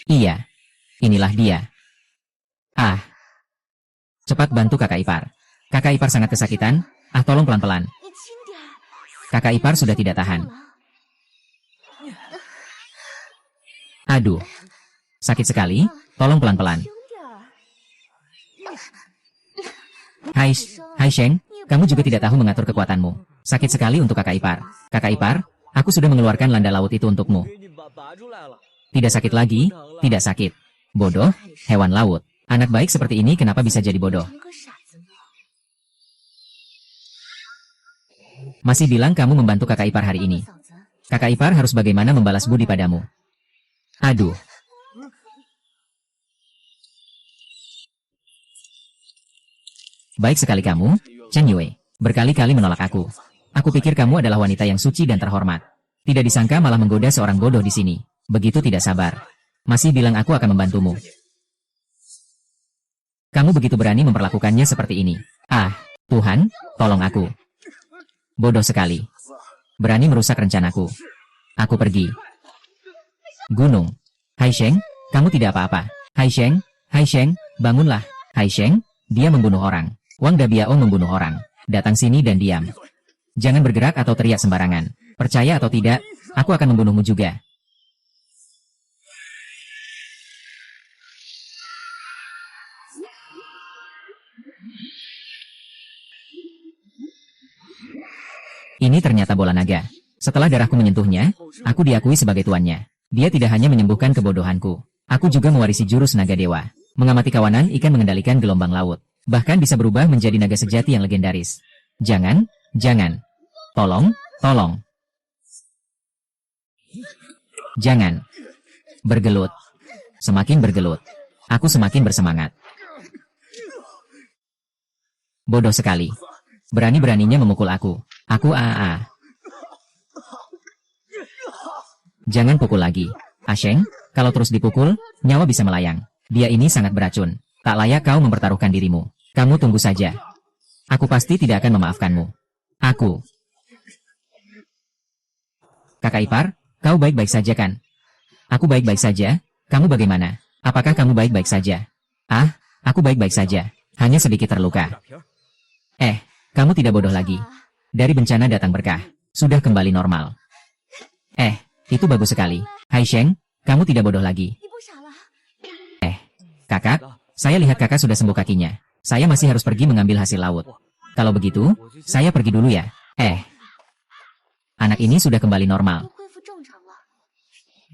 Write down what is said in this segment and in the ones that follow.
Iya, inilah dia. Ah, cepat bantu kakak ipar. Kakak ipar sangat kesakitan. Ah, tolong pelan-pelan. Kakak ipar sudah tidak tahan. Aduh, sakit sekali. Tolong pelan-pelan. Hai Sheng, kamu juga tidak tahu mengatur kekuatanmu. Sakit sekali untuk kakak ipar. Kakak ipar, aku sudah mengeluarkan landa laut itu untukmu. Tidak sakit lagi, tidak sakit. Bodoh, hewan laut. Anak baik seperti ini kenapa bisa jadi bodoh? Masih bilang kamu membantu kakak ipar hari ini. Kakak ipar harus bagaimana membalas budi padamu? Aduh. Baik sekali kamu, Chen Yue. Berkali-kali menolak aku. Aku pikir kamu adalah wanita yang suci dan terhormat. Tidak disangka malah menggoda seorang bodoh di sini. Begitu tidak sabar. Masih bilang aku akan membantumu. Kamu begitu berani memperlakukannya seperti ini. Ah, Tuhan, tolong aku. Bodoh sekali. Berani merusak rencanaku. Aku pergi. Gunung. Hai Sheng, kamu tidak apa-apa. Hai Sheng, bangunlah. Hai Sheng, dia membunuh orang. Wang Dabiao membunuh orang. Datang sini dan diam. Jangan bergerak atau teriak sembarangan. Percaya atau tidak, aku akan membunuhmu juga. Ini ternyata bola naga. Setelah darahku menyentuhnya, aku diakui sebagai tuannya. Dia tidak hanya menyembuhkan kebodohanku. Aku juga mewarisi jurus naga dewa. Mengamati kawanan ikan mengendalikan gelombang laut. Bahkan bisa berubah menjadi naga sejati yang legendaris. Jangan. Tolong. Jangan. Bergelut. Semakin bergelut. Aku semakin bersemangat. Bodoh sekali. Berani-beraninya memukul aku. Aku Jangan pukul lagi. Asheng, kalau terus dipukul, nyawa bisa melayang. Dia ini sangat beracun. Tak layak kau mempertaruhkan dirimu. Kamu tunggu saja. Aku pasti tidak akan memaafkanmu. Aku. Kakak ipar, kau baik-baik saja kan? Aku baik-baik saja. Kamu bagaimana? Apakah kamu baik-baik saja? Ah, aku baik-baik saja. Hanya sedikit terluka. Kamu tidak bodoh lagi. Dari bencana datang berkah. Sudah kembali normal. Itu bagus sekali. Hai Sheng, kamu tidak bodoh lagi. Kakak, saya lihat kakak sudah sembuh kakinya. Saya masih harus pergi mengambil hasil laut. Kalau begitu, saya pergi dulu ya. Anak ini sudah kembali normal.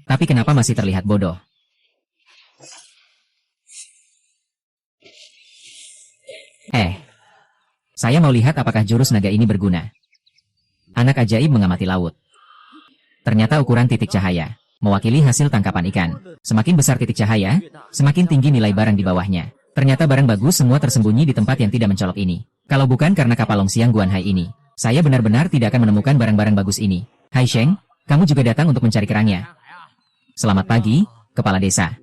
Tapi kenapa masih terlihat bodoh? Saya mau lihat apakah jurus naga ini berguna. Anak ajaib mengamati laut. Ternyata ukuran titik cahaya mewakili hasil tangkapan ikan. Semakin besar titik cahaya, semakin tinggi nilai barang di bawahnya. Ternyata barang bagus semua tersembunyi di tempat yang tidak mencolok ini. Kalau bukan karena kapal Long Xiang Guanhai ini, saya benar-benar tidak akan menemukan barang-barang bagus ini. Hai Sheng, kamu juga datang untuk mencari kerangnya. Selamat pagi, Kepala Desa.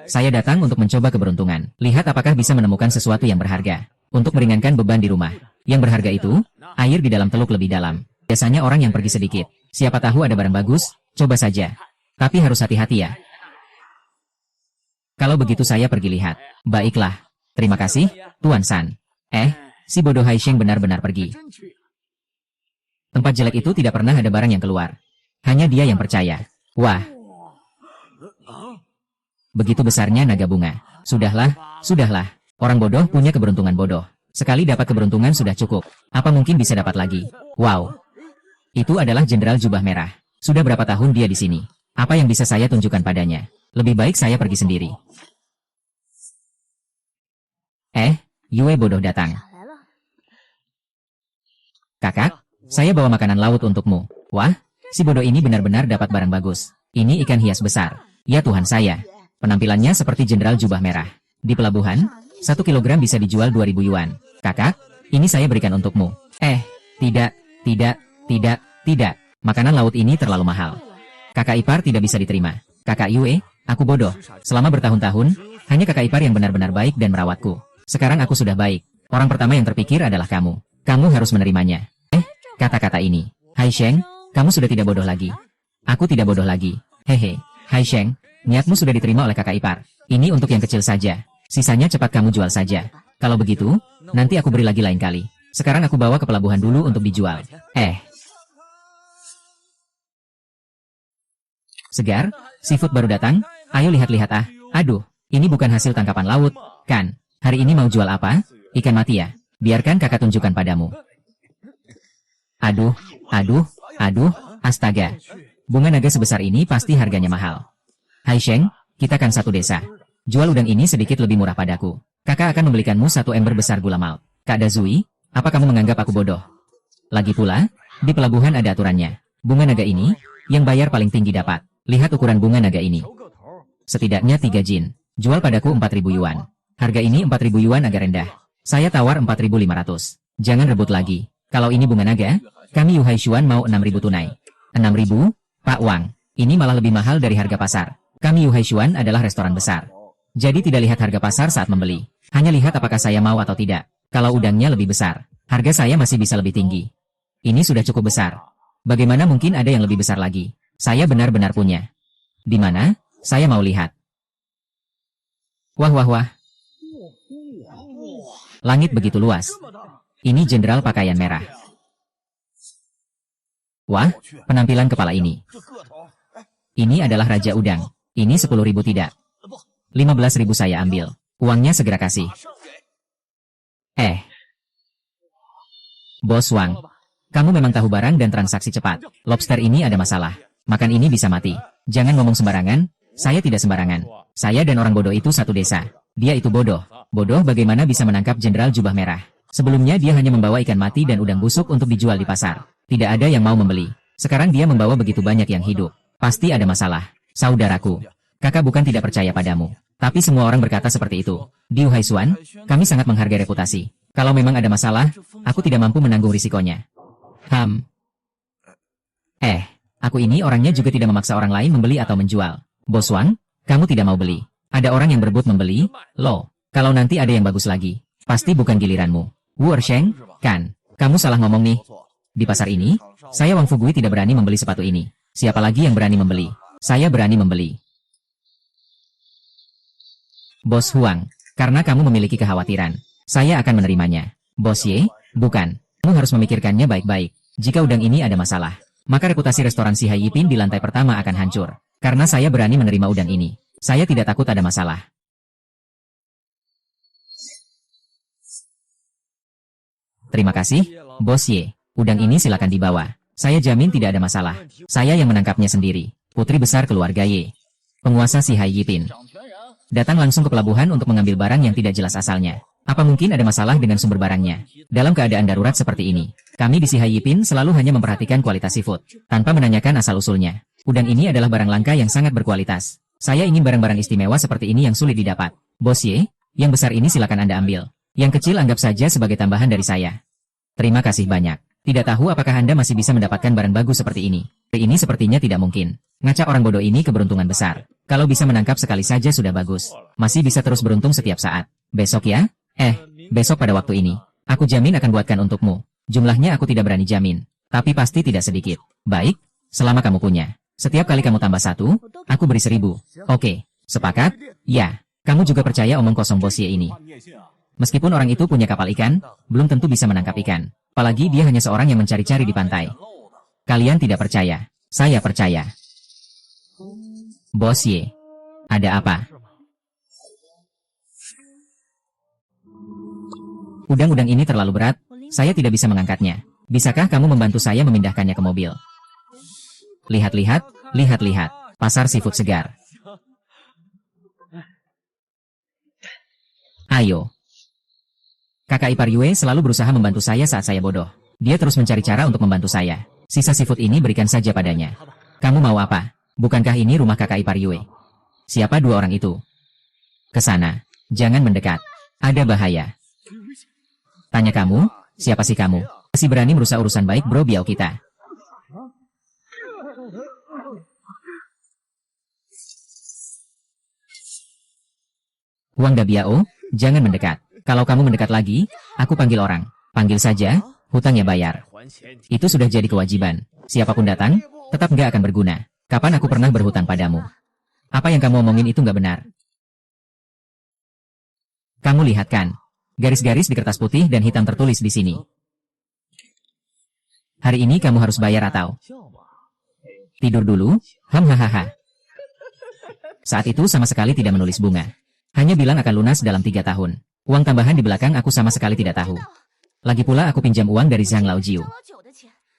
Saya datang untuk mencoba keberuntungan. Lihat apakah bisa menemukan sesuatu yang berharga. Untuk meringankan beban di rumah. Yang berharga itu, air di dalam teluk lebih dalam. Biasanya orang yang pergi sedikit. Siapa tahu ada barang bagus, coba saja. Tapi harus hati-hati ya. Kalau begitu saya pergi lihat. Baiklah. Terima kasih, Tuan San. Si bodoh Hai Sheng benar-benar pergi. Tempat jelek itu tidak pernah ada barang yang keluar. Hanya dia yang percaya. Wah. Begitu besarnya naga bunga. Sudahlah. Orang bodoh punya keberuntungan bodoh. Sekali dapat keberuntungan sudah cukup. Apa mungkin bisa dapat lagi? Wow. Itu adalah Jenderal Jubah Merah. Sudah berapa tahun dia di sini? Apa yang bisa saya tunjukkan padanya? Lebih baik saya pergi sendiri. Yue bodoh datang. Kakak, saya bawa makanan laut untukmu. Wah, si bodoh ini benar-benar dapat barang bagus. Ini ikan hias besar. Ya Tuhan saya. Penampilannya seperti Jenderal Jubah Merah. Di pelabuhan, 1 kilogram bisa dijual 2.000 yuan. Kakak, ini saya berikan untukmu. Tidak. Makanan laut ini terlalu mahal. Kakak ipar tidak bisa diterima. Kakak Yue, aku bodoh. Selama bertahun-tahun, hanya kakak ipar yang benar-benar baik dan merawatku. Sekarang aku sudah baik. Orang pertama yang terpikir adalah kamu. Kamu harus menerimanya. Kata-kata ini. Hai Sheng, kamu sudah tidak bodoh lagi. Aku tidak bodoh lagi. Hehe. Hai Sheng, Niatmu sudah diterima oleh kakak ipar. Ini untuk yang kecil saja. Sisanya cepat kamu jual saja. Kalau begitu, nanti aku beri lagi lain kali. Sekarang aku bawa ke pelabuhan dulu untuk dijual. Segar, seafood baru datang. Ayo lihat-lihat ah. Aduh, ini bukan hasil tangkapan laut, kan? Hari ini mau jual apa? Ikan mati ya? Biarkan kakak tunjukkan padamu. Aduh, astaga. Bunga naga sebesar ini pasti harganya mahal. Hai Sheng, kita kan satu desa. Jual udang ini sedikit lebih murah padaku. Kakak akan membelikanmu 1 ember besar gula malt. Kak Dazui, apa kamu menganggap aku bodoh? Lagi pula, di pelabuhan ada aturannya. Bunga naga ini, yang bayar paling tinggi dapat. Lihat ukuran bunga naga ini. Setidaknya 3 jin. Jual padaku 4.000 yuan. Harga ini 4.000 yuan agak rendah. Saya tawar 4.500. Jangan rebut lagi. Kalau ini bunga naga, kami Yu Haishuan mau 6.000 tunai. 6.000? Pak Wang, ini malah lebih mahal dari harga pasar. Kami Yu Haishuan adalah restoran besar. Jadi tidak lihat harga pasar saat membeli. Hanya lihat apakah saya mau atau tidak. Kalau udangnya lebih besar, harga saya masih bisa lebih tinggi. Ini sudah cukup besar. Bagaimana mungkin ada yang lebih besar lagi? Saya benar-benar punya. Di mana? Saya mau lihat. Wah. Langit begitu luas. Ini jenderal pakaian merah. Wah, penampilan kepala ini. Ini adalah Raja Udang. Ini 10.000 tidak. 15.000 saya ambil. Uangnya segera kasih. Bos Wang, kamu memang tahu barang dan transaksi cepat. Lobster ini ada masalah. Makan ini bisa mati. Jangan ngomong sembarangan. Saya tidak sembarangan. Saya dan orang bodoh itu satu desa. Dia itu bodoh. Bodoh bagaimana bisa menangkap jenderal jubah merah. Sebelumnya dia hanya membawa ikan mati dan udang busuk untuk dijual di pasar. Tidak ada yang mau membeli. Sekarang dia membawa begitu banyak yang hidup. Pasti ada masalah. Saudaraku, kakak bukan tidak percaya padamu. Tapi semua orang berkata seperti itu. Di Yu Haishuan, kami sangat menghargai reputasi. Kalau memang ada masalah, aku tidak mampu menanggung risikonya. Aku ini orangnya juga tidak memaksa orang lain membeli atau menjual. Bos Wang, kamu tidak mau beli. Ada orang yang berebut membeli, loh. Kalau nanti ada yang bagus lagi, pasti bukan giliranmu. Wu Ersheng, kan? Kamu salah ngomong nih. Di pasar ini, saya Wang Fugui tidak berani membeli sepatu ini. Siapa lagi yang berani membeli? Saya berani membeli. Bos Huang, karena kamu memiliki kekhawatiran, saya akan menerimanya. Bos Ye, bukan. Kamu harus memikirkannya baik-baik. Jika udang ini ada masalah, maka reputasi restoran Si Hai Yipin di lantai pertama akan hancur. Karena saya berani menerima udang ini. Saya tidak takut ada masalah. Terima kasih, Bos Ye. Udang ini silakan dibawa. Saya jamin tidak ada masalah. Saya yang menangkapnya sendiri. Putri besar keluarga Ye. Penguasa Si Hai Yipin. Datang langsung ke pelabuhan untuk mengambil barang yang tidak jelas asalnya. Apa mungkin ada masalah dengan sumber barangnya? Dalam keadaan darurat seperti ini, kami di Si Hai Yipin selalu hanya memperhatikan kualitas seafood, tanpa menanyakan asal-usulnya. Udang ini adalah barang langka yang sangat berkualitas. Saya ingin barang-barang istimewa seperti ini yang sulit didapat. Bos Ye, yang besar ini silakan Anda ambil. Yang kecil anggap saja sebagai tambahan dari saya. Terima kasih banyak. Tidak tahu apakah Anda masih bisa mendapatkan barang bagus seperti ini. Ini sepertinya tidak mungkin. Ngaca orang bodoh ini keberuntungan besar. Kalau bisa menangkap sekali saja sudah bagus. Masih bisa terus beruntung setiap saat. Besok ya? Besok pada waktu ini. Aku jamin akan buatkan untukmu. Jumlahnya aku tidak berani jamin. Tapi pasti tidak sedikit. Baik, selama kamu punya. Setiap kali kamu tambah 1, aku beri 1.000. Oke, sepakat? Ya. Kamu juga percaya omong kosong Bos Ye ini? Meskipun orang itu punya kapal ikan, belum tentu bisa menangkap ikan. Apalagi dia hanya seorang yang mencari-cari di pantai. Kalian tidak percaya. Saya percaya. Bos Ye, ada apa? Udang-udang ini terlalu berat, saya tidak bisa mengangkatnya. Bisakah kamu membantu saya memindahkannya ke mobil? Lihat-lihat, pasar seafood segar. Ayo. Kakak ipar Yue selalu berusaha membantu saya saat saya bodoh. Dia terus mencari cara untuk membantu saya. Sisa seafood ini berikan saja padanya. Kamu mau apa? Bukankah ini rumah kakak ipar Yue? Siapa dua orang itu? Ke sana. Jangan mendekat. Ada bahaya. Tanya kamu, siapa sih kamu? Masih berani merusak urusan baik bro biau kita. Wang Da Biao, jangan mendekat. Kalau kamu mendekat lagi, aku panggil orang. Panggil saja, hutangnya bayar. Itu sudah jadi kewajiban. Siapapun datang, tetap nggak akan berguna. Kapan aku pernah berhutang padamu? Apa yang kamu omongin itu nggak benar. Kamu lihat kan? Garis-garis di kertas putih dan hitam tertulis di sini. Hari ini kamu harus bayar atau tidur dulu? Hahaha. Saat itu sama sekali tidak menulis bunga. Hanya bilang akan lunas dalam 3 tahun. Uang tambahan di belakang aku sama sekali tidak tahu. Lagi pula aku pinjam uang dari Zhang Laojiu.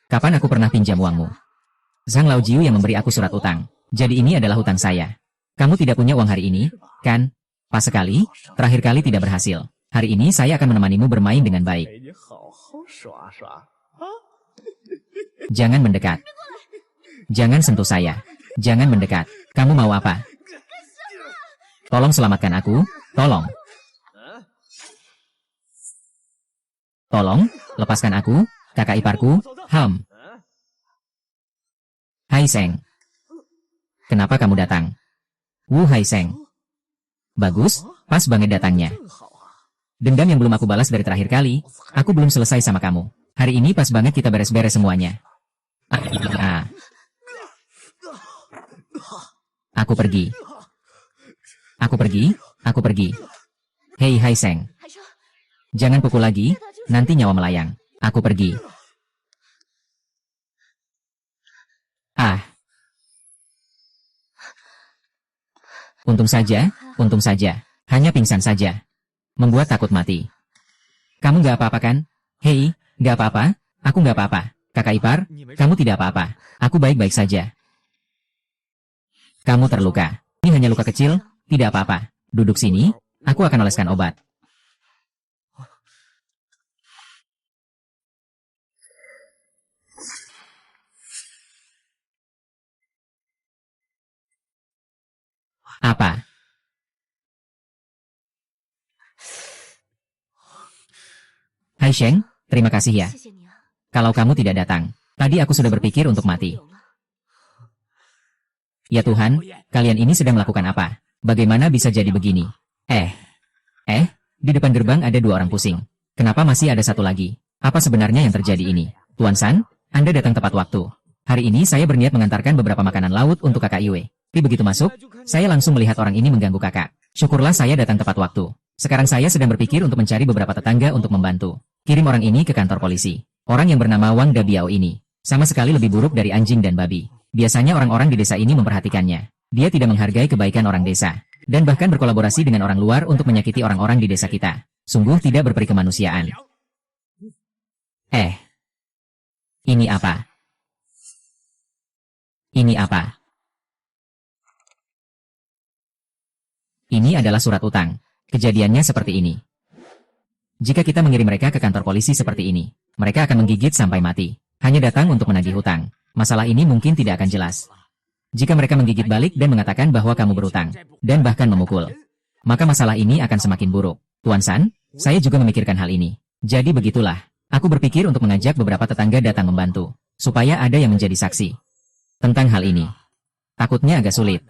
Kapan aku pernah pinjam uangmu? Zhang Laojiu yang memberi aku surat utang. Jadi ini adalah hutang saya. Kamu tidak punya uang hari ini, kan? Pas sekali, terakhir kali tidak berhasil. Hari ini saya akan menemanimu bermain dengan baik. Jangan mendekat. Jangan sentuh saya. Jangan mendekat. Kamu mau apa? Tolong selamatkan aku. Tolong. Tolong, lepaskan aku, kakak iparku. Hai Seng. Kenapa kamu datang? Wu Hai Seng. Bagus, pas banget datangnya. Dendam yang belum aku balas dari terakhir kali, aku belum selesai sama kamu. Hari ini pas banget kita beres-beres semuanya. Aku pergi. Aku pergi, aku pergi. Hei Hai Seng. Jangan pukul lagi, nanti nyawa melayang. Aku pergi. Untung saja. Hanya pingsan saja. Membuat takut mati. Kamu nggak apa-apa kan? Hei, nggak apa-apa, aku nggak apa-apa. Kakak ipar, kamu tidak apa-apa. Aku baik-baik saja. Kamu terluka. Ini hanya luka kecil, tidak apa-apa. Duduk sini, aku akan oleskan obat. Apa? Hai Sheng, terima kasih ya. Kalau kamu tidak datang, tadi aku sudah berpikir untuk mati. Ya Tuhan, kalian ini sedang melakukan apa? Bagaimana bisa jadi begini? Di depan gerbang ada 2 orang pusing. Kenapa masih ada 1 lagi? Apa sebenarnya yang terjadi ini? Tuan San, Anda datang tepat waktu. Hari ini saya berniat mengantarkan beberapa makanan laut untuk kakak Yue. Tapi begitu masuk, saya langsung melihat orang ini mengganggu kakak. Syukurlah saya datang tepat waktu. Sekarang saya sedang berpikir untuk mencari beberapa tetangga untuk membantu. Kirim orang ini ke kantor polisi. Orang yang bernama Wang Dabiao ini sama sekali lebih buruk dari anjing dan babi. Biasanya orang-orang di desa ini memperhatikannya. Dia tidak menghargai kebaikan orang desa. Dan bahkan berkolaborasi dengan orang luar untuk menyakiti orang-orang di desa kita. Sungguh tidak berperi kemanusiaan. Ini apa? Ini apa? Ini adalah surat utang. Kejadiannya seperti ini. Jika kita mengirim mereka ke kantor polisi seperti ini, mereka akan menggigit sampai mati. Hanya datang untuk menagih hutang. Masalah ini mungkin tidak akan jelas. Jika mereka menggigit balik dan mengatakan bahwa kamu berutang, dan bahkan memukul, maka masalah ini akan semakin buruk. Tuan San, saya juga memikirkan hal ini. Jadi begitulah. Aku berpikir untuk mengajak beberapa tetangga datang membantu, supaya ada yang menjadi saksi tentang hal ini. Takutnya agak sulit.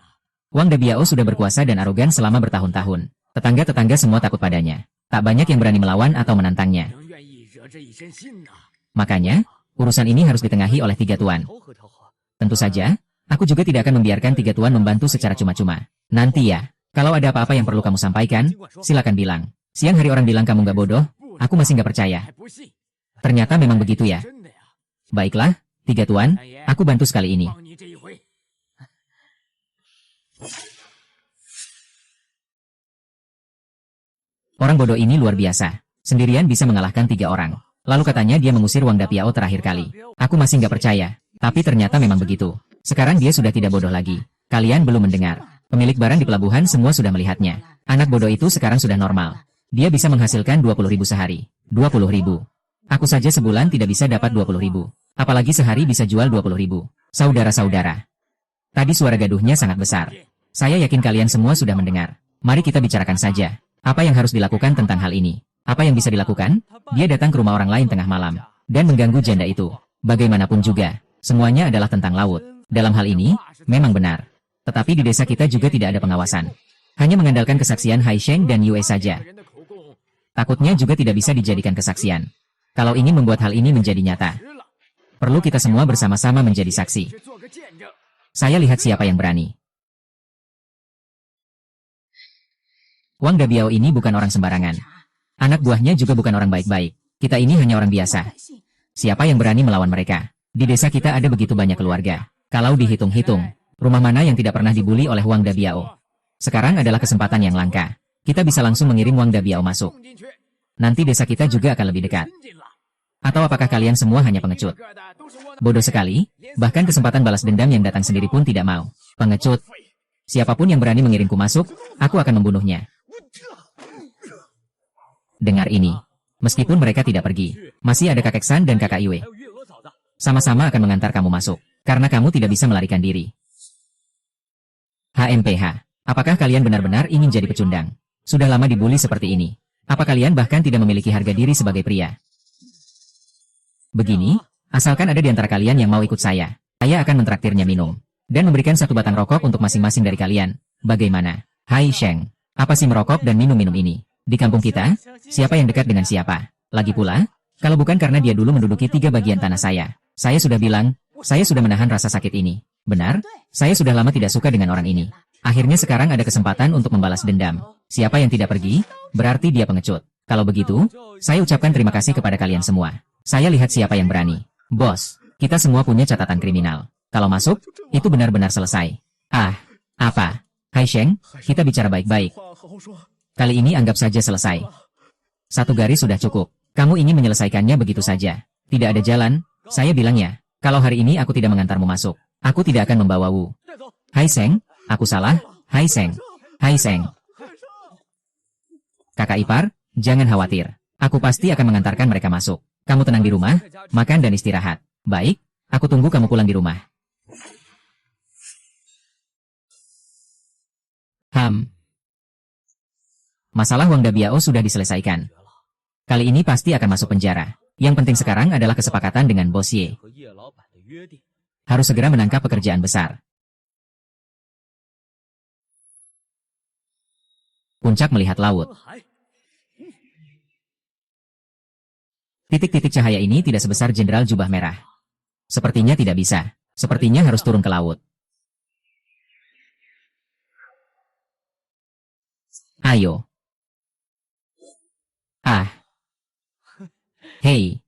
Wang Dabiao sudah berkuasa dan arogan selama bertahun-tahun. Tetangga-tetangga semua takut padanya. Tak banyak yang berani melawan atau menantangnya. Makanya, urusan ini harus ditengahi oleh 3 tuan. Tentu saja, aku juga tidak akan membiarkan 3 tuan membantu secara cuma-cuma. Nanti ya, kalau ada apa-apa yang perlu kamu sampaikan, silakan bilang. Siang hari orang bilang kamu nggak bodoh, aku masih nggak percaya. Ternyata memang begitu ya. Baiklah, 3 tuan, aku bantu sekali ini. Orang bodoh ini luar biasa. Sendirian bisa mengalahkan 3 orang. Lalu katanya dia mengusir Wang Dapiao terakhir kali. Aku masih nggak percaya. Tapi ternyata memang begitu. Sekarang dia sudah tidak bodoh lagi. Kalian belum mendengar. Pemilik barang di pelabuhan semua sudah melihatnya. Anak bodoh itu sekarang sudah normal. Dia bisa menghasilkan 20.000 sehari. 20.000. Aku saja sebulan tidak bisa dapat 20.000. Apalagi sehari bisa jual 20.000. Saudara-saudara. Tadi suara gaduhnya sangat besar. Saya yakin kalian semua sudah mendengar. Mari kita bicarakan saja. Apa yang harus dilakukan tentang hal ini? Apa yang bisa dilakukan? Dia datang ke rumah orang lain tengah malam. Dan mengganggu janda itu. Bagaimanapun juga. Semuanya adalah tentang laut. Dalam hal ini, memang benar. Tetapi di desa kita juga tidak ada pengawasan. Hanya mengandalkan kesaksian Hai Sheng dan Yue saja. Takutnya juga tidak bisa dijadikan kesaksian. Kalau ingin membuat hal ini menjadi nyata, perlu kita semua bersama-sama menjadi saksi. Saya lihat siapa yang berani. Wang Dabiao ini bukan orang sembarangan. Anak buahnya juga bukan orang baik-baik. Kita ini hanya orang biasa. Siapa yang berani melawan mereka? Di desa kita ada begitu banyak keluarga. Kalau dihitung-hitung, rumah mana yang tidak pernah dibuli oleh Wang Dabiao? Sekarang adalah kesempatan yang langka. Kita bisa langsung mengirim Wang Dabiao masuk. Nanti desa kita juga akan lebih dekat. Atau apakah kalian semua hanya pengecut? Bodoh sekali, bahkan kesempatan balas dendam yang datang sendiri pun tidak mau. Pengecut. Siapapun yang berani mengirimku masuk, aku akan membunuhnya. Dengar ini. Meskipun mereka tidak pergi, masih ada kakek San dan kakak Yue. Sama-sama akan mengantar kamu masuk, karena kamu tidak bisa melarikan diri. HMPH. Apakah kalian benar-benar ingin jadi pecundang? Sudah lama dibully seperti ini. Apa kalian bahkan tidak memiliki harga diri sebagai pria? Begini, asalkan ada di antara kalian yang mau ikut saya akan mentraktirnya minum. Dan memberikan satu batang rokok untuk masing-masing dari kalian. Bagaimana? Hai Sheng, apa sih merokok dan minum-minum ini? Di kampung kita, siapa yang dekat dengan siapa? Lagi pula, kalau bukan karena dia dulu menduduki 3 bagian tanah saya sudah bilang, saya sudah menahan rasa sakit ini. Benar, saya sudah lama tidak suka dengan orang ini. Akhirnya sekarang ada kesempatan untuk membalas dendam. Siapa yang tidak pergi, berarti dia pengecut. Kalau begitu, saya ucapkan terima kasih kepada kalian semua. Saya lihat siapa yang berani. Bos, kita semua punya catatan kriminal. Kalau masuk, itu benar-benar selesai. Ah, apa? Hai Sheng, kita bicara baik-baik. Kali ini anggap saja selesai. Satu garis sudah cukup. Kamu ingin menyelesaikannya begitu saja. Tidak ada jalan, saya bilangnya. Kalau hari ini aku tidak mengantarmu masuk, aku tidak akan membawa Wu. Hai Sheng, aku salah. Hai Sheng. Hai Sheng. Kakak ipar, jangan khawatir. Aku pasti akan mengantarkan mereka masuk. Kamu tenang di rumah, makan dan istirahat. Baik, aku tunggu kamu pulang di rumah. Masalah Wang Dabiao sudah diselesaikan. Kali ini pasti akan masuk penjara. Yang penting sekarang adalah kesepakatan dengan Bos Ye. Harus segera menangkap pekerjaan besar. Puncak melihat laut. Titik-titik cahaya ini tidak sebesar Jenderal Jubah Merah. Sepertinya tidak bisa. Sepertinya harus turun ke laut. Ayo. Hei.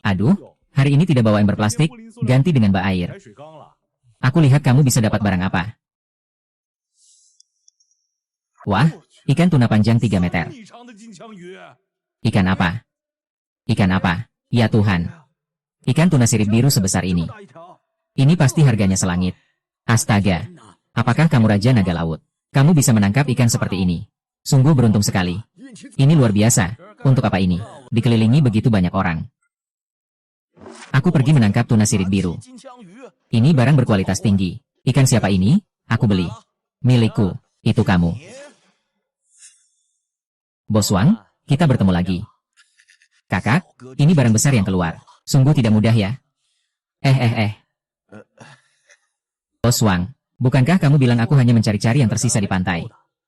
Aduh, hari ini tidak bawa ember plastik, ganti dengan bak air. Aku lihat kamu bisa dapat barang apa. Wah, ikan tuna panjang 3 meter. Ikan apa? Ikan apa? Ya Tuhan. Ikan tuna sirip biru sebesar ini. Ini pasti harganya selangit. Astaga. Apakah kamu Raja Naga Laut? Kamu bisa menangkap ikan seperti ini. Sungguh beruntung sekali. Ini luar biasa. Untuk apa ini? Dikelilingi begitu banyak orang. Aku pergi menangkap tuna sirip biru. Ini barang berkualitas tinggi. Ikan siapa ini? Aku beli. Milikku. Itu kamu. Bos Wang, kita bertemu lagi. Kakak, ini barang besar yang keluar. Sungguh tidak mudah ya. Bos Wang, bukankah kamu bilang aku hanya mencari-cari yang tersisa di pantai?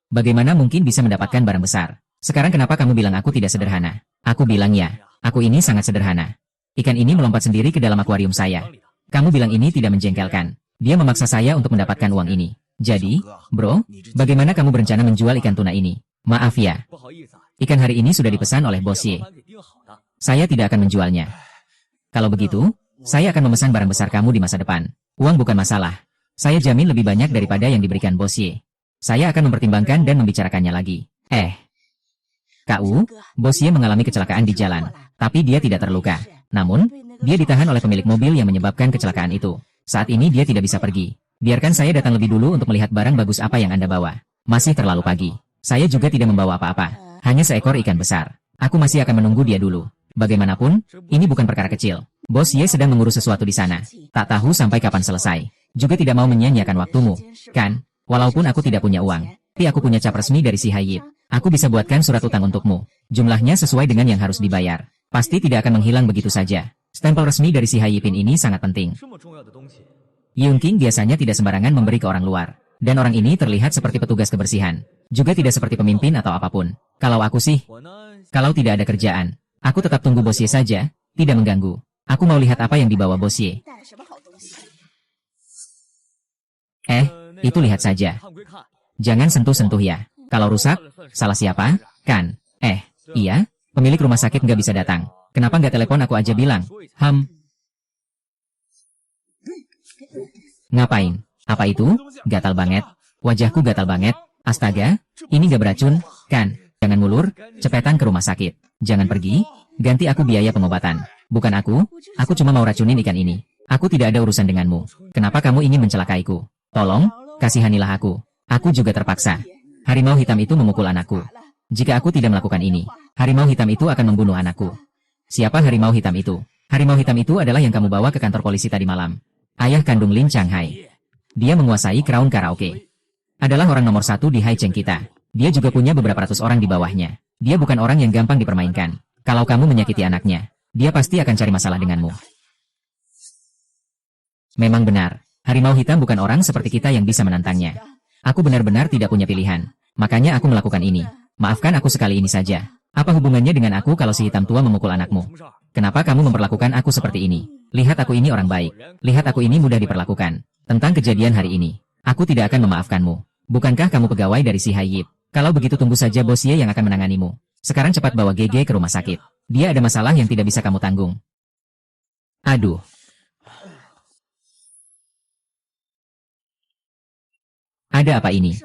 Bagaimana mungkin bisa mendapatkan barang besar? Sekarang kenapa kamu bilang aku tidak sederhana? Aku bilang ya, aku ini sangat sederhana. Ikan ini melompat sendiri ke dalam akuarium saya. Kamu bilang ini tidak menjengkelkan. Dia memaksa saya untuk mendapatkan uang ini. Jadi, bro, bagaimana kamu berencana menjual ikan tuna ini? Maaf ya. Ikan hari ini sudah dipesan oleh Bos Ye. Saya tidak akan menjualnya. Kalau begitu, saya akan memesan barang besar kamu di masa depan. Uang bukan masalah. Saya jamin lebih banyak daripada yang diberikan Bos Ye. Saya akan mempertimbangkan dan membicarakannya lagi. Kak Wu, Bos Ye mengalami kecelakaan di jalan, tapi dia tidak terluka. Namun, dia ditahan oleh pemilik mobil yang menyebabkan kecelakaan itu. Saat ini dia tidak bisa pergi. Biarkan saya datang lebih dulu untuk melihat barang bagus apa yang Anda bawa. Masih terlalu pagi. Saya juga tidak membawa apa-apa. Hanya seekor ikan besar. Aku masih akan menunggu dia dulu. Bagaimanapun, ini bukan perkara kecil. Bos Ye sedang mengurus sesuatu di sana. Tak tahu sampai kapan selesai. Juga tidak mau menyia-nyiakan waktumu. Kan? Walaupun aku tidak punya uang, tapi aku punya cap resmi dari si Haiyip. Aku bisa buatkan surat utang untukmu. Jumlahnya sesuai dengan yang harus dibayar. Pasti tidak akan menghilang begitu saja. Stempel resmi dari si Haiyipin ini sangat penting. Yunqing biasanya tidak sembarangan memberi ke orang luar. Dan orang ini terlihat seperti petugas kebersihan. Juga tidak seperti pemimpin atau apapun. Kalau aku sih, kalau tidak ada kerjaan, aku tetap tunggu Bos Ye saja, tidak mengganggu. Aku mau lihat apa yang dibawa Bos Ye. Itu lihat saja. Jangan sentuh-sentuh ya. Kalau rusak, salah siapa? Kan? Iya, pemilik rumah sakit nggak bisa datang. Kenapa nggak telepon aku aja bilang? Ngapain? Apa itu? Gatal banget. Wajahku gatal banget. Astaga, ini nggak beracun, kan? Jangan ngulur, cepetan ke rumah sakit. Jangan pergi, ganti aku biaya pengobatan. Bukan aku cuma mau racunin ikan ini. Aku tidak ada urusan denganmu. Kenapa kamu ingin mencelakaiku? Tolong, kasihanilah aku. Aku juga terpaksa. Harimau hitam itu memukul anakku. Jika aku tidak melakukan ini, harimau hitam itu akan membunuh anakku. Siapa harimau hitam itu? Harimau hitam itu adalah yang kamu bawa ke kantor polisi tadi malam. Ayah kandung Lin Changhai. Dia menguasai Crown Karaoke. Adalah orang nomor 1 di Hai Cheng kita. Dia juga punya beberapa ratus orang di bawahnya. Dia bukan orang yang gampang dipermainkan. Kalau kamu menyakiti anaknya, dia pasti akan cari masalah denganmu. Memang benar, harimau hitam bukan orang seperti kita yang bisa menantangnya. Aku benar-benar tidak punya pilihan. Makanya aku melakukan ini. Maafkan aku sekali ini saja. Apa hubungannya dengan aku kalau si hitam tua memukul anakmu? Kenapa kamu memperlakukan aku seperti ini? Lihat aku ini orang baik. Lihat aku ini mudah diperlakukan. Tentang kejadian hari ini, aku tidak akan memaafkanmu. Bukankah kamu pegawai dari si Hai Yip? Kalau begitu tunggu saja bos Ye yang akan menanganimu. Sekarang cepat bawa GG ke rumah sakit. Dia ada masalah yang tidak bisa kamu tanggung. Aduh. Ada apa ini?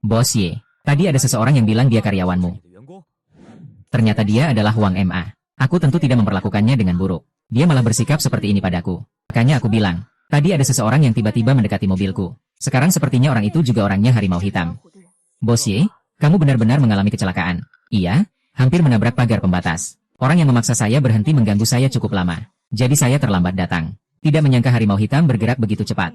Bos Ye, tadi ada seseorang yang bilang dia karyawanmu. Ternyata dia adalah Wang Ma. Aku tentu tidak memperlakukannya dengan buruk. Dia malah bersikap seperti ini padaku. Makanya aku bilang, tadi ada seseorang yang tiba-tiba mendekati mobilku. Sekarang sepertinya orang itu juga orangnya harimau hitam. Bos Ye, kamu benar-benar mengalami kecelakaan. Iya, hampir menabrak pagar pembatas. Orang yang memaksa saya berhenti mengganggu saya cukup lama. Jadi saya terlambat datang. Tidak menyangka harimau hitam bergerak begitu cepat.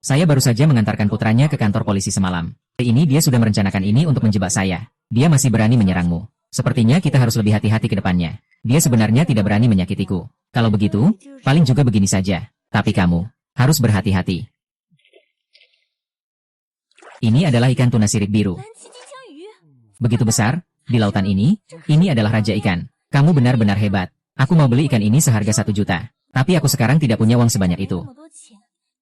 Saya baru saja mengantarkan putranya ke kantor polisi semalam. Hari ini dia sudah merencanakan ini untuk menjebak saya. Dia masih berani menyerangmu. Sepertinya kita harus lebih hati-hati ke depannya. Dia sebenarnya tidak berani menyakitiku. Kalau begitu, paling juga begini saja. Tapi kamu harus berhati-hati. Ini adalah ikan tuna sirip biru. Begitu besar, di lautan ini adalah raja ikan. Kamu benar-benar hebat. Aku mau beli ikan ini seharga 1 juta. Tapi aku sekarang tidak punya uang sebanyak itu.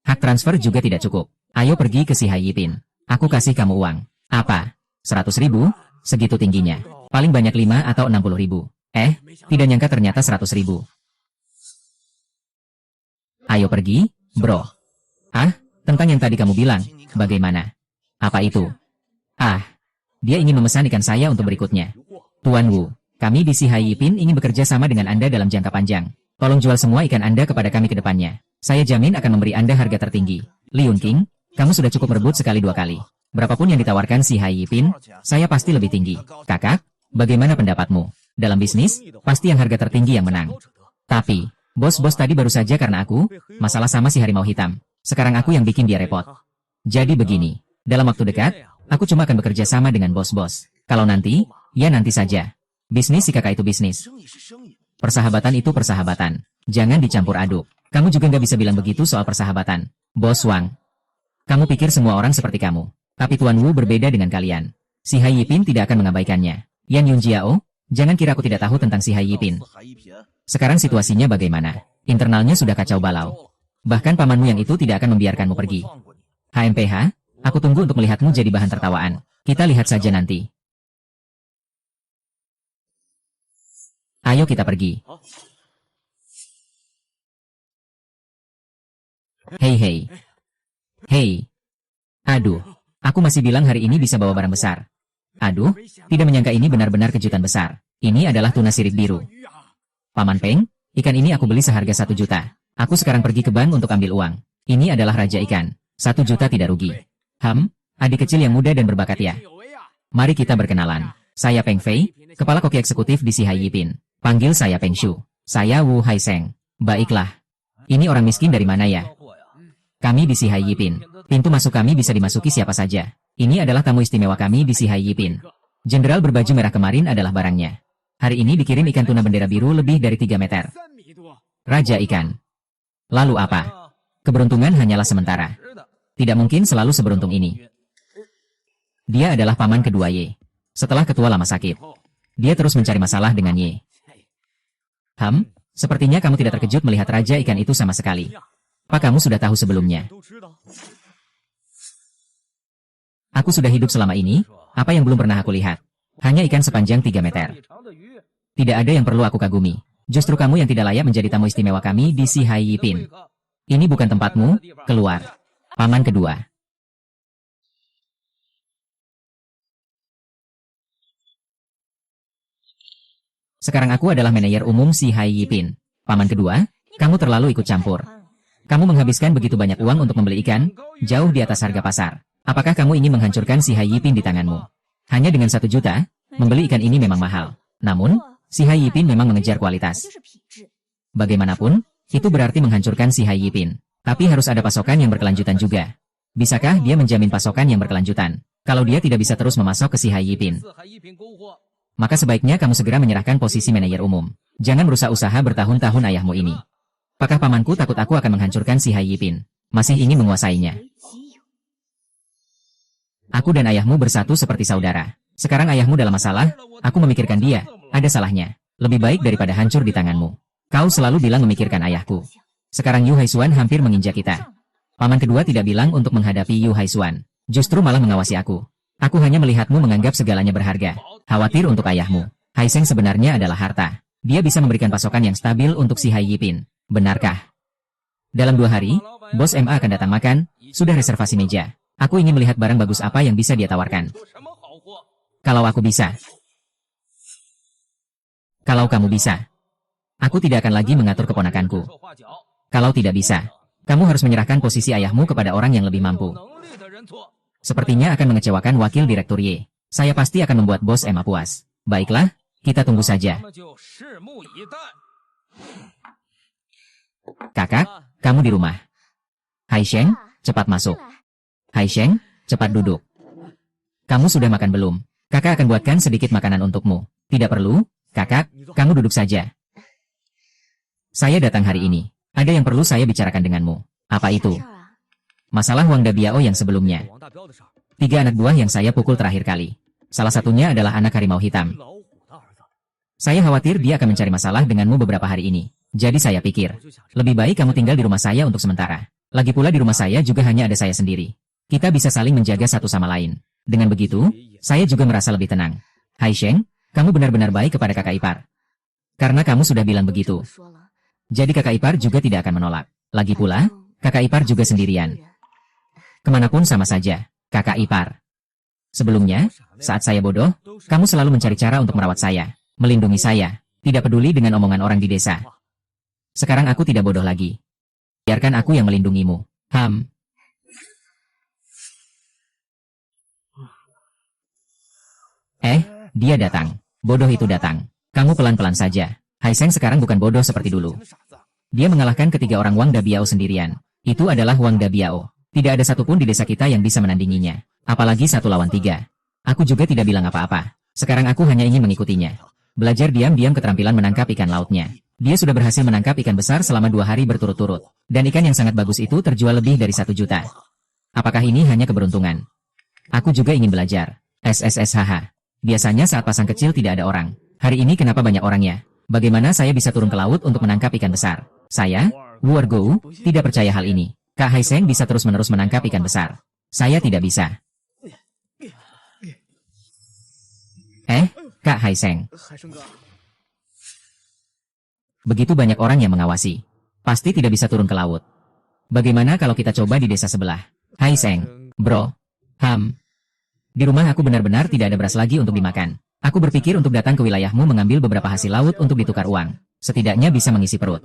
Hak transfer juga tidak cukup. Ayo pergi ke si Hai Yipin. Aku kasih kamu uang. Apa? 100 ribu? Segitu tingginya. Paling banyak 5 atau 60 ribu. Tidak nyangka ternyata 100 ribu. Ayo pergi, bro. Tentang yang tadi kamu bilang, bagaimana? Apa itu? Dia ingin memesan ikan saya untuk berikutnya. Tuan Wu, kami di si Hai Yipin ingin bekerja sama dengan Anda dalam jangka panjang. Tolong jual semua ikan Anda kepada kami ke depannya. Saya jamin akan memberi Anda harga tertinggi. Liun King, kamu sudah cukup merebut sekali 2 kali. Berapapun yang ditawarkan si Hai Yipin, saya pasti lebih tinggi. Kakak, bagaimana pendapatmu? Dalam bisnis, pasti yang harga tertinggi yang menang. Tapi, bos-bos tadi baru saja karena aku, masalah sama si harimau hitam. Sekarang aku yang bikin dia repot. Jadi begini, dalam waktu dekat, aku cuma akan bekerja sama dengan bos-bos. Kalau nanti, ya nanti saja. Bisnis si kakak itu bisnis. Persahabatan itu persahabatan. Jangan dicampur aduk. Kamu juga nggak bisa bilang begitu soal persahabatan. Bos Wang. Kamu pikir semua orang seperti kamu. Tapi Tuan Wu berbeda dengan kalian. Si Hai Yipin tidak akan mengabaikannya. Yan Yunjiao, jangan kira aku tidak tahu tentang si Hai Yipin. Sekarang situasinya bagaimana? Internalnya sudah kacau balau. Bahkan pamanmu yang itu tidak akan membiarkanmu pergi. HMPH, aku tunggu untuk melihatmu jadi bahan tertawaan. Kita lihat saja nanti. Ayo kita pergi. Hei. Aduh, aku masih bilang hari ini bisa bawa barang besar. Aduh, tidak menyangka ini benar-benar kejutan besar. Ini adalah tuna sirip biru. Paman Peng, ikan ini aku beli seharga 1 juta. Aku sekarang pergi ke bank untuk ambil uang. Ini adalah raja ikan. 1 juta tidak rugi. Adik kecil yang muda dan berbakat ya. Mari kita berkenalan. Saya Peng Fei, kepala koki eksekutif di si Hai Yipin. Panggil saya Peng Shu. Saya Wu Hai Seng. Baiklah. Ini orang miskin dari mana ya? Kami di si Hai Yipin. Pintu masuk kami bisa dimasuki siapa saja. Ini adalah tamu istimewa kami di si Hai Yipin. Jenderal berbaju merah kemarin adalah barangnya. Hari ini dikirim ikan tuna bendera biru lebih dari 3 meter. Raja ikan. Lalu apa? Keberuntungan hanyalah sementara. Tidak mungkin selalu seberuntung ini. Dia adalah paman kedua Ye. Setelah ketua lama sakit, dia terus mencari masalah dengan Ye. Sepertinya kamu tidak terkejut melihat raja ikan itu sama sekali. Apa kamu sudah tahu sebelumnya? Aku sudah hidup selama ini, Apa yang belum pernah aku lihat? Hanya ikan sepanjang 3 meter. Tidak ada yang perlu aku kagumi. Justru kamu yang tidak layak menjadi tamu istimewa kami di Si Hai Yipin. Ini bukan tempatmu, keluar. Paman kedua. Sekarang aku adalah manajer umum Si Hai Yipin. Paman kedua, kamu terlalu ikut campur. Kamu menghabiskan begitu banyak uang untuk membeli ikan, jauh di atas harga pasar. Apakah kamu ingin menghancurkan Si Hai Yipin di tanganmu? Hanya dengan 1 juta, membeli ikan ini memang mahal. Namun, Si Hai Yipin memang mengejar kualitas. Bagaimanapun, itu berarti menghancurkan Si Hai Yipin. Tapi harus ada pasokan yang berkelanjutan juga. Bisakah dia menjamin pasokan yang berkelanjutan? Kalau dia tidak bisa terus memasok ke Si Hai Yipin, maka sebaiknya kamu segera menyerahkan posisi manajer umum. Jangan merusak usaha bertahun-tahun ayahmu ini. Apakah pamanku takut aku akan menghancurkan Si Hai Yipin? Masih ingin menguasainya. Aku dan ayahmu bersatu seperti saudara. Sekarang ayahmu dalam masalah, aku memikirkan dia, ada salahnya. Lebih baik daripada hancur di tanganmu. Kau selalu bilang memikirkan ayahku. Sekarang Yu Haisuan hampir menginjak kita. Paman kedua tidak bilang untuk menghadapi Yu Haisuan. Justru malah mengawasi aku. Aku hanya melihatmu menganggap segalanya berharga. Khawatir untuk ayahmu. Haiseng sebenarnya adalah harta. Dia bisa memberikan pasokan yang stabil untuk Si Hai Yipin. Benarkah? Dalam 2 hari, bos MA akan datang makan, sudah reservasi meja. Aku ingin melihat barang bagus apa yang bisa dia tawarkan. Kalau aku bisa. Kalau kamu bisa. Aku tidak akan lagi mengatur keponakanku. Kalau tidak bisa, kamu harus menyerahkan posisi ayahmu kepada orang yang lebih mampu. Sepertinya akan mengecewakan wakil direktur Y. Saya pasti akan membuat bos MA puas. Baiklah, kita tunggu saja. Kakak, kamu di rumah. Haisheng, cepat masuk. Haisheng, cepat duduk. Kamu sudah makan belum? Kakak akan buatkan sedikit makanan untukmu. Tidak perlu, kakak, kamu duduk saja. Saya datang hari ini. Ada yang perlu saya bicarakan denganmu. Apa itu? Masalah Wang Dabiao yang sebelumnya. 3 anak buah yang saya pukul terakhir kali. Salah satunya adalah anak harimau hitam. Saya khawatir dia akan mencari masalah denganmu beberapa hari ini. Jadi saya pikir, lebih baik kamu tinggal di rumah saya untuk sementara. Lagi pula di rumah saya juga hanya ada saya sendiri. Kita bisa saling menjaga satu sama lain. Dengan begitu, saya juga merasa lebih tenang. Haisheng, kamu benar-benar baik kepada kakak ipar. Karena kamu sudah bilang begitu. Jadi kakak ipar juga tidak akan menolak. Lagi pula, kakak ipar juga sendirian. Kemanapun sama saja, kakak ipar. Sebelumnya, saat saya bodoh, kamu selalu mencari cara untuk merawat saya, melindungi saya, tidak peduli dengan omongan orang di desa. Sekarang aku tidak bodoh lagi. Biarkan aku yang melindungimu. Dia datang. Bodoh itu datang. Kamu pelan-pelan saja. Haiseng sekarang bukan bodoh seperti dulu. Dia mengalahkan ketiga orang Wang Dabiao sendirian. Itu adalah Wang Dabiao. Tidak ada satupun di desa kita yang bisa menandinginya. Apalagi 1 lawan 3. Aku juga tidak bilang apa-apa. Sekarang aku hanya ingin mengikutinya. Belajar diam-diam keterampilan menangkap ikan lautnya. Dia sudah berhasil menangkap ikan besar selama 2 hari berturut-turut. Dan ikan yang sangat bagus itu terjual lebih dari 1 juta. Apakah ini hanya keberuntungan? Aku juga ingin belajar. SSSHH. Biasanya saat pasang kecil tidak ada orang. Hari ini kenapa banyak orangnya? Bagaimana saya bisa turun ke laut untuk menangkap ikan besar? Saya, Wu Ergou, tidak percaya hal ini. Kak Haiseng bisa terus-menerus menangkap ikan besar. Saya tidak bisa. Kak Haiseng. Begitu banyak orang yang mengawasi. Pasti tidak bisa turun ke laut. Bagaimana kalau kita coba di desa sebelah? Haiseng, bro. Di rumah aku benar-benar tidak ada beras lagi untuk dimakan. Aku berpikir untuk datang ke wilayahmu mengambil beberapa hasil laut untuk ditukar uang. Setidaknya bisa mengisi perut.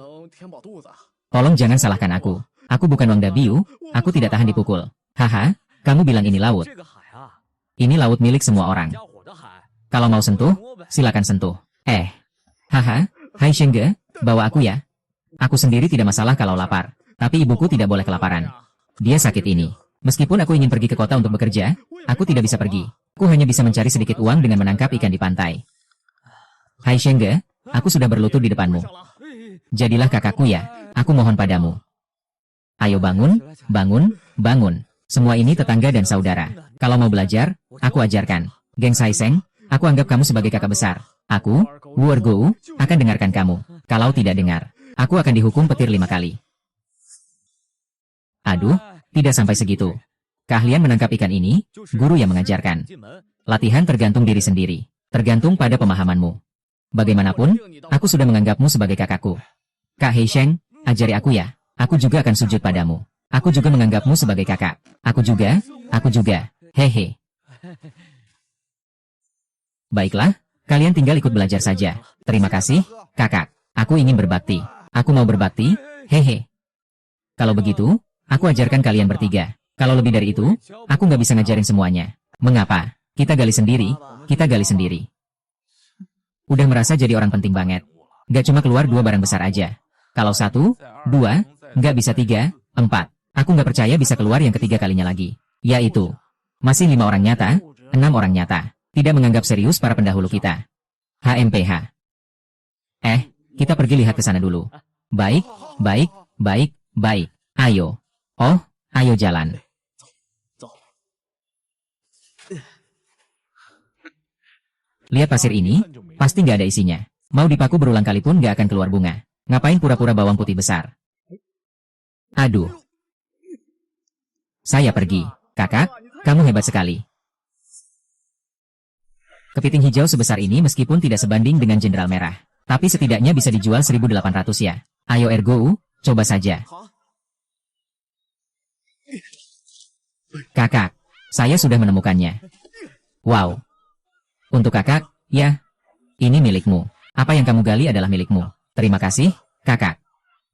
Tolong jangan salahkan aku. Aku bukan Wang Dabiu, aku tidak tahan dipukul. Haha, kamu bilang ini laut. Ini laut milik semua orang. Kalau mau sentuh, silakan sentuh. Haisheng, bawa aku ya. Aku sendiri tidak masalah kalau lapar. Tapi ibuku tidak boleh kelaparan. Dia sakit ini. Meskipun aku ingin pergi ke kota untuk bekerja, aku tidak bisa pergi. Aku hanya bisa mencari sedikit uang dengan menangkap ikan di pantai. Haisheng, aku sudah berlutut di depanmu. Jadilah kakakku ya, aku mohon padamu. Ayo bangun, bangun, bangun. Semua ini tetangga dan saudara. Kalau mau belajar, aku ajarkan. Geng Haisheng, aku anggap kamu sebagai kakak besar. Aku, Wu Ergou, akan dengarkan kamu. Kalau tidak dengar, aku akan dihukum petir 5 kali. Aduh, tidak sampai segitu. Keahlian menangkap ikan ini, guru yang mengajarkan. Latihan tergantung diri sendiri. Tergantung pada pemahamanmu. Bagaimanapun, aku sudah menganggapmu sebagai kakakku. Kak Hei Sheng, ajari aku ya. Aku juga akan sujud padamu. Aku juga menganggapmu sebagai kakak. Aku juga. Hehe. Baiklah, kalian tinggal ikut belajar saja. Terima kasih, kakak. Aku ingin berbakti. Aku mau berbakti, hehe. Kalau begitu, aku ajarkan kalian bertiga. Kalau lebih dari itu, aku nggak bisa ngajarin semuanya. Mengapa? Kita gali sendiri. Udah merasa jadi orang penting banget. Gak cuma keluar 2 barang besar aja. Kalau 1, 2, nggak bisa 3, 4. Aku nggak percaya bisa keluar yang ketiga kalinya lagi. Yaitu, masih 5 orang nyata, 6 orang nyata. Tidak menganggap serius para pendahulu kita. HMPH. Kita pergi lihat ke sana dulu. Baik. Ayo. Oh, ayo jalan. Lihat pasir ini, pasti nggak ada isinya. Mau dipaku berulang kali pun nggak akan keluar bunga. Ngapain pura-pura bawang putih besar? Aduh. Saya pergi. Kakak, kamu hebat sekali. Kepiting hijau sebesar ini meskipun tidak sebanding dengan Jenderal Merah. Tapi setidaknya bisa dijual 1.800 ya. Ayo Ergo, coba saja. Kakak, saya sudah menemukannya. Wow. Untuk kakak, ya. Ini milikmu. Apa yang kamu gali adalah milikmu. Terima kasih, kakak.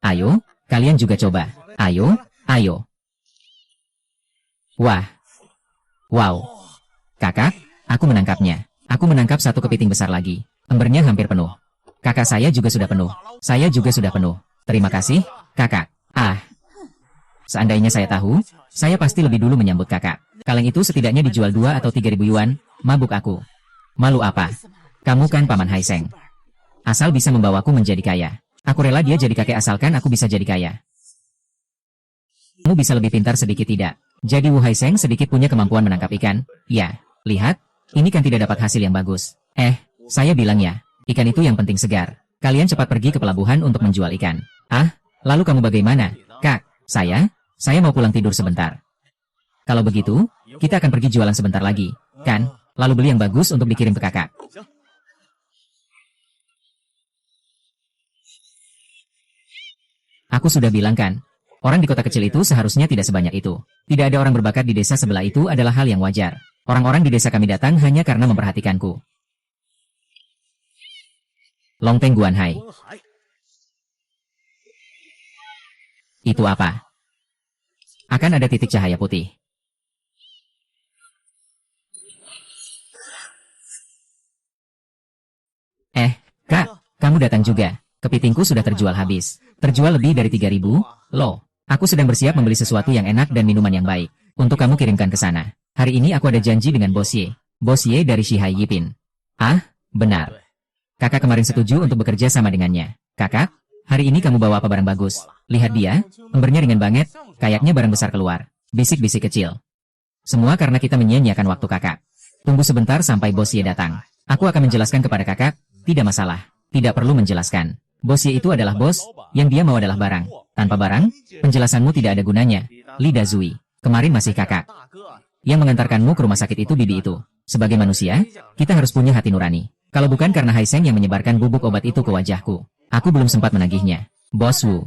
Ayo, kalian juga coba. Ayo. Wah. Wow. Kakak, aku menangkapnya. Aku menangkap satu kepiting besar lagi. Embernya hampir penuh. Kakak saya juga sudah penuh. Saya juga sudah penuh. Terima kasih, kakak. Seandainya saya tahu, saya pasti lebih dulu menyambut kakak. Kaleng itu setidaknya dijual 2 atau 3.000 yuan, mabuk aku. Malu apa? Kamu kan paman Hai Seng. Asal bisa membawaku menjadi kaya. Aku rela dia jadi kakek asalkan aku bisa jadi kaya. Kamu bisa lebih pintar sedikit tidak? Jadi Wu Hai Seng sedikit punya kemampuan menangkap ikan. Ya, lihat, ini kan tidak dapat hasil yang bagus. Saya bilang ya. Ikan itu yang penting segar. Kalian cepat pergi ke pelabuhan untuk menjual ikan. Lalu kamu bagaimana? Kak, saya mau pulang tidur sebentar. Kalau begitu, kita akan pergi jualan sebentar lagi, kan? Lalu beli yang bagus untuk dikirim ke kakak. Aku sudah bilang kan, orang di kota kecil itu seharusnya tidak sebanyak itu. Tidak ada orang berbakat di desa sebelah itu adalah hal yang wajar. Orang-orang di desa kami datang hanya karena memperhatikanku. Longteng Guan Hai. Itu apa? Akan ada titik cahaya putih. Kak, kamu datang juga. Kepitingku sudah terjual habis. Terjual lebih dari 3.000, loh. Aku sedang bersiap membeli sesuatu yang enak dan minuman yang baik. Untuk kamu kirimkan ke sana. Hari ini aku ada janji dengan Bos Ye. Bos Ye dari Shihai Yipin. Benar. Kakak kemarin setuju untuk bekerja sama dengannya. Kakak, hari ini kamu bawa apa barang bagus? Lihat dia, embernya ringan banget, kayaknya barang besar keluar. Bisik-bisik kecil. Semua karena kita menyia-nyiakan waktu kakak. Tunggu sebentar sampai Bos Ye datang. Aku akan menjelaskan kepada kakak, tidak masalah. Tidak perlu menjelaskan. Bos Ye itu adalah bos, yang dia mau adalah barang. Tanpa barang, penjelasanmu tidak ada gunanya. Lida Zui, kemarin masih kakak. Yang mengantarkanmu ke rumah sakit itu bibi itu. Sebagai manusia, kita harus punya hati nurani. Kalau bukan karena Hai Seng yang menyebarkan bubuk obat itu ke wajahku, aku belum sempat menagihnya. Bos Wu.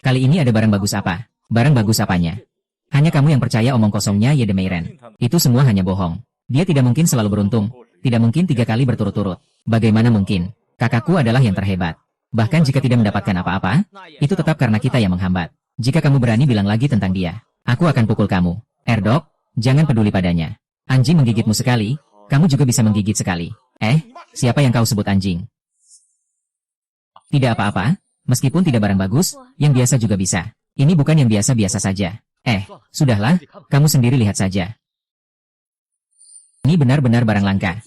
Kali ini ada barang bagus apa? Barang bagus apanya? Hanya kamu yang percaya omong kosongnya Ye Demeiren. Itu semua hanya bohong. Dia tidak mungkin selalu beruntung. Tidak mungkin 3 kali berturut-turut. Bagaimana mungkin? Kakakku adalah yang terhebat. Bahkan jika tidak mendapatkan apa-apa, itu tetap karena kita yang menghambat. Jika kamu berani bilang lagi tentang dia, aku akan pukul kamu. Erdok, jangan peduli padanya. Anjing menggigitmu sekali, kamu juga bisa menggigit sekali. Siapa yang kau sebut anjing? Tidak apa-apa, meskipun tidak barang bagus, yang biasa juga bisa. Ini bukan yang biasa-biasa saja. Sudahlah, kamu sendiri lihat saja. Ini benar-benar barang langka.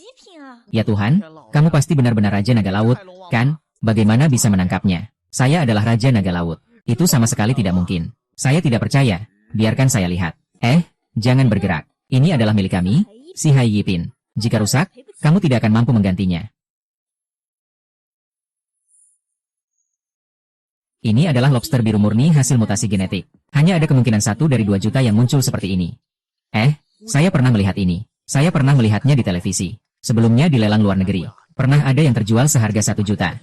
Ya Tuhan, kamu pasti benar-benar Raja Naga Laut, kan? Bagaimana bisa menangkapnya? Saya adalah Raja Naga Laut. Itu sama sekali tidak mungkin. Saya tidak percaya. Biarkan saya lihat. Jangan bergerak. Ini adalah milik kami, si Hai Yipin. Jika rusak, kamu tidak akan mampu menggantinya. Ini adalah lobster biru murni hasil mutasi genetik. Hanya ada kemungkinan 1 dari 2 juta yang muncul seperti ini. Saya pernah melihat ini. Saya pernah melihatnya di televisi. Sebelumnya di lelang luar negeri. Pernah ada yang terjual seharga 1 juta.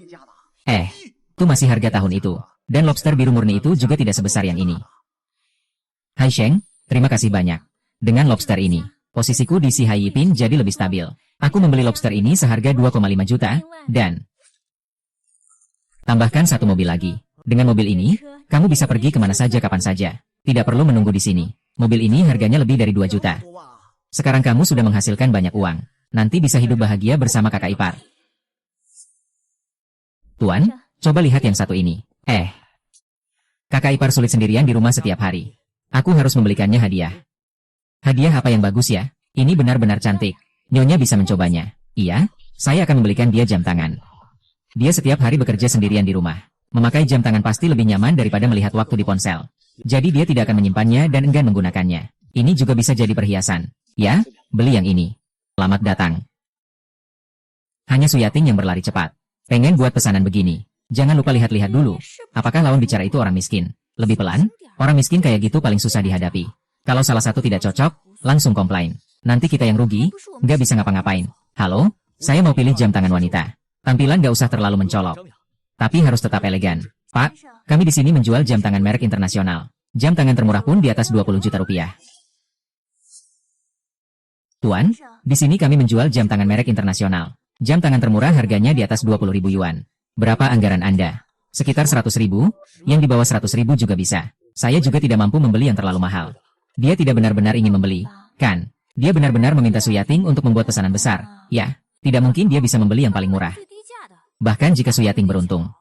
Itu masih harga tahun itu. Dan lobster biru murni itu juga tidak sebesar yang ini. Hai Sheng, terima kasih banyak. Dengan lobster ini, posisiku di Si Haiyipin jadi lebih stabil. Aku membeli lobster ini seharga 2,5 juta, dan tambahkan 1 mobil lagi. Dengan mobil ini, kamu bisa pergi kemana saja kapan saja. Tidak perlu menunggu di sini. Mobil ini harganya lebih dari 2 juta. Sekarang kamu sudah menghasilkan banyak uang. Nanti bisa hidup bahagia bersama kakak ipar. Tuan, coba lihat yang satu ini. Kakak ipar sulit sendirian di rumah setiap hari. Aku harus membelikannya hadiah. Hadiah apa yang bagus ya? Ini benar-benar cantik. Nyonya bisa mencobanya. Iya, saya akan membelikan dia jam tangan. Dia setiap hari bekerja sendirian di rumah. Memakai jam tangan pasti lebih nyaman daripada melihat waktu di ponsel. Jadi dia tidak akan menyimpannya dan enggan menggunakannya. Ini juga bisa jadi perhiasan. Ya, beli yang ini. Selamat datang. Hanya Suyating yang berlari cepat. Pengen buat pesanan begini. Jangan lupa lihat-lihat dulu. Apakah lawan bicara itu orang miskin? Lebih pelan? Orang miskin kayak gitu paling susah dihadapi. Kalau salah satu tidak cocok, langsung komplain. Nanti kita yang rugi, nggak bisa ngapa-ngapain. Halo, saya mau pilih jam tangan wanita. Tampilan nggak usah terlalu mencolok. Tapi harus tetap elegan. Pak, kami di sini menjual jam tangan merek internasional. Jam tangan termurah pun di atas 20 juta rupiah. Tuan, di sini kami menjual jam tangan merek internasional. Jam tangan termurah harganya di atas 20.000 yuan. Berapa anggaran Anda? Sekitar 100.000, yang di bawah 100.000 juga bisa. Saya juga tidak mampu membeli yang terlalu mahal. Dia tidak benar-benar ingin membeli, kan? Dia benar-benar meminta Suyating untuk membuat pesanan besar. Ya, tidak mungkin dia bisa membeli yang paling murah. Bahkan jika Suyating beruntung.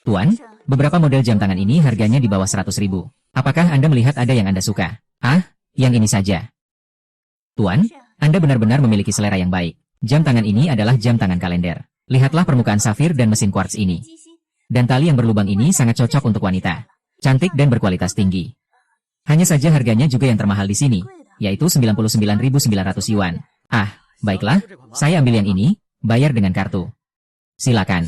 Tuan, beberapa model jam tangan ini harganya di bawah 100.000. Apakah Anda melihat ada yang Anda suka? Yang ini saja. Tuan, Anda benar-benar memiliki selera yang baik. Jam tangan ini adalah jam tangan kalender. Lihatlah permukaan safir dan mesin quartz ini. Dan tali yang berlubang ini sangat cocok untuk wanita. Cantik dan berkualitas tinggi. Hanya saja harganya juga yang termahal di sini, yaitu 99.900 yuan. Baiklah, saya ambil yang ini, bayar dengan kartu. Silakan.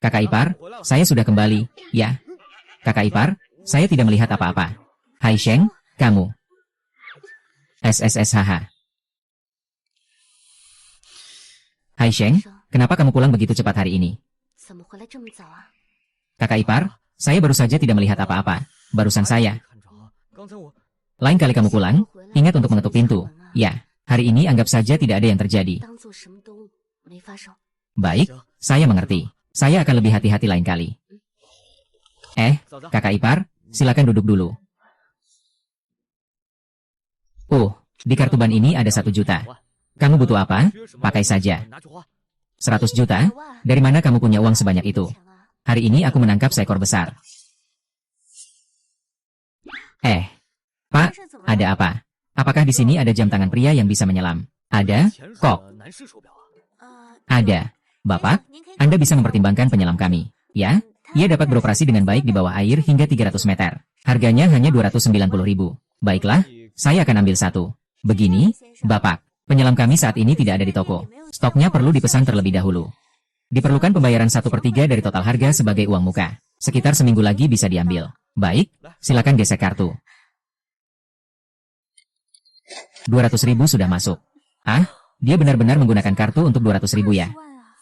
Kakak ipar, saya sudah kembali. Ya. Kakak ipar, saya tidak melihat apa-apa. Hai Sheng, kamu. SSSHH. Hai Sheng, kenapa kamu pulang begitu cepat hari ini? Kakak ipar, saya baru saja tidak melihat apa-apa. Barusan saya. Lain kali kamu pulang, ingat untuk mengetuk pintu. Ya, hari ini anggap saja tidak ada yang terjadi. Baik, saya mengerti. Saya akan lebih hati-hati lain kali. Kakak ipar, silakan duduk dulu. Di kartu ban ini ada 1 juta. Kamu butuh apa? Pakai saja. 100 juta? Dari mana kamu punya uang sebanyak itu? Hari ini aku menangkap seekor besar. Pak, ada apa? Apakah di sini ada jam tangan pria yang bisa menyelam? Ada, kok. Ada. Bapak, Anda bisa mempertimbangkan penyelam kami. Ya, ia dapat beroperasi dengan baik di bawah air hingga 300 meter. Harganya hanya 290.000. Baiklah, saya akan ambil 1. Begini, Bapak, penyelam kami saat ini tidak ada di toko. Stoknya perlu dipesan terlebih dahulu. Diperlukan pembayaran 1/3 dari total harga sebagai uang muka. Sekitar seminggu lagi bisa diambil. Baik, silakan gesek kartu. 200.000 sudah masuk. Dia benar-benar menggunakan kartu untuk 200.000 ya.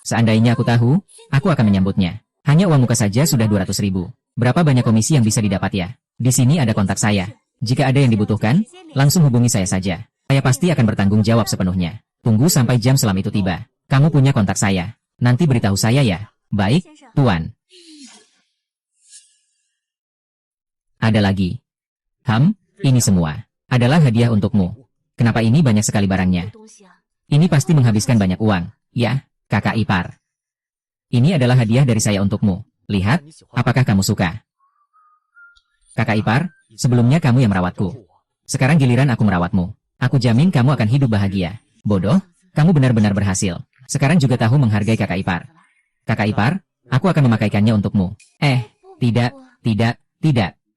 Seandainya aku tahu, aku akan menyambutnya. Hanya uang muka saja sudah 200.000. Berapa banyak komisi yang bisa didapat ya? Di sini ada kontak saya. Jika ada yang dibutuhkan, langsung hubungi saya saja. Saya pasti akan bertanggung jawab sepenuhnya. Tunggu sampai jam selam itu tiba. Kamu punya kontak saya. Nanti beritahu saya ya. Baik, Tuan. Ada lagi. Ini semua adalah hadiah untukmu. Kenapa ini banyak sekali barangnya? Ini pasti menghabiskan banyak uang. Ya, kakak ipar. Ini adalah hadiah dari saya untukmu. Lihat, apakah kamu suka? Kakak ipar, sebelumnya kamu yang merawatku. Sekarang giliran aku merawatmu. Aku jamin kamu akan hidup bahagia. Bodoh, kamu benar-benar berhasil. Sekarang juga tahu menghargai kakak ipar. Kakak ipar, aku akan memakaikannya untukmu. Tidak.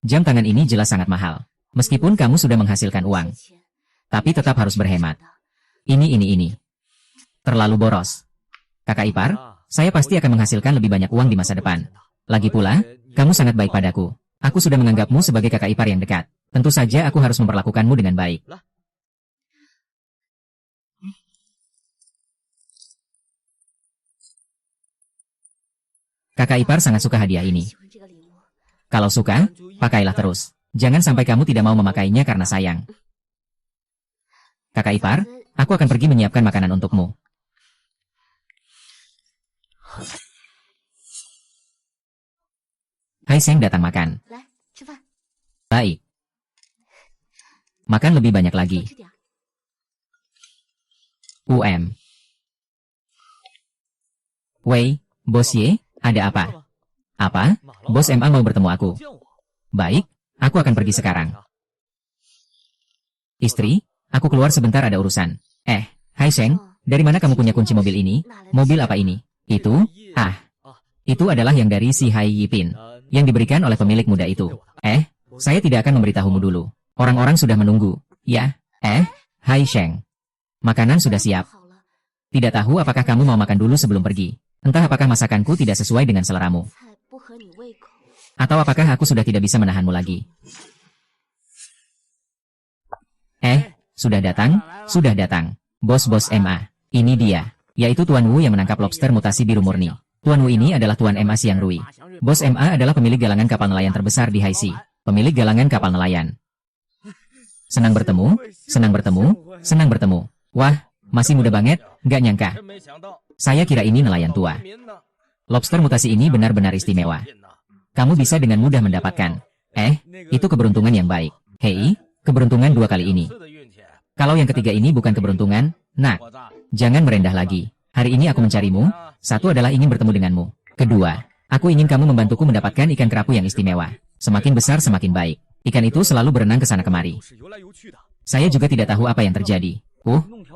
Jam tangan ini jelas sangat mahal. Meskipun kamu sudah menghasilkan uang. Tapi tetap harus berhemat. Ini. Terlalu boros. Kakak ipar, saya pasti akan menghasilkan lebih banyak uang di masa depan. Lagi pula, kamu sangat baik padaku. Aku sudah menganggapmu sebagai kakak ipar yang dekat. Tentu saja aku harus memperlakukanmu dengan baik. Kakak ipar sangat suka hadiah ini. Kalau suka, pakailah terus. Jangan sampai kamu tidak mau memakainya karena sayang. Kakak ipar, aku akan pergi menyiapkan makanan untukmu. Hai Sheng datang makan. Baik. Makan lebih banyak lagi. Wei, Bos Ye, ada apa? Apa? Bos MA mau bertemu aku. Baik, aku akan pergi sekarang. Istri, aku keluar sebentar ada urusan. Hai Sheng, dari mana kamu punya kunci mobil ini? Mobil apa ini? Itu? Itu adalah yang dari si Hai Yipin, yang diberikan oleh pemilik muda itu. Saya tidak akan memberitahumu dulu. Orang-orang sudah menunggu. Ya, Hai Sheng. Makanan sudah siap. Tidak tahu apakah kamu mau makan dulu sebelum pergi. Entah apakah masakanku tidak sesuai dengan seleramu. Atau apakah aku sudah tidak bisa menahanmu lagi. Sudah datang? Sudah datang. Bos-bos MA. Ini dia. Yaitu Tuan Wu yang menangkap lobster mutasi biru murni. Tuan Wu ini adalah Tuan MA Siang Rui. Bos MA adalah pemilik galangan kapal nelayan terbesar di Haixi. Pemilik galangan kapal nelayan. Senang bertemu, senang bertemu, senang bertemu. Wah, masih muda banget, nggak nyangka. Saya kira ini nelayan tua. Lobster mutasi ini benar-benar istimewa. Kamu bisa dengan mudah mendapatkan. Itu keberuntungan yang baik. Hei, keberuntungan 2 kali ini. Kalau yang ketiga ini bukan keberuntungan, nak, jangan merendah lagi. Hari ini aku mencarimu, satu adalah ingin bertemu denganmu. Kedua, aku ingin kamu membantuku mendapatkan ikan kerapu yang istimewa. Semakin besar semakin baik. Ikan itu selalu berenang ke sana kemari. Saya juga tidak tahu apa yang terjadi.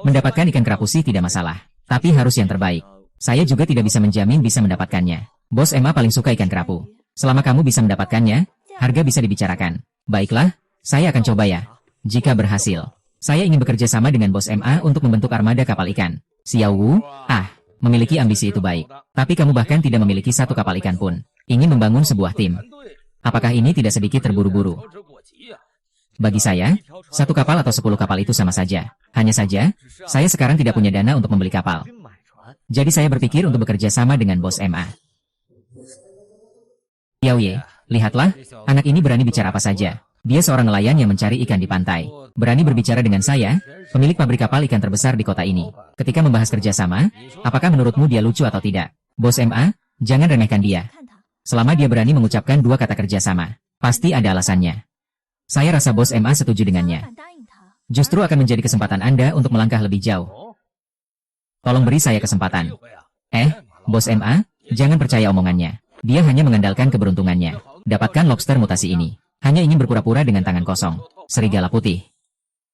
Mendapatkan ikan kerapu sih tidak masalah. Tapi harus yang terbaik. Saya juga tidak bisa menjamin bisa mendapatkannya. Bos Emma paling suka ikan kerapu. Selama kamu bisa mendapatkannya, harga bisa dibicarakan. Baiklah, saya akan coba ya. Jika berhasil, saya ingin bekerja sama dengan Bos MA untuk membentuk armada kapal ikan. Xiao Wu, memiliki ambisi itu baik. Tapi kamu bahkan tidak memiliki satu kapal ikan pun. Ingin membangun sebuah tim. Apakah ini tidak sedikit terburu-buru? Bagi saya, 1 kapal atau 10 kapal itu sama saja. Hanya saja, saya sekarang tidak punya dana untuk membeli kapal. Jadi saya berpikir untuk bekerja sama dengan Bos MA. Yao Ye, lihatlah, anak ini berani bicara apa saja. Dia seorang nelayan yang mencari ikan di pantai. Berani berbicara dengan saya, pemilik pabrik kapal ikan terbesar di kota ini. Ketika membahas kerjasama, apakah menurutmu dia lucu atau tidak? Bos MA, jangan remehkan dia. Selama dia berani mengucapkan 2 kata kerjasama, pasti ada alasannya. Saya rasa Bos MA setuju dengannya. Justru akan menjadi kesempatan Anda untuk melangkah lebih jauh. Tolong beri saya kesempatan. Bos MA, jangan percaya omongannya. Dia hanya mengandalkan keberuntungannya. Dapatkan lobster mutasi ini. Hanya ingin berpura-pura dengan tangan kosong. Serigala putih.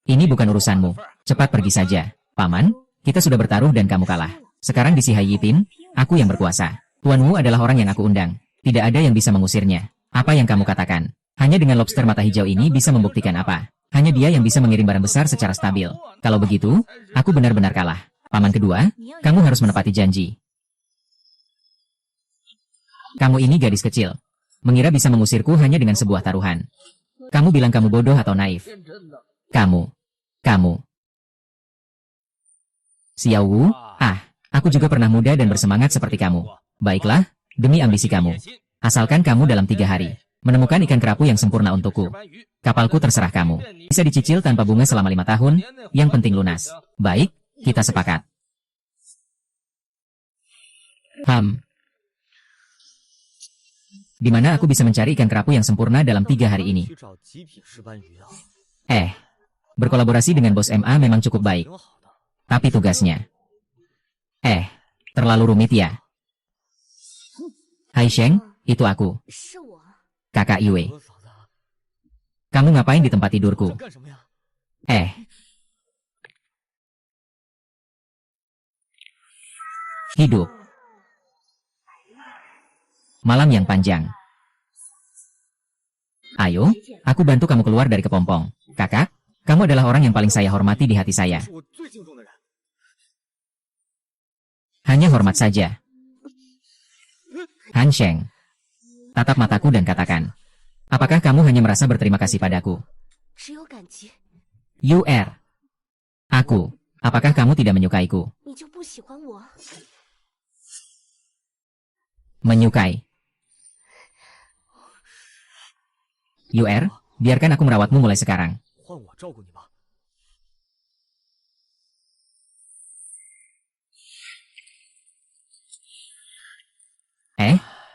Ini bukan urusanmu. Cepat pergi saja. Paman, kita sudah bertaruh dan kamu kalah. Sekarang di si Hai Yipin, aku yang berkuasa. Tuan Wu adalah orang yang aku undang. Tidak ada yang bisa mengusirnya. Apa yang kamu katakan? Hanya dengan lobster mata hijau ini bisa membuktikan apa? Hanya dia yang bisa mengirim barang besar secara stabil. Kalau begitu, aku benar-benar kalah. Paman kedua, kamu harus menepati janji. Kamu ini gadis kecil. Mengira bisa mengusirku hanya dengan sebuah taruhan. Kamu bilang kamu bodoh atau naif? Kamu. Xiao Wu, aku juga pernah muda dan bersemangat seperti kamu. Baiklah, demi ambisi kamu. Asalkan kamu dalam 3 hari menemukan ikan kerapu yang sempurna untukku. Kapalku terserah kamu. Bisa dicicil tanpa bunga selama 5 tahun, yang penting lunas. Baik, kita sepakat. Di mana aku bisa mencari ikan kerapu yang sempurna dalam 3 hari ini? Berkolaborasi dengan Bos MA memang cukup baik. Tapi tugasnya. Terlalu rumit ya. Hai Sheng, itu aku. Kakak Yue. Kamu ngapain di tempat tidurku? Hidup. Malam yang panjang. Ayo, aku bantu kamu keluar dari kepompong. Kakak, kamu adalah orang yang paling saya hormati di hati saya. Hanya hormat saja. Han Sheng. Tatap mataku dan katakan. Apakah kamu hanya merasa berterima kasih padaku? Aku. Apakah kamu tidak menyukaiku? Menyukai. Biarkan aku merawatmu mulai sekarang.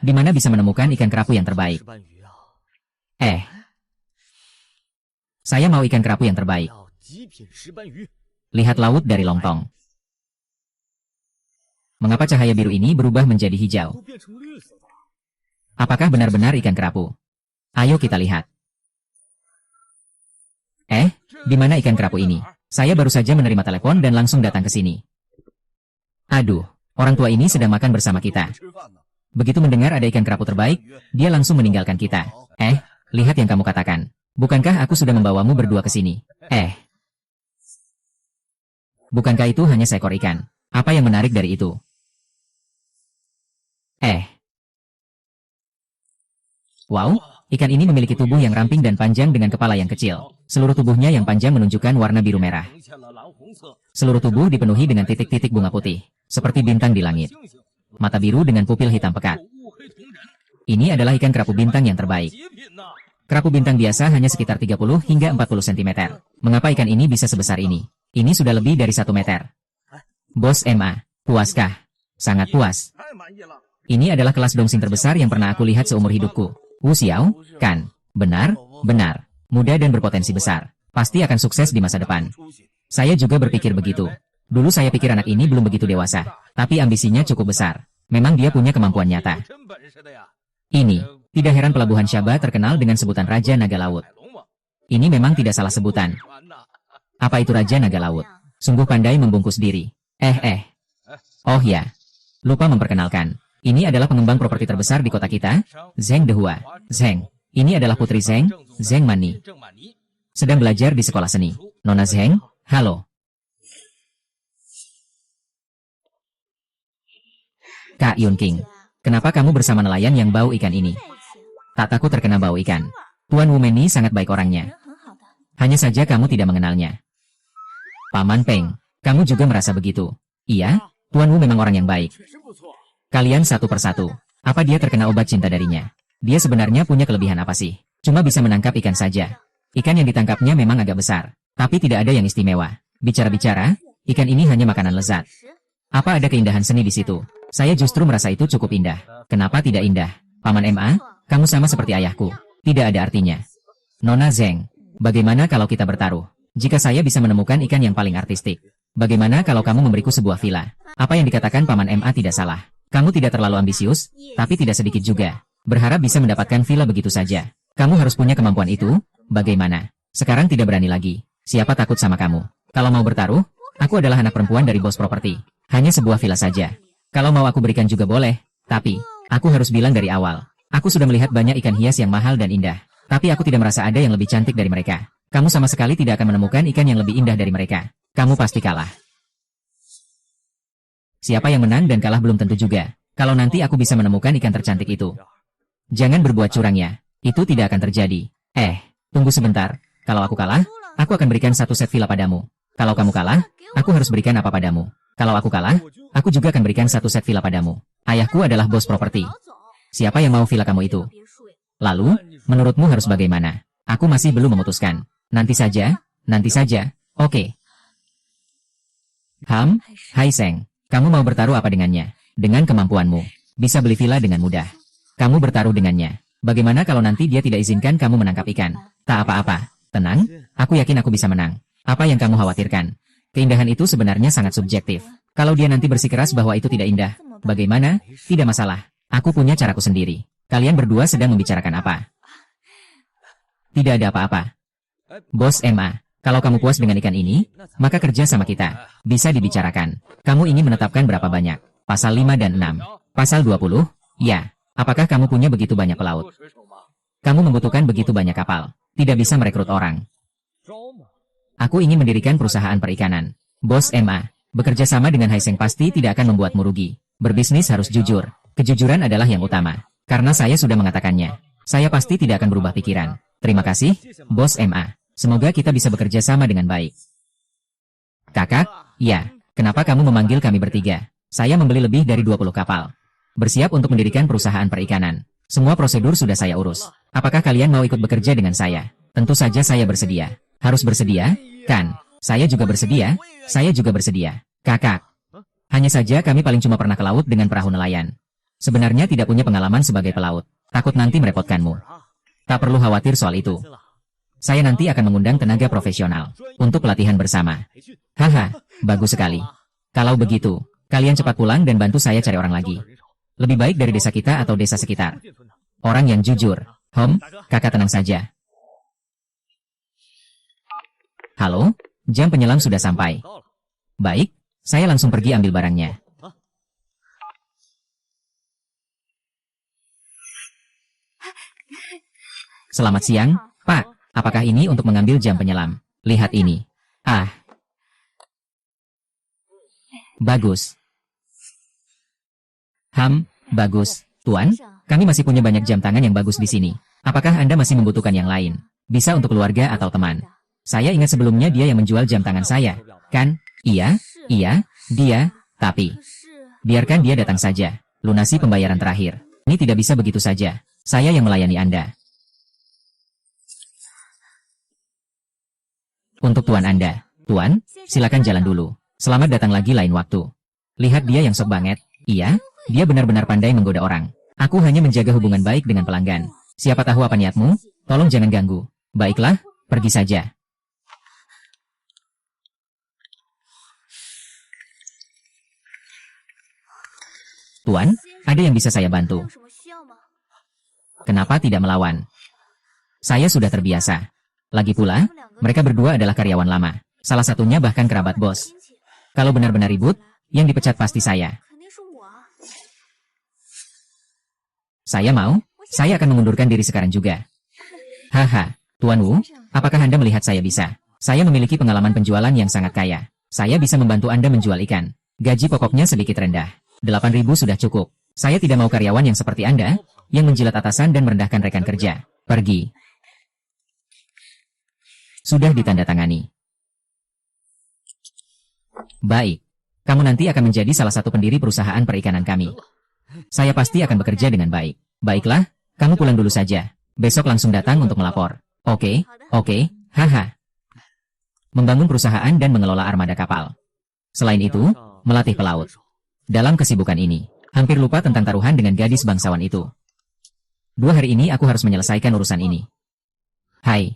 Di mana bisa menemukan ikan kerapu yang terbaik? Saya mau ikan kerapu yang terbaik. Lihat laut dari lontong. Mengapa cahaya biru ini berubah menjadi hijau? Apakah benar-benar ikan kerapu? Ayo kita lihat. Di mana ikan kerapu ini? Saya baru saja menerima telepon dan langsung datang ke sini. Aduh, orang tua ini sedang makan bersama kita. Begitu mendengar ada ikan kerapu terbaik, dia langsung meninggalkan kita. Lihat yang kamu katakan. Bukankah aku sudah membawamu berdua ke sini? Bukankah itu hanya seekor ikan? Apa yang menarik dari itu? Wow, ikan ini memiliki tubuh yang ramping dan panjang dengan kepala yang kecil. Seluruh tubuhnya yang panjang menunjukkan warna biru merah. Seluruh tubuh dipenuhi dengan titik-titik bunga putih, seperti bintang di langit. Mata biru dengan pupil hitam pekat. Ini adalah ikan kerapu bintang yang terbaik. Kerapu bintang biasa hanya sekitar 30 hingga 40 cm. Mengapa ikan ini bisa sebesar ini? Ini sudah lebih dari 1 meter. Bos MA, puaskah? Sangat puas. Ini adalah kelas dongsing terbesar yang pernah aku lihat seumur hidupku. Wu Xiao, kan? Benar, benar. Muda dan berpotensi besar. Pasti akan sukses di masa depan. Saya juga berpikir begitu. Dulu saya pikir anak ini belum begitu dewasa, tapi ambisinya cukup besar. Memang dia punya kemampuan nyata. Ini, tidak heran pelabuhan Shaba terkenal dengan sebutan Raja Naga Laut. Ini memang tidak salah sebutan. Apa itu Raja Naga Laut? Sungguh pandai membungkus diri. Oh ya, lupa memperkenalkan. Ini adalah pengembang properti terbesar di kota kita, Zheng Dehua. Zheng, ini adalah putri Zheng, Zheng Mani. Sedang belajar di sekolah seni. Nona Zheng, halo. Kak Yunking, kenapa kamu bersama nelayan yang bau ikan ini? Tak takut terkena bau ikan. Tuan Wumeni sangat baik orangnya. Hanya saja kamu tidak mengenalnya. Paman Peng, kamu juga merasa begitu? Iya, Tuan Wu memang orang yang baik. Kalian satu persatu. Apa dia terkena obat cinta darinya? Dia sebenarnya punya kelebihan apa sih? Cuma bisa menangkap ikan saja. Ikan yang ditangkapnya memang agak besar, tapi tidak ada yang istimewa. Bicara-bicara, ikan ini hanya makanan lezat. Apa ada keindahan seni di situ? Saya justru merasa itu cukup indah. Kenapa tidak indah? Paman MA, kamu sama seperti ayahku. Tidak ada artinya. Nona Zheng, bagaimana kalau kita bertaruh? Jika saya bisa menemukan ikan yang paling artistik, bagaimana kalau kamu memberiku sebuah villa? Apa yang dikatakan Paman MA tidak salah. Kamu tidak terlalu ambisius, tapi tidak sedikit juga. Berharap bisa mendapatkan villa begitu saja. Kamu harus punya kemampuan itu. Bagaimana? Sekarang tidak berani lagi. Siapa takut sama kamu? Kalau mau bertaruh, aku adalah anak perempuan dari bos properti. Hanya sebuah villa saja. Kalau mau aku berikan juga boleh, tapi aku harus bilang dari awal. Aku sudah melihat banyak ikan hias yang mahal dan indah, tapi aku tidak merasa ada yang lebih cantik dari mereka. Kamu sama sekali tidak akan menemukan ikan yang lebih indah dari mereka. Kamu pasti kalah. Siapa yang menang dan kalah belum tentu juga. Kalau nanti aku bisa menemukan ikan tercantik itu. Jangan berbuat curang ya. Itu tidak akan terjadi. Tunggu sebentar. Kalau aku kalah, aku akan berikan satu set villa padamu. Kalau kamu kalah, aku harus berikan apa padamu? Kalau aku kalah, aku juga akan berikan satu set villa padamu. Ayahku adalah bos properti. Siapa yang mau villa kamu itu? Lalu, menurutmu harus bagaimana? Aku masih belum memutuskan. Nanti saja, oke. Hai Seng. Kamu mau bertaruh apa dengannya? Dengan kemampuanmu, bisa beli villa dengan mudah. Kamu bertaruh dengannya. Bagaimana kalau nanti dia tidak izinkan kamu menangkap ikan? Tak apa-apa. Tenang, aku yakin aku bisa menang. Apa yang kamu khawatirkan? Keindahan itu sebenarnya sangat subjektif. Kalau dia nanti bersikeras bahwa itu tidak indah, bagaimana? Tidak masalah. Aku punya caraku sendiri. Kalian berdua sedang membicarakan apa? Tidak ada apa-apa. Bos MA, kalau kamu puas dengan ikan ini, maka kerja sama kita. Bisa dibicarakan. Kamu ingin menetapkan berapa banyak? Pasal 5 dan 6. Pasal 20? Ya. Apakah kamu punya begitu banyak pelaut? Kamu membutuhkan begitu banyak kapal. Tidak bisa merekrut orang. Aku ingin mendirikan perusahaan perikanan. Bos MA, bekerja sama dengan Haiseng pasti tidak akan membuatmu rugi. Berbisnis harus jujur. Kejujuran adalah yang utama. Karena saya sudah mengatakannya. Saya pasti tidak akan berubah pikiran. Terima kasih, Bos MA. Semoga kita bisa bekerja sama dengan baik. Kakak, ya, kenapa kamu memanggil kami bertiga? Saya membeli lebih dari 20 kapal. Bersiap untuk mendirikan perusahaan perikanan. Semua prosedur sudah saya urus. Apakah kalian mau ikut bekerja dengan saya? Tentu saja saya bersedia. Harus bersedia, kan? Saya juga bersedia, saya juga bersedia. Kakak. Hanya saja kami paling cuma pernah ke laut dengan perahu nelayan. Sebenarnya tidak punya pengalaman sebagai pelaut. Takut nanti merepotkanmu. Tak perlu khawatir soal itu. Saya nanti akan mengundang tenaga profesional untuk pelatihan bersama. Haha, bagus sekali. Kalau begitu, kalian cepat pulang dan bantu saya cari orang lagi. Lebih baik dari desa kita atau desa sekitar. Orang yang jujur. Kakak tenang saja. Halo, jam penyelam sudah sampai. Baik, saya langsung pergi ambil barangnya. Selamat siang, Pak. Apakah ini untuk mengambil jam penyelam? Lihat ini. Ah. Bagus. Bagus. Tuan, kami masih punya banyak jam tangan yang bagus di sini. Apakah Anda masih membutuhkan yang lain? Bisa untuk keluarga atau teman. Saya ingat sebelumnya dia yang menjual jam tangan saya, kan? Iya, dia, tapi biarkan dia datang saja. Lunasi pembayaran terakhir. Ini tidak bisa begitu saja. Saya yang melayani Anda. Untuk tuan Anda. Tuan, silakan jalan dulu. Selamat datang lagi lain waktu. Lihat dia yang sok banget. Iya, dia benar-benar pandai menggoda orang. Aku hanya menjaga hubungan baik dengan pelanggan. Siapa tahu apa niatmu? Tolong jangan ganggu. Baiklah, pergi saja. Tuan, ada yang bisa saya bantu? Kenapa tidak melawan? Saya sudah terbiasa. Lagi pula, mereka berdua adalah karyawan lama. Salah satunya bahkan kerabat bos. Kalau benar-benar ribut, yang dipecat pasti saya. Saya mau, saya akan mengundurkan diri sekarang juga. Haha, Tuan Wu, apakah Anda melihat saya bisa? Saya memiliki pengalaman penjualan yang sangat kaya. Saya bisa membantu Anda menjual ikan. Gaji pokoknya sedikit rendah. 8.000 sudah cukup. Saya tidak mau karyawan yang seperti Anda, yang menjilat atasan dan merendahkan rekan kerja. Pergi. Sudah ditandatangani. Baik. Kamu nanti akan menjadi salah satu pendiri perusahaan perikanan kami. Saya pasti akan bekerja dengan baik. Baiklah, kamu pulang dulu saja. Besok langsung datang untuk melapor. Oke, haha. Membangun perusahaan dan mengelola armada kapal. Selain itu, melatih pelaut. Dalam kesibukan ini, hampir lupa tentang taruhan dengan gadis bangsawan itu. 2 hari ini aku harus menyelesaikan urusan ini. Hai.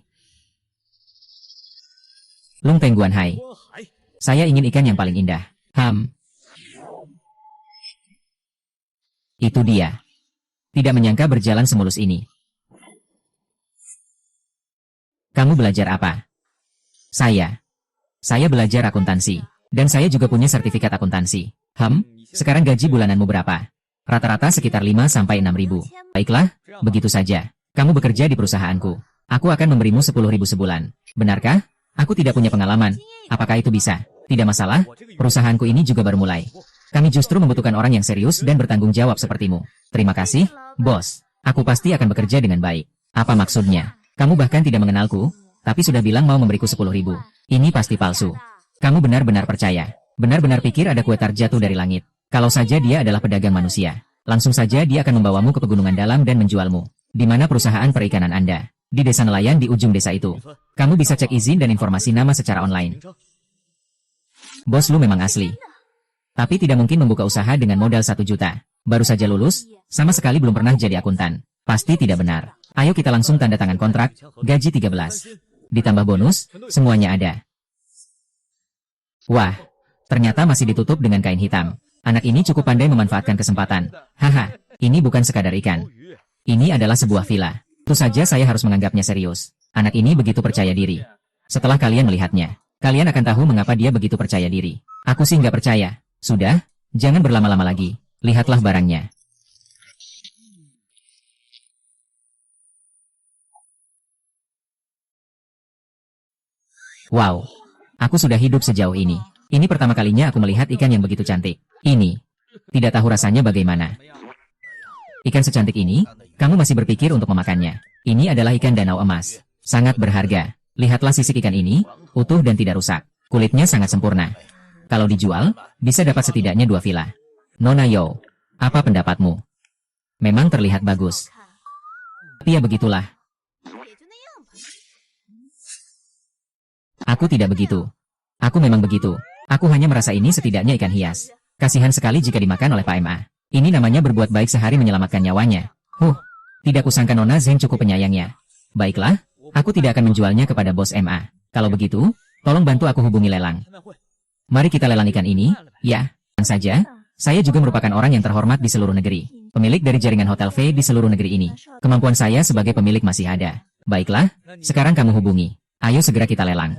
Lung Tengguan hai. Saya ingin ikan yang paling indah. Itu dia. Tidak menyangka berjalan semulus ini. Kamu belajar apa? Saya belajar akuntansi. Dan saya juga punya sertifikat akuntansi. Sekarang gaji bulananmu berapa? Rata-rata sekitar 5-6 ribu. Baiklah, begitu saja. Kamu bekerja di perusahaanku. Aku akan memberimu 10.000 sebulan. Benarkah? Aku tidak punya pengalaman. Apakah itu bisa? Tidak masalah, perusahaanku ini juga baru mulai. Kami justru membutuhkan orang yang serius dan bertanggung jawab sepertimu. Terima kasih, bos. Aku pasti akan bekerja dengan baik. Apa maksudnya? Kamu bahkan tidak mengenalku, tapi sudah bilang mau memberiku 10.000. Ini pasti palsu. Kamu benar-benar percaya. Benar-benar pikir ada kue tar jatuh dari langit. Kalau saja dia adalah pedagang manusia, langsung saja dia akan membawamu ke pegunungan dalam dan menjualmu. Di mana perusahaan perikanan Anda? Di desa nelayan di ujung desa itu. Kamu bisa cek izin dan informasi nama secara online. Bos lu memang asli. Tapi tidak mungkin membuka usaha dengan modal 1 juta. Baru saja lulus, sama sekali belum pernah jadi akuntan. Pasti tidak benar. Ayo kita langsung tanda tangan kontrak, gaji 13. Ditambah bonus, semuanya ada. Wah, ternyata masih ditutup dengan kain hitam. Anak ini cukup pandai memanfaatkan kesempatan. Haha, ini bukan sekadar ikan. Ini adalah sebuah villa. Tentu saja saya harus menganggapnya serius. Anak ini begitu percaya diri. Setelah kalian melihatnya, kalian akan tahu mengapa dia begitu percaya diri. Aku sih nggak percaya. Sudah, jangan berlama-lama lagi. Lihatlah barangnya. Wow, aku sudah hidup sejauh ini. Ini pertama kalinya aku melihat ikan yang begitu cantik. Ini, tidak tahu rasanya bagaimana. Ikan secantik ini, kamu masih berpikir untuk memakannya. Ini adalah ikan danau emas. Sangat berharga. Lihatlah sisik ikan ini, utuh dan tidak rusak. Kulitnya sangat sempurna. Kalau dijual, bisa dapat setidaknya 2 villa. Nona Yo, apa pendapatmu? Memang terlihat bagus. Tapi ya begitulah. Aku tidak begitu. Aku memang begitu. Aku hanya merasa ini setidaknya ikan hias. Kasihan sekali jika dimakan oleh Pak MA. Ini namanya berbuat baik sehari menyelamatkan nyawanya. Tidak kusangka Nona Zeng cukup penyayangnya. Baiklah, aku tidak akan menjualnya kepada bos MA. Kalau begitu, tolong bantu aku hubungi lelang. Mari kita lelang ikan ini, ya, saja. Saya juga merupakan orang yang terhormat di seluruh negeri. Pemilik dari jaringan hotel V di seluruh negeri ini. Kemampuan saya sebagai pemilik masih ada. Baiklah, sekarang kamu hubungi. Ayo segera kita lelang.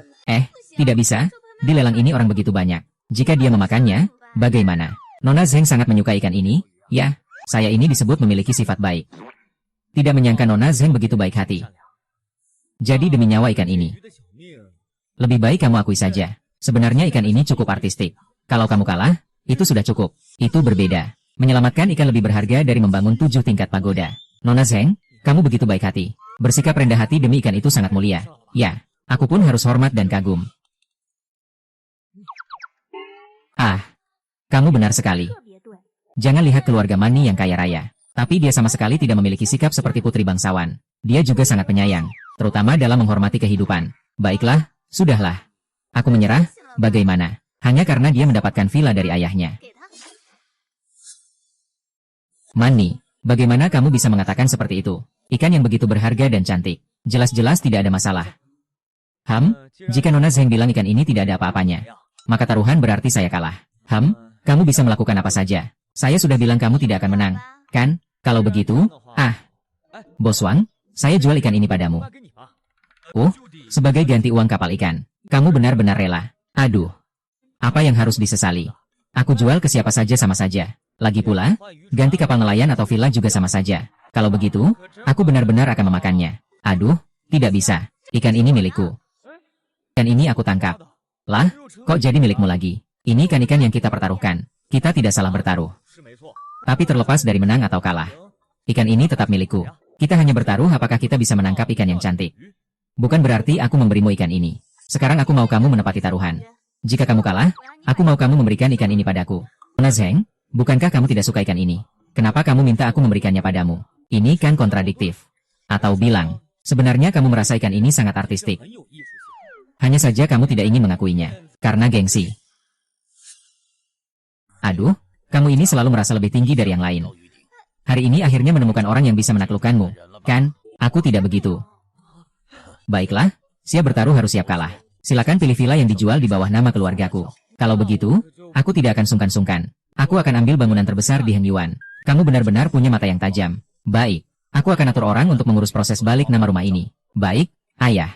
Tidak bisa. Di lelang ini orang begitu banyak. Jika dia memakannya, bagaimana? Nona Zeng sangat menyukai ikan ini. Ya, saya ini disebut memiliki sifat baik. Tidak menyangka Nona Zeng begitu baik hati. Jadi demi nyawa ikan ini. Lebih baik kamu akui saja. Sebenarnya ikan ini cukup artistik. Kalau kamu kalah, itu sudah cukup. Itu berbeda. Menyelamatkan ikan lebih berharga dari membangun 7 tingkat pagoda. Nona Zeng, kamu begitu baik hati. Bersikap rendah hati demi ikan itu sangat mulia. Ya, aku pun harus hormat dan kagum. Kamu benar sekali. Jangan lihat keluarga Mani yang kaya raya. Tapi dia sama sekali tidak memiliki sikap seperti putri bangsawan. Dia juga sangat penyayang, terutama dalam menghormati kehidupan. Baiklah, sudahlah. Aku menyerah, bagaimana? Hanya karena dia mendapatkan villa dari ayahnya. Mani, bagaimana kamu bisa mengatakan seperti itu? Ikan yang begitu berharga dan cantik. Jelas-jelas tidak ada masalah. Jika Nona Zeng bilang ikan ini tidak ada apa-apanya, maka taruhan berarti saya kalah. Kamu bisa melakukan apa saja. Saya sudah bilang kamu tidak akan menang, kan? Kalau begitu, Bos Wang, saya jual ikan ini padamu. Sebagai ganti uang kapal ikan. Kamu benar-benar rela. Aduh, apa yang harus disesali? Aku jual ke siapa saja sama saja. Lagi pula, ganti kapal nelayan atau villa juga sama saja. Kalau begitu, aku benar-benar akan memakannya. Aduh, tidak bisa. Ikan ini milikku. Ikan ini aku tangkap. Lah, kok jadi milikmu lagi? Ini ikan-ikan yang kita pertaruhkan. Kita tidak salah bertaruh. Tapi terlepas dari menang atau kalah, ikan ini tetap milikku. Kita hanya bertaruh apakah kita bisa menangkap ikan yang cantik. Bukan berarti aku memberimu ikan ini. Sekarang aku mau kamu menepati taruhan. Jika kamu kalah, aku mau kamu memberikan ikan ini padaku. Nona Zeng, bukankah kamu tidak suka ikan ini? Kenapa kamu minta aku memberikannya padamu? Ini kan kontradiktif. Atau bilang, sebenarnya kamu merasa ikan ini sangat artistik. Hanya saja kamu tidak ingin mengakuinya. Karena gengsi. Aduh, kamu ini selalu merasa lebih tinggi dari yang lain. Hari ini akhirnya menemukan orang yang bisa menaklukkanmu, kan? Aku tidak begitu. Baiklah, siap bertaruh harus siap kalah. Silakan pilih villa yang dijual di bawah nama keluargaku. Kalau begitu, aku tidak akan sungkan-sungkan. Aku akan ambil bangunan terbesar di Hengyuan. Kamu benar-benar punya mata yang tajam. Baik, aku akan atur orang untuk mengurus proses balik nama rumah ini. Baik, ayah.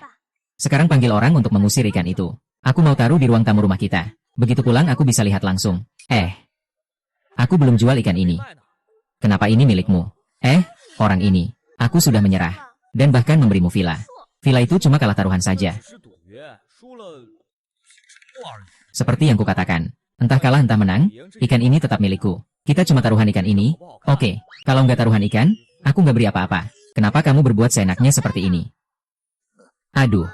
Sekarang panggil orang untuk mengusir ikan itu. Aku mau taruh di ruang tamu rumah kita. Begitu pulang aku bisa lihat langsung. Aku belum jual ikan ini. Kenapa ini milikmu? Orang ini. Aku sudah menyerah. Dan bahkan memberimu villa. Villa itu cuma kalah taruhan saja. Seperti yang kukatakan. Entah kalah entah menang, ikan ini tetap milikku. Kita cuma taruhan ikan ini. Oke, kalau nggak taruhan ikan, aku nggak beri apa-apa. Kenapa kamu berbuat seenaknya seperti ini? Aduh.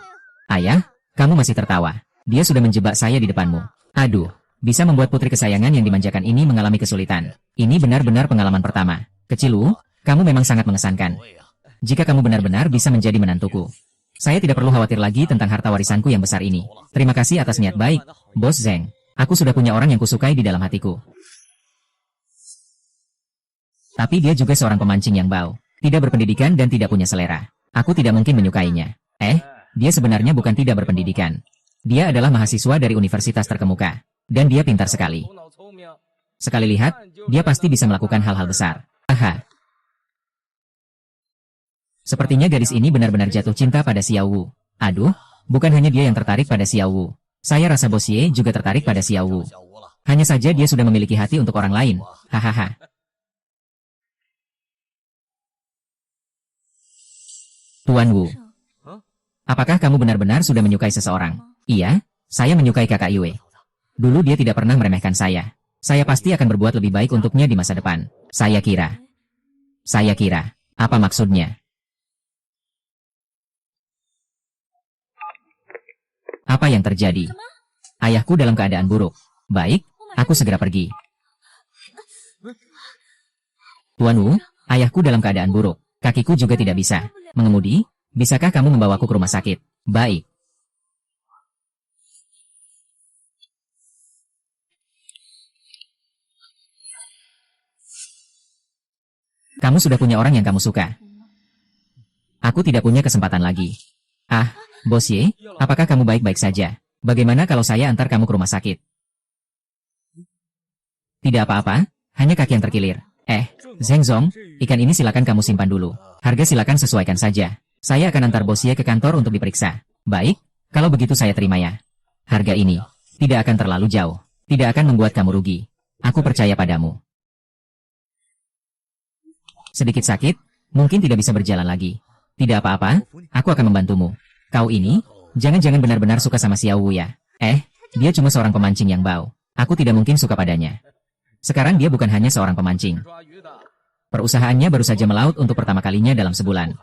Ayah, kamu masih tertawa. Dia sudah menjebak saya di depanmu. Aduh. Bisa membuat putri kesayangan yang dimanjakan ini mengalami kesulitan. Ini benar-benar pengalaman pertama. Kecilu, kamu memang sangat mengesankan. Jika kamu benar-benar bisa menjadi menantuku, saya tidak perlu khawatir lagi tentang harta warisanku yang besar ini. Terima kasih atas niat baik, Bos Zeng. Aku sudah punya orang yang kusukai di dalam hatiku. Tapi dia juga seorang pemancing yang bau. Tidak berpendidikan dan tidak punya selera. Aku tidak mungkin menyukainya. Dia sebenarnya bukan tidak berpendidikan. Dia adalah mahasiswa dari universitas terkemuka. Dan dia pintar sekali. Sekali lihat, dia pasti bisa melakukan hal-hal besar. Sepertinya gadis ini benar-benar jatuh cinta pada Xiao Wu. Aduh, bukan hanya dia yang tertarik pada Xiao Wu. Saya rasa Bos Ye juga tertarik pada Xiao Wu. Hanya saja dia sudah memiliki hati untuk orang lain. Hahaha. Tuan Wu. Apakah kamu benar-benar sudah menyukai seseorang? Iya, saya menyukai kakak Yue. Dulu dia tidak pernah meremehkan saya. Saya pasti akan berbuat lebih baik untuknya di masa depan. Saya kira. Saya kira, apa maksudnya? Apa yang terjadi? Ayahku dalam keadaan buruk. Baik, aku segera pergi. Tuan Wu, ayahku dalam keadaan buruk. Kakiku juga tidak bisa mengemudi. Bisakah kamu membawaku ke rumah sakit? Baik. Kamu sudah punya orang yang kamu suka. Aku tidak punya kesempatan lagi. Ah, Bos Ye, apakah kamu baik-baik saja? Bagaimana kalau saya antar kamu ke rumah sakit? Tidak apa-apa, hanya kaki yang terkilir. Zheng Zong, ikan ini silakan kamu simpan dulu. Harga silakan sesuaikan saja. Saya akan antar Bos Ye ke kantor untuk diperiksa. Baik, kalau begitu saya terima ya. Harga ini tidak akan terlalu jauh. Tidak akan membuat kamu rugi. Aku percaya padamu. Sedikit sakit, mungkin tidak bisa berjalan lagi. Tidak apa-apa, aku akan membantumu. Kau ini, jangan-jangan benar-benar suka sama Xiao Wu ya? Dia cuma seorang pemancing yang bau. Aku tidak mungkin suka padanya. Sekarang dia bukan hanya seorang pemancing. Perusahaannya baru saja melaut untuk pertama kalinya dalam sebulan.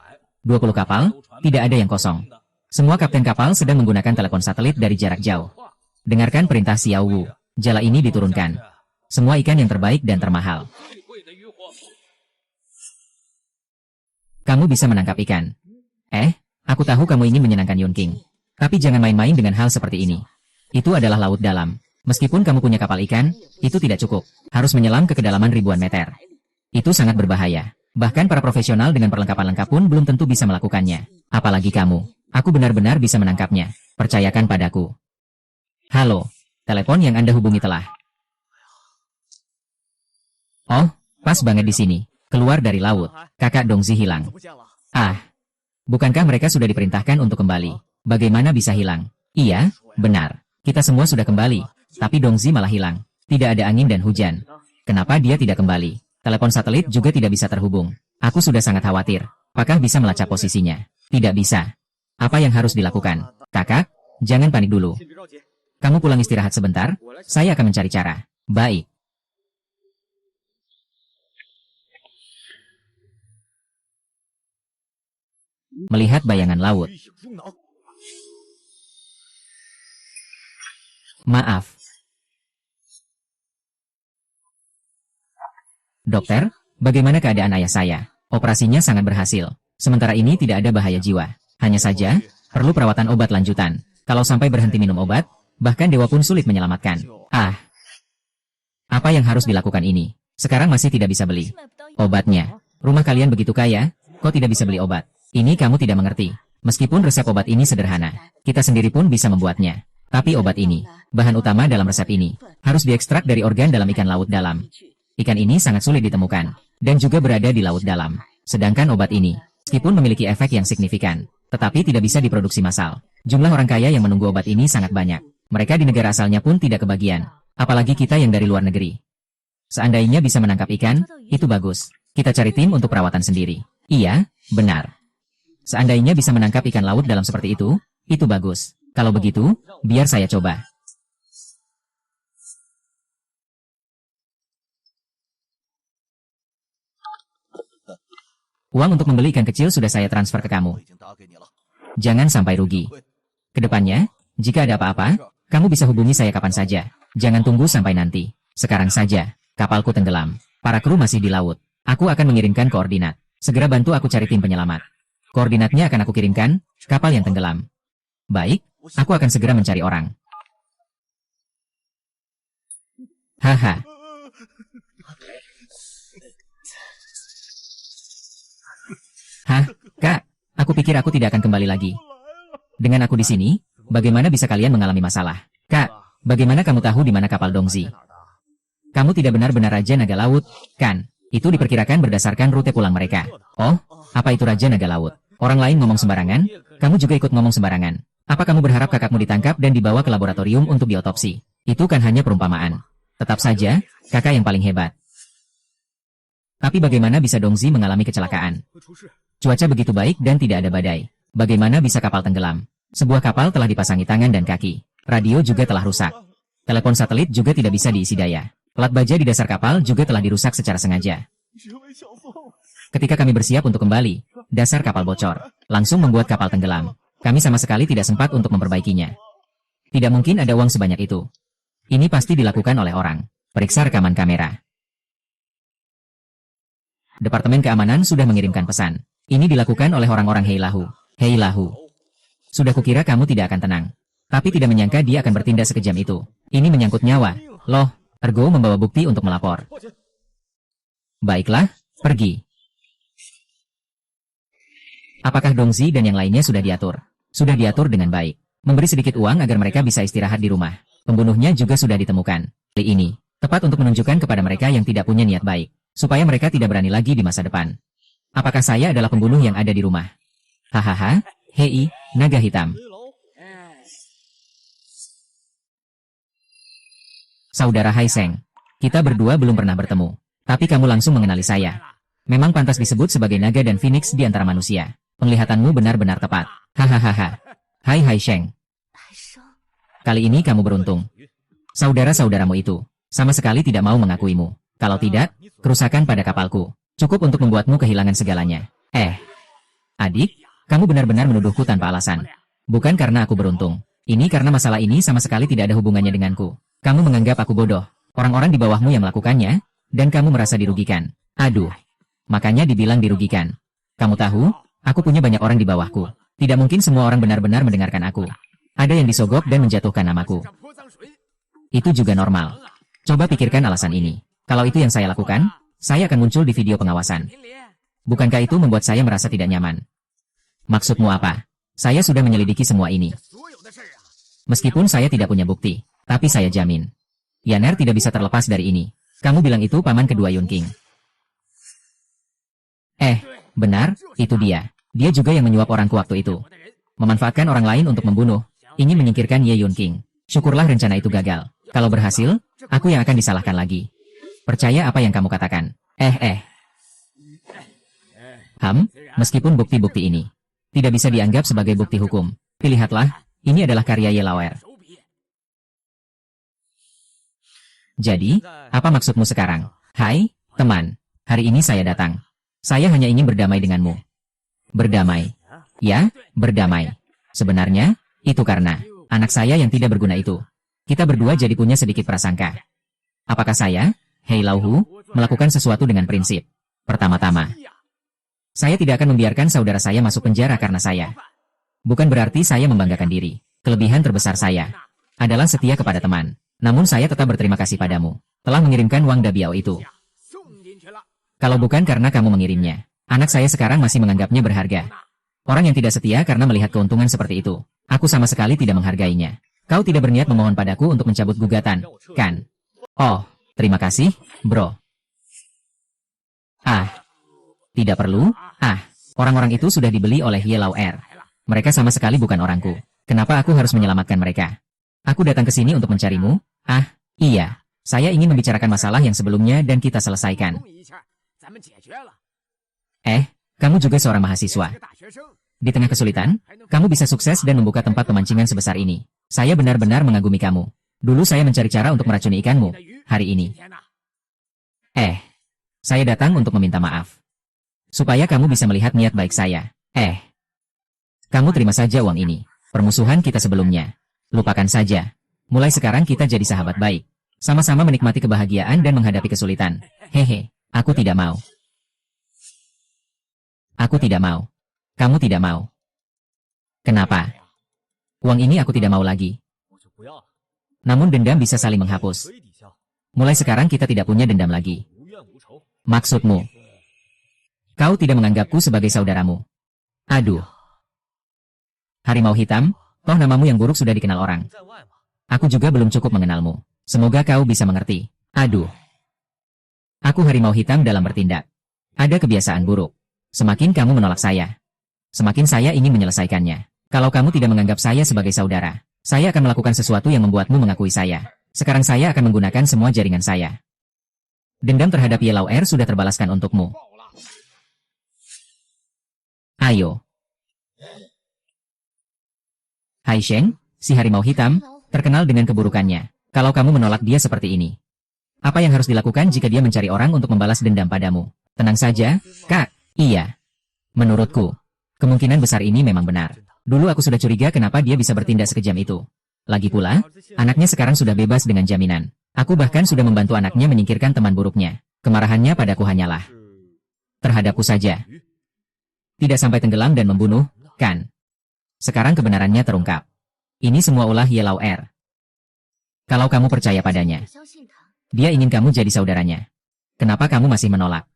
20 kapal, tidak ada yang kosong. Semua kapten kapal sedang menggunakan telepon satelit dari jarak jauh. Dengarkan perintah Xiao Wu. Jala ini diturunkan. Semua ikan yang terbaik dan termahal. Kamu bisa menangkap ikan. Aku tahu kamu ingin menyenangkan Yun King. Tapi jangan main-main dengan hal seperti ini. Itu adalah laut dalam. Meskipun kamu punya kapal ikan, itu tidak cukup. Harus menyelam ke kedalaman ribuan meter. Itu sangat berbahaya. Bahkan para profesional dengan perlengkapan lengkap pun belum tentu bisa melakukannya. Apalagi kamu. Aku benar-benar bisa menangkapnya. Percayakan padaku. Halo. Telepon yang Anda hubungi telah. Oh, pas banget di sini. Keluar dari laut, kakak Dongzi hilang. Bukankah mereka sudah diperintahkan untuk kembali? Bagaimana bisa hilang? Iya, benar. Kita semua sudah kembali, tapi Dongzi malah hilang. Tidak ada angin dan hujan. Kenapa dia tidak kembali? Telepon satelit juga tidak bisa terhubung. Aku sudah sangat khawatir. Apakah bisa melacak posisinya? Tidak bisa. Apa yang harus dilakukan? Kakak, jangan panik dulu. Kamu pulang istirahat sebentar, saya akan mencari cara. Baik. Melihat bayangan laut. Maaf. Dokter, bagaimana keadaan ayah saya? Operasinya sangat berhasil. Sementara ini tidak ada bahaya jiwa. Hanya saja, perlu perawatan obat lanjutan. Kalau sampai berhenti minum obat, bahkan dewa pun sulit menyelamatkan. Apa yang harus dilakukan ini? Sekarang masih tidak bisa beli obatnya. Rumah kalian begitu kaya, kok tidak bisa beli obat? Ini kamu tidak mengerti. Meskipun resep obat ini sederhana, kita sendiri pun bisa membuatnya. Tapi obat ini, bahan utama dalam resep ini, harus diekstrak dari organ dalam ikan laut dalam. Ikan ini sangat sulit ditemukan, dan juga berada di laut dalam. Sedangkan obat ini, meskipun memiliki efek yang signifikan, tetapi tidak bisa diproduksi massal. Jumlah orang kaya yang menunggu obat ini sangat banyak. Mereka di negara asalnya pun tidak kebagian. Apalagi kita yang dari luar negeri. Seandainya bisa menangkap ikan, itu bagus. Kita cari tim untuk perawatan sendiri. Iya, benar. Seandainya bisa menangkap ikan laut dalam seperti itu bagus. Kalau begitu, biar saya coba. Uang untuk membeli ikan kecil sudah saya transfer ke kamu. Jangan sampai rugi. Kedepannya, jika ada apa-apa, kamu bisa hubungi saya kapan saja. Jangan tunggu sampai nanti. Sekarang saja, kapalku tenggelam. Para kru masih di laut. Aku akan mengirimkan koordinat. Segera bantu aku cari tim penyelamat. Koordinatnya akan aku kirimkan, kapal yang tenggelam. Baik, aku akan segera mencari orang. Haha. Kak, aku pikir aku tidak akan kembali lagi. Dengan aku di sini, bagaimana bisa kalian mengalami masalah? Kak, bagaimana kamu tahu di mana kapal Dongzi? Kamu tidak benar-benar Raja Naga Laut, kan? Itu diperkirakan berdasarkan rute pulang mereka. Oh, apa itu Raja Naga Laut? Orang lain ngomong sembarangan, kamu juga ikut ngomong sembarangan. Apa kamu berharap kakakmu ditangkap dan dibawa ke laboratorium untuk diotopsi? Itu kan hanya perumpamaan. Tetap saja, kakak yang paling hebat. Tapi bagaimana bisa Dongzi mengalami kecelakaan? Cuaca begitu baik dan tidak ada badai. Bagaimana bisa kapal tenggelam? Sebuah kapal telah dipasangi tangan dan kaki. Radio juga telah rusak. Telepon satelit juga tidak bisa diisi daya. Pelat baja di dasar kapal juga telah dirusak secara sengaja. Ketika kami bersiap untuk kembali, dasar kapal bocor, langsung membuat kapal tenggelam. Kami sama sekali tidak sempat untuk memperbaikinya. Tidak mungkin ada uang sebanyak itu. Ini pasti dilakukan oleh orang. Periksa rekaman kamera. Departemen Keamanan sudah mengirimkan pesan. Ini dilakukan oleh orang-orang Heilahu. Heilahu. Sudah kukira kamu tidak akan tenang. Tapi tidak menyangka dia akan bertindak sekejam itu. Ini menyangkut nyawa. Loh, Ergo membawa bukti untuk melapor. Baiklah, pergi. Apakah Dongzi dan yang lainnya sudah diatur? Sudah diatur dengan baik. Memberi sedikit uang agar mereka bisa istirahat di rumah. Pembunuhnya juga sudah ditemukan. Kali ini, tepat untuk menunjukkan kepada mereka yang tidak punya niat baik. Supaya mereka tidak berani lagi di masa depan. Apakah saya adalah pembunuh yang ada di rumah? Hahaha, hei, naga hitam. Saudara Hai Seng, kita berdua belum pernah bertemu. Tapi kamu langsung mengenali saya. Memang pantas disebut sebagai naga dan phoenix di antara manusia. Penglihatanmu benar-benar tepat. Hahaha. Hai Hai Sheng. Kali ini kamu beruntung. Saudara-saudaramu itu sama sekali tidak mau mengakuimu. Kalau tidak, kerusakan pada kapalku cukup untuk membuatmu kehilangan segalanya. Adik, kamu benar-benar menuduhku tanpa alasan. Bukan karena aku beruntung. Ini karena masalah ini sama sekali tidak ada hubungannya denganku. Kamu menganggap aku bodoh. Orang-orang di bawahmu yang melakukannya, dan kamu merasa dirugikan. Aduh. Makanya dibilang dirugikan. Kamu tahu, aku punya banyak orang di bawahku. Tidak mungkin semua orang benar-benar mendengarkan aku. Ada yang disogok dan menjatuhkan namaku. Itu juga normal. Coba pikirkan alasan ini. Kalau itu yang saya lakukan, saya akan muncul di video pengawasan. Bukankah itu membuat saya merasa tidak nyaman? Maksudmu apa? Saya sudah menyelidiki semua ini. Meskipun saya tidak punya bukti, tapi saya jamin. Yaner tidak bisa terlepas dari ini. Kamu bilang itu paman kedua Yun King. Benar, itu dia. Dia juga yang menyuap orangku waktu itu. Memanfaatkan orang lain untuk membunuh, ingin menyingkirkan Ye Yun King. Syukurlah rencana itu gagal. Kalau berhasil, aku yang akan disalahkan lagi. Percaya apa yang kamu katakan. Meskipun bukti-bukti ini tidak bisa dianggap sebagai bukti hukum. Lihatlah, ini adalah karya Ye Lauer. Jadi, apa maksudmu sekarang? Hai, teman. Hari ini saya datang. Saya hanya ingin berdamai denganmu. Berdamai. Ya, berdamai. Sebenarnya, itu karena anak saya yang tidak berguna itu. Kita berdua jadi punya sedikit prasangka. Apakah saya, Hei Lauhu, melakukan sesuatu dengan prinsip? Pertama-tama, saya tidak akan membiarkan saudara saya masuk penjara karena saya. Bukan berarti saya membanggakan diri. Kelebihan terbesar saya adalah setia kepada teman. Namun saya tetap berterima kasih padamu, telah mengirimkan Wang Dabiao itu. Kalau bukan karena kamu mengirimnya, anak saya sekarang masih menganggapnya berharga. Orang yang tidak setia karena melihat keuntungan seperti itu, aku sama sekali tidak menghargainya. Kau tidak berniat memohon padaku untuk mencabut gugatan, kan? Oh, terima kasih, bro. Tidak perlu. Orang-orang itu sudah dibeli oleh Ye Lauer. Mereka sama sekali bukan orangku. Kenapa aku harus menyelamatkan mereka? Aku datang ke sini untuk mencarimu. Iya. Saya ingin membicarakan masalah yang sebelumnya dan kita selesaikan. Kamu juga seorang mahasiswa. Di tengah kesulitan, kamu bisa sukses dan membuka tempat pemancingan sebesar ini. Saya benar-benar mengagumi kamu. Dulu saya mencari cara untuk meracuni ikanmu. Hari ini. Saya datang untuk meminta maaf. Supaya kamu bisa melihat niat baik saya. Kamu terima saja uang ini. Permusuhan kita sebelumnya. Lupakan saja. Mulai sekarang kita jadi sahabat baik. Sama-sama menikmati kebahagiaan dan menghadapi kesulitan. Aku tidak mau. Aku tidak mau. Kamu tidak mau. Kenapa? Uang ini aku tidak mau lagi. Namun dendam bisa saling menghapus. Mulai sekarang kita tidak punya dendam lagi. Maksudmu? Kau tidak menganggapku sebagai saudaramu. Aduh. Harimau hitam, toh namamu yang buruk sudah dikenal orang. Aku juga belum cukup mengenalmu. Semoga kau bisa mengerti. Aduh. Aku harimau hitam dalam bertindak. Ada kebiasaan buruk. Semakin kamu menolak saya, semakin saya ingin menyelesaikannya. Kalau kamu tidak menganggap saya sebagai saudara, saya akan melakukan sesuatu yang membuatmu mengakui saya. Sekarang saya akan menggunakan semua jaringan saya. Dendam terhadap Ye Lauer sudah terbalaskan untukmu. Ayo. Hai Sheng, si harimau hitam, terkenal dengan keburukannya. Kalau kamu menolak dia seperti ini, apa yang harus dilakukan jika dia mencari orang untuk membalas dendam padamu? Tenang saja, Kak. Iya. Menurutku, kemungkinan besar ini memang benar. Dulu aku sudah curiga kenapa dia bisa bertindak sekejam itu. Lagi pula, anaknya sekarang sudah bebas dengan jaminan. Aku bahkan sudah membantu anaknya menyingkirkan teman buruknya. Kemarahannya padaku hanyalah terhadapku saja. Tidak sampai tenggelam dan membunuh, kan? Sekarang kebenarannya terungkap. Ini semua ulah Yellow Air. Kalau kamu percaya padanya, dia ingin kamu jadi saudaranya. Kenapa kamu masih menolak?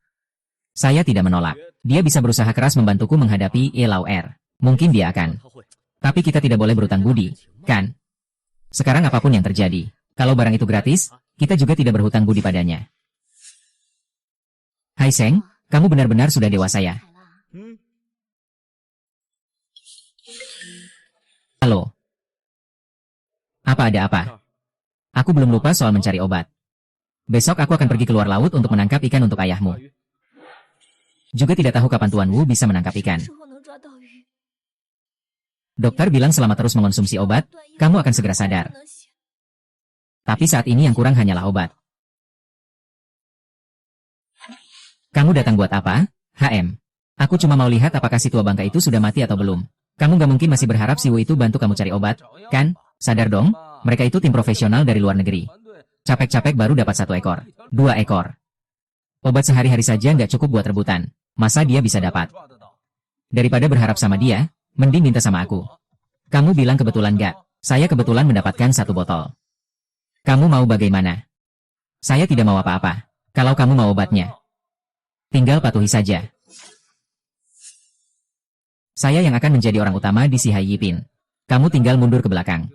Saya tidak menolak. Dia bisa berusaha keras membantuku menghadapi Yellow Air. Mungkin dia akan. Tapi kita tidak boleh berutang budi, kan? Sekarang apapun yang terjadi, kalau barang itu gratis, kita juga tidak berhutang budi padanya. Hai Seng, kamu benar-benar sudah dewasa ya? Halo. Apa ada apa? Aku belum lupa soal mencari obat. Besok aku akan pergi keluar laut untuk menangkap ikan untuk ayahmu. Juga tidak tahu kapan Tuan Wu bisa menangkap ikan. Dokter bilang selama terus mengonsumsi obat, kamu akan segera sadar. Tapi saat ini yang kurang hanyalah obat. Kamu datang buat apa, HM? Aku cuma mau lihat apakah si tua bangka itu sudah mati atau belum. Kamu gak mungkin masih berharap si Wu itu bantu kamu cari obat, kan? Sadar dong, mereka itu tim profesional dari luar negeri. Capek-capek baru dapat 1 ekor, 2 ekor. Obat sehari-hari saja nggak cukup buat rebutan. Masa dia bisa dapat? Daripada berharap sama dia, mending minta sama aku. Kamu bilang kebetulan nggak? Saya kebetulan mendapatkan 1 botol. Kamu mau bagaimana? Saya tidak mau apa-apa. Kalau kamu mau obatnya, tinggal patuhi saja. Saya yang akan menjadi orang utama di si Hai Yipin. Kamu tinggal mundur ke belakang.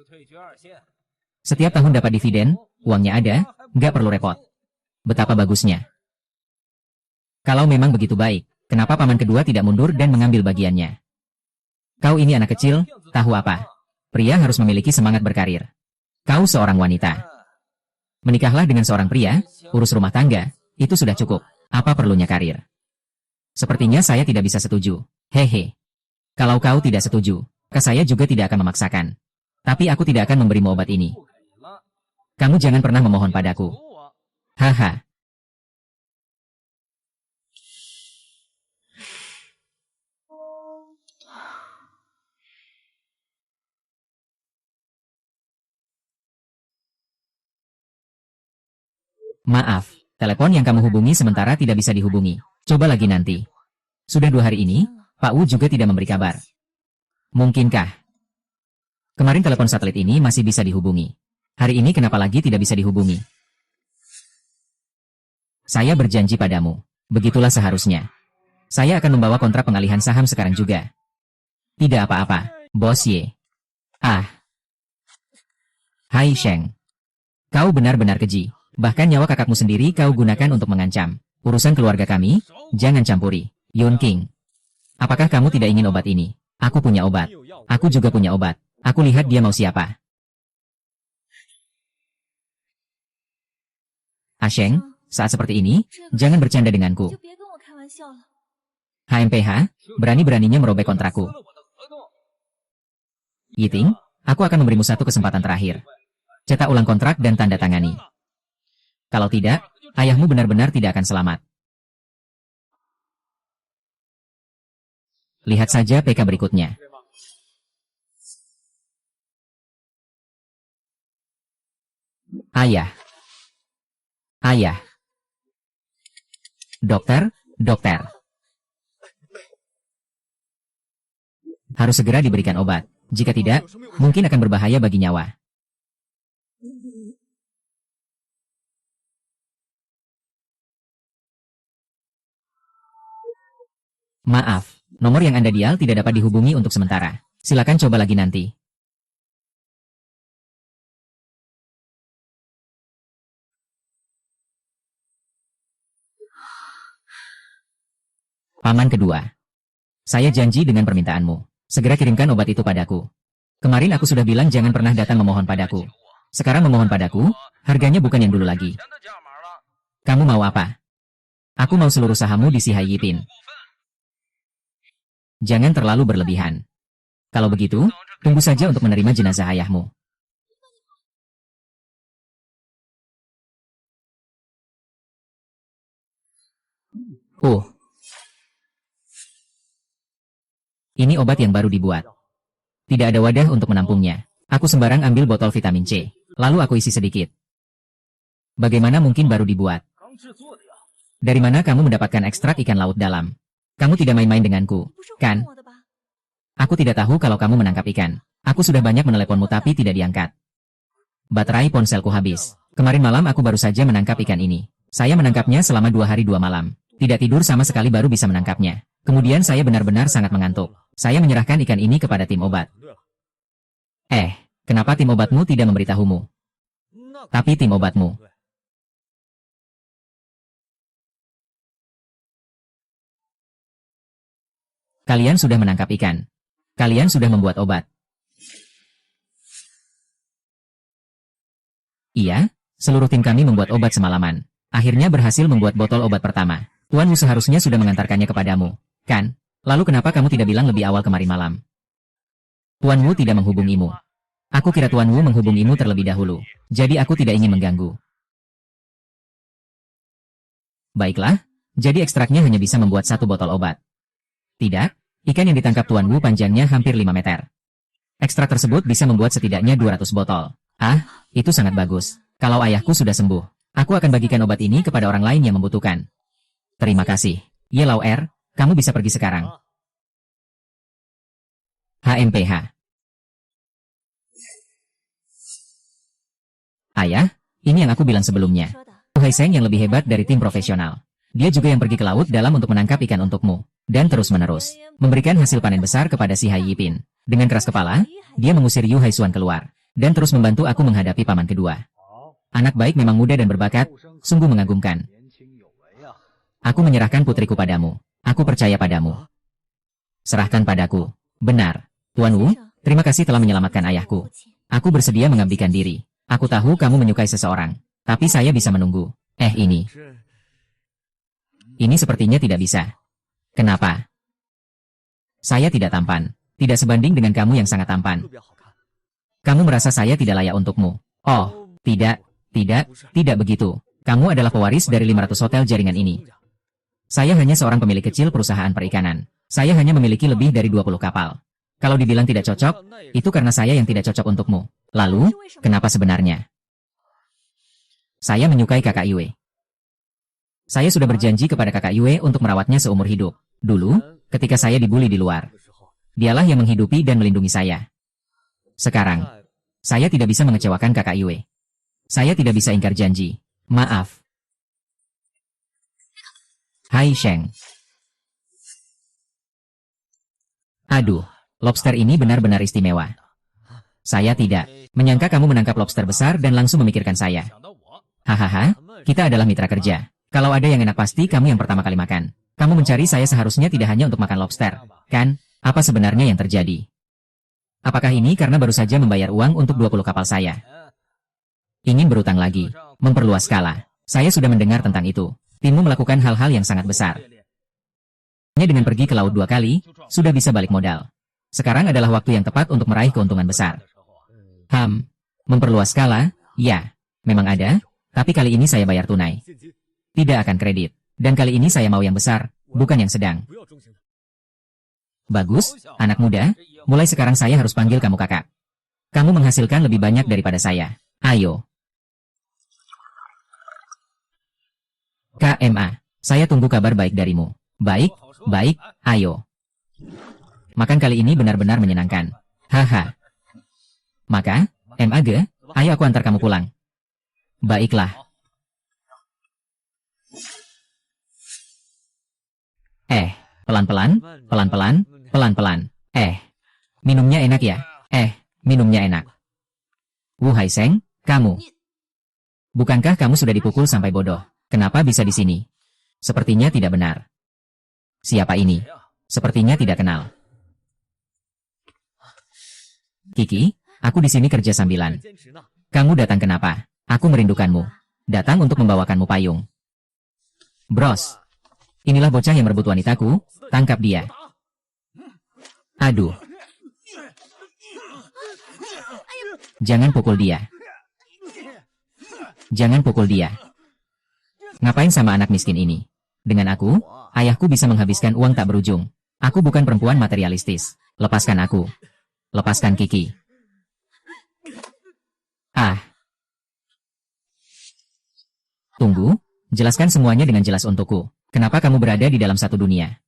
Setiap tahun dapat dividen, uangnya ada, nggak perlu repot. Betapa bagusnya. Kalau memang begitu baik, kenapa paman kedua tidak mundur dan mengambil bagiannya? Kau ini anak kecil, tahu apa? Pria harus memiliki semangat berkarir. Kau seorang wanita. Menikahlah dengan seorang pria, urus rumah tangga, itu sudah cukup. Apa perlunya karir? Sepertinya saya tidak bisa setuju. Hehe. Kalau kau tidak setuju, saya juga tidak akan memaksakan. Tapi aku tidak akan memberimu obat ini. Kamu jangan pernah memohon padaku. Haha. Maaf, telepon yang kamu hubungi sementara tidak bisa dihubungi. Coba lagi nanti. Sudah 2 hari ini, Pak Wu juga tidak memberi kabar. Mungkinkah? Kemarin telepon satelit ini masih bisa dihubungi. Hari ini kenapa lagi tidak bisa dihubungi? Saya berjanji padamu. Begitulah seharusnya. Saya akan membawa kontrak pengalihan saham sekarang juga. Tidak apa-apa, Bos Ye. Ah. Hai Sheng. Kau benar-benar keji. Bahkan nyawa kakakmu sendiri kau gunakan untuk mengancam. Urusan keluarga kami, jangan campuri. Yun King. Apakah kamu tidak ingin obat ini? Aku punya obat. Aku juga punya obat. Aku lihat dia mau siapa. Asheng, saat seperti ini, jangan bercanda denganku. HMPH, berani-beraninya merobek kontrakku. Yiting, aku akan memberimu 1 kesempatan terakhir. Cetak ulang kontrak dan tanda tangani. Kalau tidak, ayahmu benar-benar tidak akan selamat. Lihat saja PK berikutnya. Ayah. Ayah. Dokter, dokter. Harus segera diberikan obat. Jika tidak, mungkin akan berbahaya bagi nyawa. Maaf, nomor yang Anda dial tidak dapat dihubungi untuk sementara. Silakan coba lagi nanti. Paman kedua. Saya janji dengan permintaanmu. Segera kirimkan obat itu padaku. Kemarin aku sudah bilang jangan pernah datang memohon padaku. Sekarang memohon padaku, harganya bukan yang dulu lagi. Kamu mau apa? Aku mau seluruh sahammu di si Hai Yipin. Jangan terlalu berlebihan. Kalau begitu, tunggu saja untuk menerima jenazah ayahmu. Ini obat yang baru dibuat. Tidak ada wadah untuk menampungnya. Aku sembarang ambil botol vitamin C. Lalu aku isi sedikit. Bagaimana mungkin baru dibuat? Dari mana kamu mendapatkan ekstrak ikan laut dalam? Kamu tidak main-main denganku, kan? Aku tidak tahu kalau kamu menangkap ikan. Aku sudah banyak meneleponmu tapi tidak diangkat. Baterai ponselku habis. Kemarin malam aku baru saja menangkap ikan ini. Saya menangkapnya selama 2 hari 2 malam. Tidak tidur sama sekali baru bisa menangkapnya. Kemudian saya benar-benar sangat mengantuk. Saya menyerahkan ikan ini kepada tim obat. Kenapa tim obatmu tidak memberitahumu? Tapi tim obatmu. Kalian sudah menangkap ikan. Kalian sudah membuat obat. Iya, seluruh tim kami membuat obat semalaman. Akhirnya berhasil membuat botol obat pertama. Tuanmu seharusnya sudah mengantarkannya kepadamu, kan? Lalu kenapa kamu tidak bilang lebih awal kemarin malam? Tuanmu tidak menghubungimu. Aku kira tuanmu menghubungimu terlebih dahulu. Jadi aku tidak ingin mengganggu. Baiklah, jadi ekstraknya hanya bisa membuat 1 botol obat. Tidak, ikan yang ditangkap tuanmu panjangnya hampir 5 meter. Ekstrak tersebut bisa membuat setidaknya 200 botol. Itu sangat bagus. Kalau ayahku sudah sembuh, aku akan bagikan obat ini kepada orang lain yang membutuhkan. Terima kasih. Yellow Air, kamu bisa pergi sekarang. HMPH. Ayah, ini yang aku bilang sebelumnya. Hai Seng yang lebih hebat dari tim profesional. Dia juga yang pergi ke laut dalam untuk menangkap ikan untukmu. Dan terus-menerus, memberikan hasil panen besar kepada si Hai Yipin. Dengan keras kepala, dia mengusir Yu Hai Xuan keluar. Dan terus membantu aku menghadapi paman kedua. Anak baik memang muda dan berbakat, sungguh mengagumkan. Aku menyerahkan putriku padamu. Aku percaya padamu. Serahkan padaku. Benar. Tuan Wu, terima kasih telah menyelamatkan ayahku. Aku bersedia mengabdikan diri. Aku tahu kamu menyukai seseorang. Tapi saya bisa menunggu. Ini. Ini sepertinya tidak bisa. Kenapa? Saya tidak tampan. Tidak sebanding dengan kamu yang sangat tampan. Kamu merasa saya tidak layak untukmu. Oh, tidak begitu. Kamu adalah pewaris dari 500 hotel jaringan ini. Saya hanya seorang pemilik kecil perusahaan perikanan. Saya hanya memiliki lebih dari 20 kapal. Kalau dibilang tidak cocok, itu karena saya yang tidak cocok untukmu. Lalu, kenapa sebenarnya? Saya menyukai kakak Yue. Saya sudah berjanji kepada kakak Yue untuk merawatnya seumur hidup. Dulu, ketika saya dibully di luar. Dialah yang menghidupi dan melindungi saya. Sekarang, saya tidak bisa mengecewakan kakak Yue. Saya tidak bisa ingkar janji. Maaf. Hai Sheng. Aduh, lobster ini benar-benar istimewa. Saya tidak menyangka kamu menangkap lobster besar dan langsung memikirkan saya. Hahaha, kita adalah mitra kerja. Kalau ada yang enak pasti kamu yang pertama kali makan. Kamu mencari saya seharusnya tidak hanya untuk makan lobster, kan? Apa sebenarnya yang terjadi? Apakah ini karena baru saja membayar uang untuk 20 kapal saya? Ingin berutang lagi, memperluas skala. Saya sudah mendengar tentang itu. Timmu melakukan hal-hal yang sangat besar. Hanya dengan pergi ke laut 2 kali, sudah bisa balik modal. Sekarang adalah waktu yang tepat untuk meraih keuntungan besar. Memperluas skala? Ya, memang ada, tapi kali ini saya bayar tunai. Tidak akan kredit. Dan kali ini saya mau yang besar, bukan yang sedang. Bagus, anak muda, mulai sekarang saya harus panggil kamu kakak. Kamu menghasilkan lebih banyak daripada saya. Ayo. KMA, saya tunggu kabar baik darimu. Baik, ayo. Makan kali ini benar-benar menyenangkan. Haha. Maka, MAG, ayo aku antar kamu pulang. Baiklah. Pelan-pelan. Minumnya enak ya? Minumnya enak. Wu Hai Seng, kamu. Bukankah kamu sudah dipukul sampai bodoh? Kenapa bisa di sini? Sepertinya tidak benar. Siapa ini? Sepertinya tidak kenal. Kiki, aku di sini kerja sambilan. Kamu datang kenapa? Aku merindukanmu. Datang untuk membawakanmu payung. Bros. Inilah bocah yang merebut wanitaku, tangkap dia. Aduh. Jangan pukul dia. Jangan pukul dia. Ngapain sama anak miskin ini? Dengan aku, ayahku bisa menghabiskan uang tak berujung. Aku bukan perempuan materialistis. Lepaskan aku. Lepaskan Kiki. Ah. Tunggu, jelaskan semuanya dengan jelas untukku. Kenapa kamu berada di dalam satu dunia?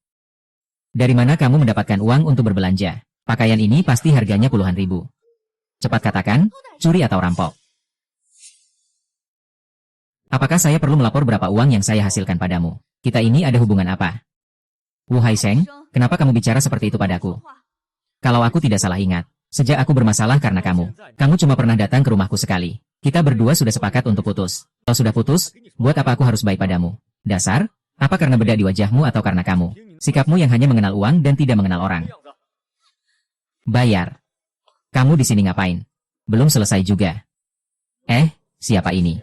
Dari mana kamu mendapatkan uang untuk berbelanja? Pakaian ini pasti harganya puluhan ribu. Cepat katakan, curi atau rampok. Apakah saya perlu melapor berapa uang yang saya hasilkan padamu? Kita ini ada hubungan apa? Wu Haiseng, kenapa kamu bicara seperti itu padaku? Kalau aku tidak salah ingat, sejak aku bermasalah karena kamu cuma pernah datang ke rumahku sekali. Kita berdua sudah sepakat untuk putus. Kalau sudah putus, buat apa aku harus baik padamu? Dasar, apa karena beda di wajahmu atau karena kamu? Sikapmu yang hanya mengenal uang dan tidak mengenal orang. Bayar. Kamu di sini ngapain? Belum selesai juga. Siapa ini?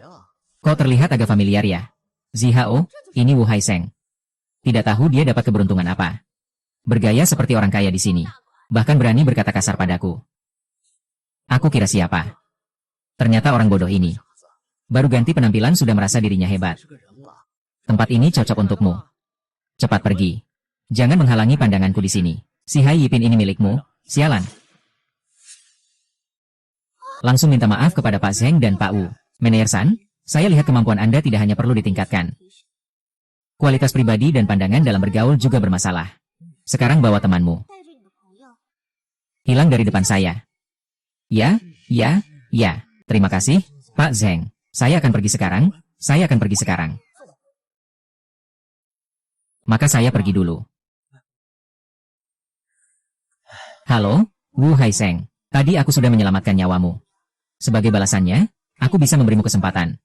Kok terlihat agak familiar ya? Zihao, ini Wu Haiseng. Tidak tahu dia dapat keberuntungan apa. Bergaya seperti orang kaya di sini. Bahkan berani berkata kasar padaku. Aku kira siapa? Ternyata orang bodoh ini. Baru ganti penampilan sudah merasa dirinya hebat. Tempat ini cocok untukmu. Cepat pergi. Jangan menghalangi pandanganku di sini. Si Hai Yipin ini milikmu. Sialan. Langsung minta maaf kepada Pak Zheng dan Pak Wu. Manajer San, saya lihat kemampuan Anda tidak hanya perlu ditingkatkan. Kualitas pribadi dan pandangan dalam bergaul juga bermasalah. Sekarang bawa temanmu. Hilang dari depan saya. Ya. Terima kasih, Pak Zheng. Saya akan pergi sekarang. Maka saya pergi dulu. Halo, Wu Haiseng. Tadi aku sudah menyelamatkan nyawamu. Sebagai balasannya, aku bisa memberimu kesempatan.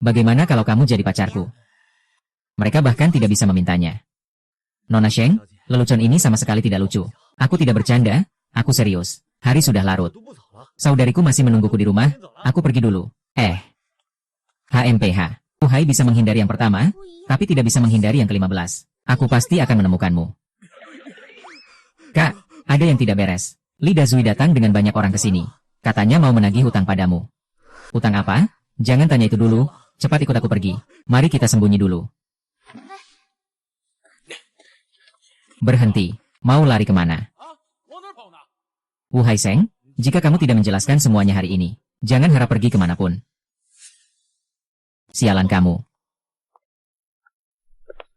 Bagaimana kalau kamu jadi pacarku? Mereka bahkan tidak bisa memintanya. Nona Sheng, lelucon ini sama sekali tidak lucu. Aku tidak bercanda, aku serius. Hari sudah larut. Saudariku masih menungguku di rumah, aku pergi dulu. HMPH. Wu Hai bisa menghindari yang pertama, tapi tidak bisa menghindari yang ke-15. Aku pasti akan menemukanmu. Kak, ada yang tidak beres. Li Dazui datang dengan banyak orang ke sini. Katanya mau menagih hutang padamu. Hutang apa? Jangan tanya itu dulu. Cepat ikut aku pergi. Mari kita sembunyi dulu. Berhenti. Mau lari kemana? Wu Haiseng, jika kamu tidak menjelaskan semuanya hari ini, jangan harap pergi kemanapun. Sialan kamu.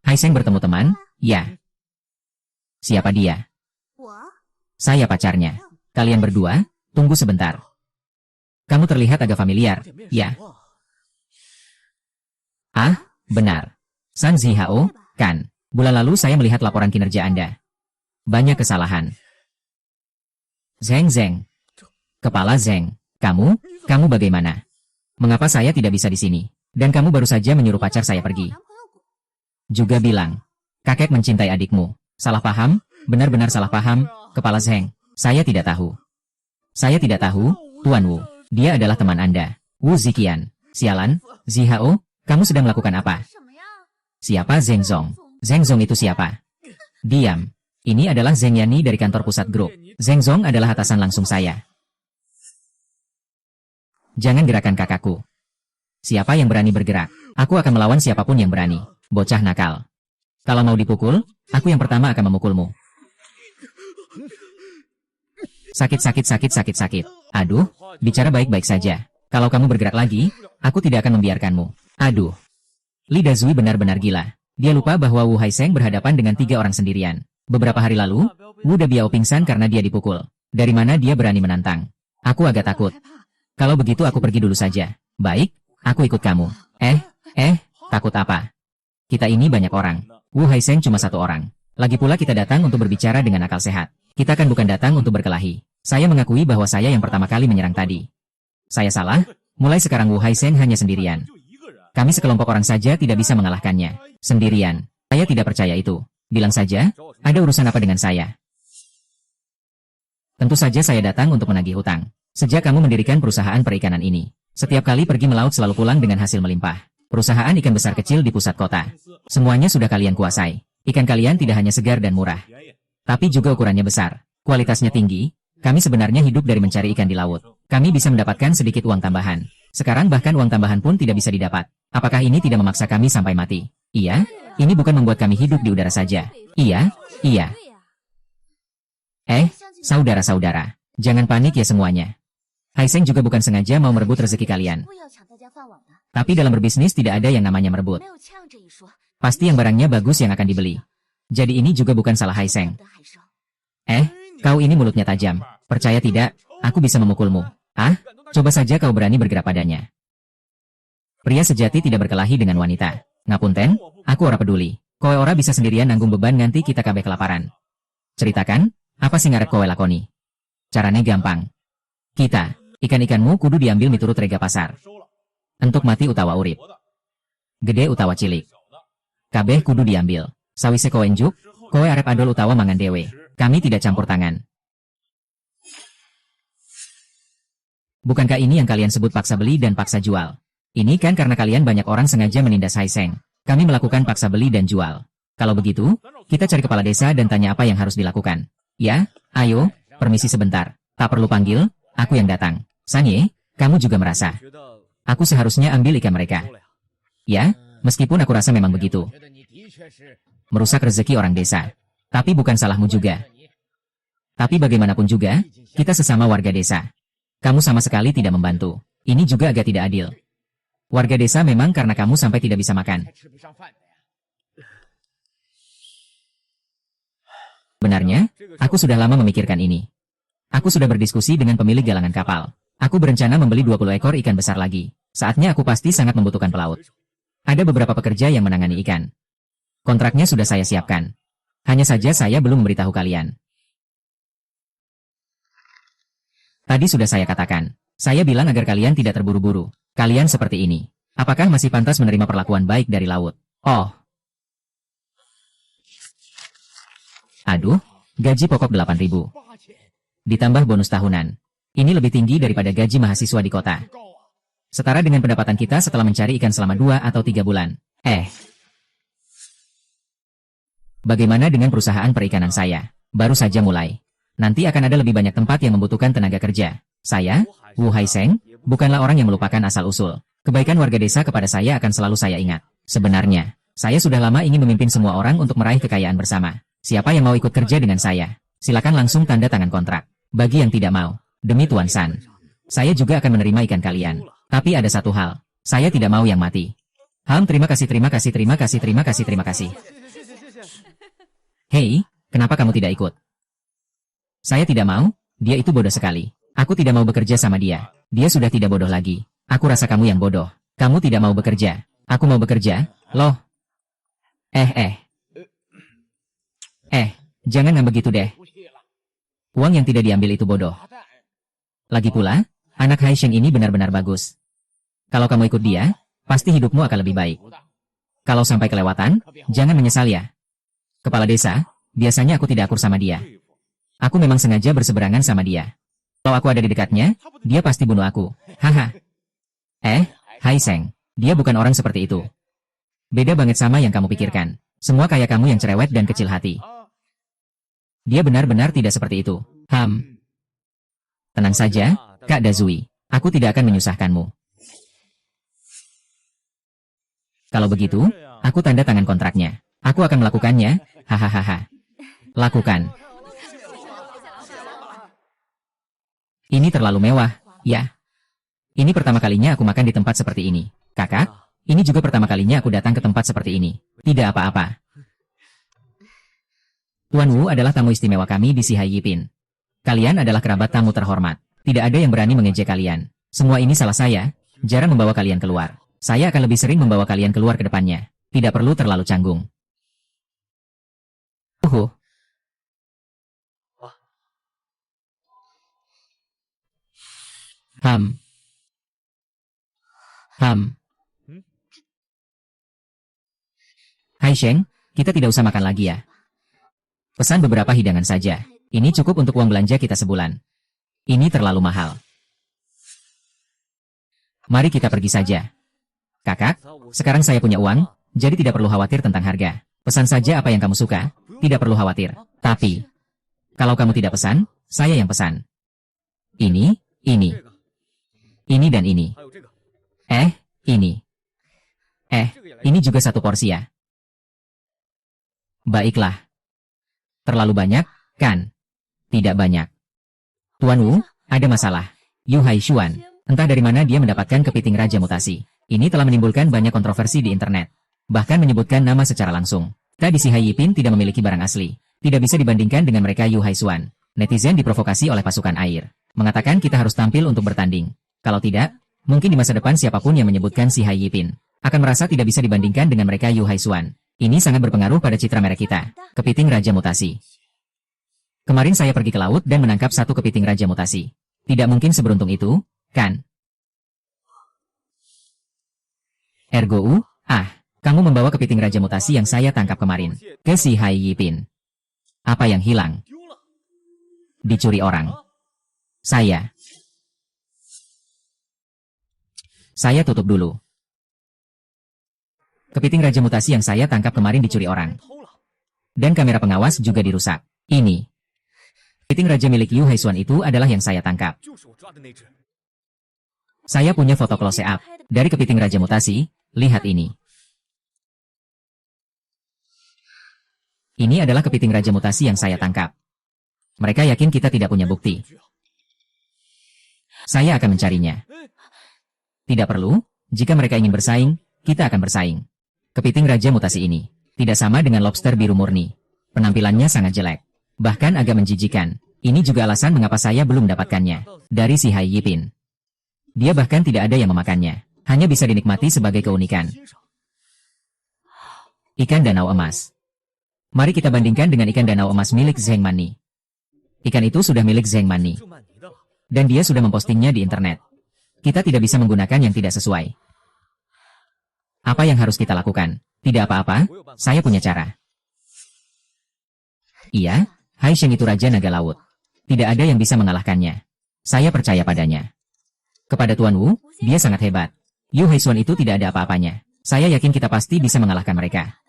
Haiseng bertemu teman? Ya. Siapa dia? Saya pacarnya. Kalian berdua, tunggu sebentar. Kamu terlihat agak familiar, ya? Ah, benar. San Zihao, kan? Bulan lalu saya melihat laporan kinerja Anda. Banyak kesalahan. Zeng. Kepala Zeng, kamu bagaimana? Mengapa saya tidak bisa di sini? Dan kamu baru saja menyuruh pacar saya pergi. Juga bilang, kakek mencintai adikmu. Salah paham, benar-benar salah paham, Kepala Zeng. Saya tidak tahu. Tuan Wu. Dia adalah teman Anda. Wu Ziqian. Sialan, Zihao, kamu sedang melakukan apa? Siapa Zeng Zong? Zeng Zong itu siapa? Diam. Ini adalah Zeng Yani dari kantor pusat grup. Zeng Zong adalah atasan langsung saya. Jangan gerakan kakakku. Siapa yang berani bergerak? Aku akan melawan siapapun yang berani. Bocah nakal. Kalau mau dipukul, aku yang pertama akan memukulmu. Sakit. Aduh, bicara baik-baik saja. Kalau kamu bergerak lagi, aku tidak akan membiarkanmu. Aduh. Li Dazui benar-benar gila. Dia lupa bahwa Wu Haiseng berhadapan dengan 3 orang sendirian. Beberapa hari lalu, Wu Debiao pingsan karena dia dipukul. Dari mana dia berani menantang? Aku agak takut. Kalau begitu aku pergi dulu saja. Baik, aku ikut kamu. Takut apa? Kita ini banyak orang. Wu Haiseng cuma 1 orang. Lagi pula kita datang untuk berbicara dengan akal sehat. Kita kan bukan datang untuk berkelahi. Saya mengakui bahwa saya yang pertama kali menyerang tadi. Saya salah, mulai sekarang Wu Haiseng hanya sendirian. Kami sekelompok orang saja tidak bisa mengalahkannya. Sendirian. Saya tidak percaya itu. Bilang saja, ada urusan apa dengan saya? Tentu saja saya datang untuk menagih hutang. Sejak kamu mendirikan perusahaan perikanan ini, setiap kali pergi melaut selalu pulang dengan hasil melimpah. Perusahaan ikan besar kecil di pusat kota. Semuanya sudah kalian kuasai. Ikan kalian tidak hanya segar dan murah, tapi juga ukurannya besar. Kualitasnya tinggi. Kami sebenarnya hidup dari mencari ikan di laut. Kami bisa mendapatkan sedikit uang tambahan. Sekarang bahkan uang tambahan pun tidak bisa didapat. Apakah ini tidak memaksa kami sampai mati? Iya, ini bukan membuat kami hidup di udara saja. Iya. Saudara-saudara, jangan panik ya semuanya. Haiseng juga bukan sengaja mau merebut rezeki kalian. Tapi dalam berbisnis tidak ada yang namanya merebut. Pasti yang barangnya bagus yang akan dibeli. Jadi ini juga bukan salah Haiseng. Kau ini mulutnya tajam. Percaya tidak, aku bisa memukulmu. Coba saja kau berani bergerak padanya. Pria sejati tidak berkelahi dengan wanita. Ngapunten, aku ora peduli. Kowe ora bisa sendirian nanggung beban nganti kita kabeh kelaparan. Ceritakan, apa sing ngarep kowe lakoni? Carane gampang. Kita, ikan-ikanmu kudu diambil miturut rega pasar. Entuk mati utawa urip. Gede utawa cilik. Kabeh kudu diambil. Sawise kowe njuk, kowe arep adol utawa mangan dewe. Kami tidak campur tangan. Bukankah ini yang kalian sebut paksa beli dan paksa jual? Ini kan karena kalian banyak orang sengaja menindas Haiseng. Kami melakukan paksa beli dan jual. Kalau begitu, kita cari kepala desa dan tanya apa yang harus dilakukan. Ya, ayo, permisi sebentar. Tak perlu panggil, aku yang datang. Sanye, kamu juga merasa. Aku seharusnya ambil ikan mereka. Ya, meskipun aku rasa memang begitu. Merusak rezeki orang desa. Tapi bukan salahmu juga. Tapi bagaimanapun juga, kita sesama warga desa. Kamu sama sekali tidak membantu. Ini juga agak tidak adil. Warga desa memang karena kamu sampai tidak bisa makan. Benarnya, aku sudah lama memikirkan ini. Aku sudah berdiskusi dengan pemilik galangan kapal. Aku berencana membeli 20 ekor ikan besar lagi. Saatnya aku pasti sangat membutuhkan pelaut. Ada beberapa pekerja yang menangani ikan. Kontraknya sudah saya siapkan. Hanya saja saya belum memberitahu kalian. Tadi sudah saya katakan. Saya bilang agar kalian tidak terburu-buru. Kalian seperti ini. Apakah masih pantas menerima perlakuan baik dari laut? Oh. Aduh, gaji pokok 8.000. Ditambah bonus tahunan. Ini lebih tinggi daripada gaji mahasiswa di kota. Setara dengan pendapatan kita setelah mencari ikan selama 2 atau 3 bulan. Bagaimana dengan perusahaan perikanan saya? Baru saja mulai. Nanti akan ada lebih banyak tempat yang membutuhkan tenaga kerja. Saya, Wu Haiseng, bukanlah orang yang melupakan asal-usul. Kebaikan warga desa kepada saya akan selalu saya ingat. Sebenarnya, saya sudah lama ingin memimpin semua orang untuk meraih kekayaan bersama. Siapa yang mau ikut kerja dengan saya? Silakan langsung tanda tangan kontrak. Bagi yang tidak mau, demi Tuan San, saya juga akan menerima ikan kalian. Tapi ada satu hal, saya tidak mau yang mati. Terima kasih, terima kasih, terima kasih, terima kasih, terima kasih. Hei, kenapa kamu tidak ikut? Saya tidak mau, dia itu bodoh sekali. Aku tidak mau bekerja sama dia. Dia sudah tidak bodoh lagi. Aku rasa kamu yang bodoh. Kamu tidak mau bekerja. Aku mau bekerja, loh. Jangan ngambek gitu deh. Uang yang tidak diambil itu bodoh. Lagi pula, anak Haisheng ini benar-benar bagus. Kalau kamu ikut dia, pasti hidupmu akan lebih baik. Kalau sampai kelewatan, jangan menyesal ya. Kepala desa, biasanya aku tidak akur sama dia. Aku memang sengaja berseberangan sama dia. Kalau aku ada di dekatnya, dia pasti bunuh aku. Haha. Haiseng, dia bukan orang seperti itu. Beda banget sama yang kamu pikirkan. Semua kayak kamu yang cerewet dan kecil hati. Dia benar-benar tidak seperti itu. Tenang saja, Kak Dazui. Aku tidak akan menyusahkanmu. Kalau begitu, aku tanda tangan kontraknya. Aku akan melakukannya. Hahaha. Lakukan. Ini terlalu mewah, ya. Ini pertama kalinya aku makan di tempat seperti ini. Kakak, ini juga pertama kalinya aku datang ke tempat seperti ini. Tidak apa-apa. Tuan Wu adalah tamu istimewa kami di Sihai Yipin. Kalian adalah kerabat tamu terhormat. Tidak ada yang berani mengejek kalian. Semua ini salah saya, jarang membawa kalian keluar. Saya akan lebih sering membawa kalian keluar ke depannya. Tidak perlu terlalu canggung. Haisheng, kita tidak usah makan lagi ya. Pesan beberapa hidangan saja. Ini cukup untuk uang belanja kita sebulan. Ini terlalu mahal. Mari kita pergi saja. Kakak, sekarang saya punya uang, jadi tidak perlu khawatir tentang harga. Pesan saja apa yang kamu suka, tidak perlu khawatir. Tapi, kalau kamu tidak pesan, saya yang pesan. Ini dan ini. Ini juga satu porsi ya. Baiklah. Terlalu banyak, kan? Tidak banyak. Tuan Wu, ada masalah. Yu Haishuan, entah dari mana dia mendapatkan kepiting raja mutasi. Ini telah menimbulkan banyak kontroversi di internet. Bahkan menyebutkan nama secara langsung. Tadi si Hai Yipin tidak memiliki barang asli. Tidak bisa dibandingkan dengan mereka Yu Haishuan. Netizen diprovokasi oleh pasukan air. Mengatakan kita harus tampil untuk bertanding. Kalau tidak, mungkin di masa depan siapapun yang menyebutkan si Hai Yipin akan merasa tidak bisa dibandingkan dengan mereka Yu Haishuan. Ini sangat berpengaruh pada citra merek kita. Kepiting raja mutasi. Kemarin saya pergi ke laut dan menangkap satu kepiting raja mutasi. Tidak mungkin seberuntung itu, kan? Ergo, kamu membawa kepiting raja mutasi yang saya tangkap kemarin ke si Hai Yipin. Apa yang hilang? Dicuri orang. Saya tutup dulu. Kepiting raja mutasi yang saya tangkap kemarin dicuri orang. Dan kamera pengawas juga dirusak. Ini. Kepiting raja milik Yu Haishuan itu adalah yang saya tangkap. Saya punya foto close up dari kepiting raja mutasi. Lihat ini. Ini adalah kepiting raja mutasi yang saya tangkap. Mereka yakin kita tidak punya bukti. Saya akan mencarinya. Tidak perlu, jika mereka ingin bersaing, kita akan bersaing. Kepiting raja mutasi ini tidak sama dengan lobster biru murni. Penampilannya sangat jelek. Bahkan agak menjijikan. Ini juga alasan mengapa saya belum mendapatkannya dari si Hai Yipin. Dia bahkan tidak ada yang memakannya. Hanya bisa dinikmati sebagai keunikan. Ikan danau emas. Mari kita bandingkan dengan ikan danau emas milik Zheng Mani. Ikan itu sudah milik Zheng Mani. Dan dia sudah mempostingnya di internet. Kita tidak bisa menggunakan yang tidak sesuai. Apa yang harus kita lakukan? Tidak apa-apa, saya punya cara. Iya, Hai Sheng itu Raja Naga Laut. Tidak ada yang bisa mengalahkannya. Saya percaya padanya. Kepada Tuan Wu, dia sangat hebat. Yu Haishuan itu tidak ada apa-apanya. Saya yakin kita pasti bisa mengalahkan mereka.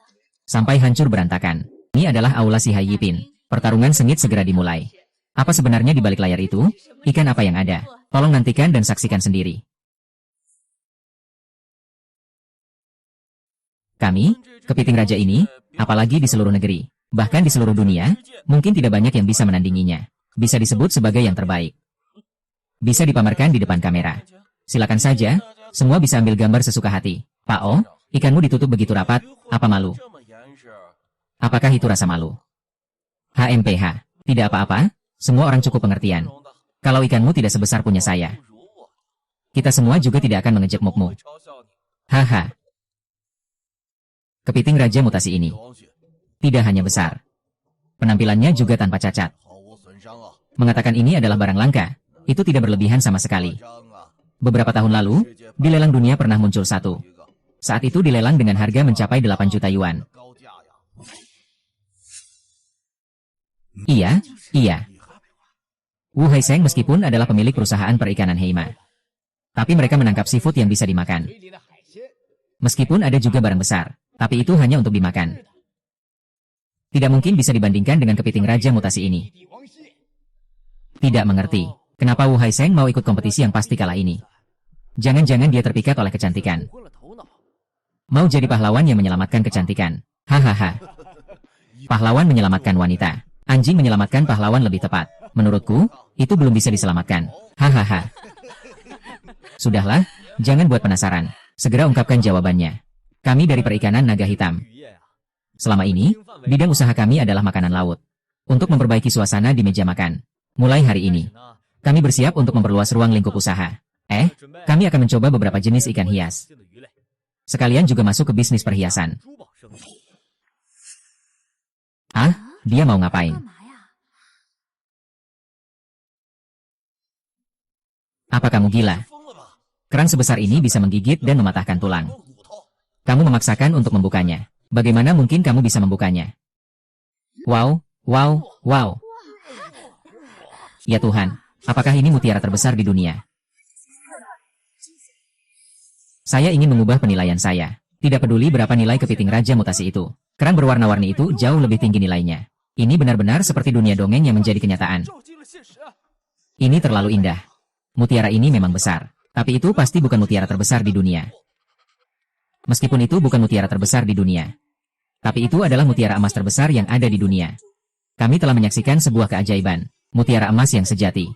Sampai hancur berantakan. Ini adalah aula si Hai Yipin. Pertarungan sengit segera dimulai. Apa sebenarnya di balik layar itu? Ikan apa yang ada? Tolong nantikan dan saksikan sendiri. Kami, kepiting raja ini, apalagi di seluruh negeri, bahkan di seluruh dunia, mungkin tidak banyak yang bisa menandinginya. Bisa disebut sebagai yang terbaik. Bisa dipamerkan di depan kamera. Silakan saja, semua bisa ambil gambar sesuka hati. Pak O, ikanmu ditutup begitu rapat, apa malu? Apakah itu rasa malu? HMPH, tidak apa-apa, semua orang cukup pengertian. Kalau ikanmu tidak sebesar punya saya, kita semua juga tidak akan mengejek mukmu. Haha. Kepiting raja mutasi ini tidak hanya besar, penampilannya juga tanpa cacat. Mengatakan ini adalah barang langka, itu tidak berlebihan sama sekali. Beberapa tahun lalu, di lelang dunia pernah muncul satu. Saat itu dilelang dengan harga mencapai 8 juta yuan. Iya. Wu Haiseng meskipun adalah pemilik perusahaan perikanan Heima. Tapi mereka menangkap seafood yang bisa dimakan. Meskipun ada juga barang besar. Tapi itu hanya untuk dimakan. Tidak mungkin bisa dibandingkan dengan kepiting raja mutasi ini. Tidak mengerti, kenapa Wu Haiseng mau ikut kompetisi yang pasti kalah ini. Jangan-jangan dia terpikat oleh kecantikan. Mau jadi pahlawan yang menyelamatkan kecantikan. Hahaha. Pahlawan menyelamatkan wanita. Anjing menyelamatkan pahlawan lebih tepat. Menurutku, itu belum bisa diselamatkan. Hahaha. Sudahlah, jangan buat penasaran. Segera ungkapkan jawabannya. Kami dari perikanan naga hitam. Selama ini, bidang usaha kami adalah makanan laut. Untuk memperbaiki suasana di meja makan. Mulai hari ini, kami bersiap untuk memperluas ruang lingkup usaha. Kami akan mencoba beberapa jenis ikan hias. Sekalian juga masuk ke bisnis perhiasan. Dia mau ngapain? Apa kamu gila? Kerang sebesar ini bisa menggigit dan mematahkan tulang. Kamu memaksakan untuk membukanya. Bagaimana mungkin kamu bisa membukanya? Wow. Ya Tuhan, apakah ini mutiara terbesar di dunia? Saya ingin mengubah penilaian saya. Tidak peduli berapa nilai kepiting raja mutasi itu. Kerang berwarna-warni itu jauh lebih tinggi nilainya. Ini benar-benar seperti dunia dongeng yang menjadi kenyataan. Ini terlalu indah. Mutiara ini memang besar. Tapi itu pasti bukan mutiara terbesar di dunia. Meskipun itu bukan mutiara terbesar di dunia. Tapi itu adalah mutiara emas terbesar yang ada di dunia. Kami telah menyaksikan sebuah keajaiban. Mutiara emas yang sejati.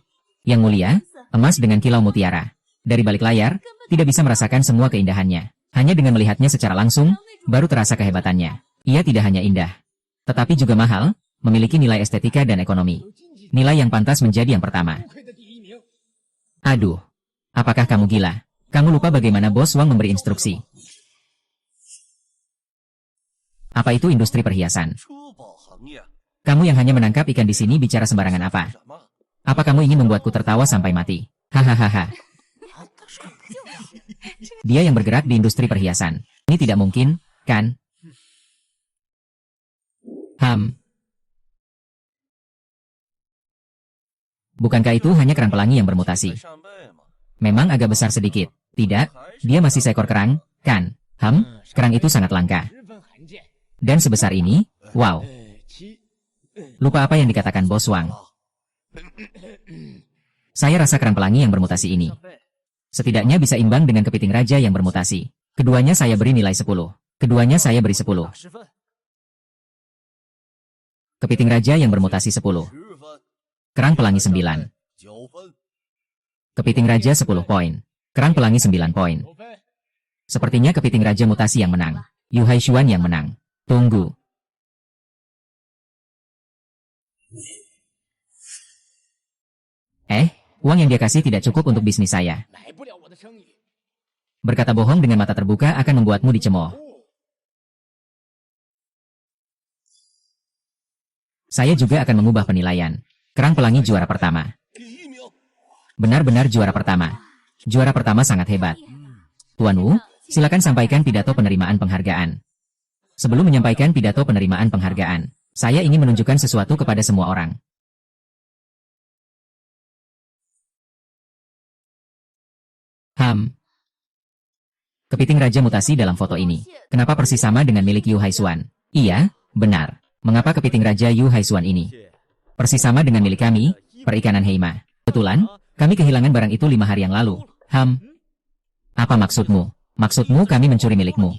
Yang mulia, emas dengan kilau mutiara. Dari balik layar, tidak bisa merasakan semua keindahannya. Hanya dengan melihatnya secara langsung, baru terasa kehebatannya. Ia tidak hanya indah, tetapi juga mahal, memiliki nilai estetika dan ekonomi. Nilai yang pantas menjadi yang pertama. Aduh, apakah kamu gila? Kamu lupa bagaimana Bos Wang memberi instruksi. Apa itu industri perhiasan? Kamu yang hanya menangkap ikan di sini bicara sembarangan apa? Apa kamu ingin membuatku tertawa sampai mati? Hahaha. Dia yang bergerak di industri perhiasan. Ini tidak mungkin, kan? Bukankah itu hanya kerang pelangi yang bermutasi? Memang agak besar sedikit. Tidak, dia masih seekor kerang, kan? Kerang itu sangat langka. Dan sebesar ini, wow. Lupa apa yang dikatakan Bos Wang. Saya rasa kerang pelangi yang bermutasi ini setidaknya bisa imbang dengan kepiting raja yang bermutasi. Keduanya saya beri nilai 10. Keduanya saya beri 10. Kepiting raja yang bermutasi 10. Kerang pelangi 9. Kepiting raja 10 poin. Kerang pelangi 9 poin. Sepertinya kepiting raja mutasi yang menang. Yu Haishuan yang menang. Tunggu. Uang yang dia kasih tidak cukup untuk bisnis saya. Berkata bohong dengan mata terbuka akan membuatmu dicemooh. Saya juga akan mengubah penilaian. Kerang pelangi juara pertama. Benar-benar juara pertama. Juara pertama sangat hebat. Tuan Wu, silakan sampaikan pidato penerimaan penghargaan. Sebelum menyampaikan pidato penerimaan penghargaan, saya ingin menunjukkan sesuatu kepada semua orang. Kepiting raja mutasi dalam foto ini. Kenapa persis sama dengan milik Yu Haishuan? Iya, benar. Mengapa kepiting raja Yu Haishuan ini persis sama dengan milik kami, perikanan Heima? Kebetulan, kami kehilangan barang itu 5 hari yang lalu. Apa maksudmu? Maksudmu kami mencuri milikmu?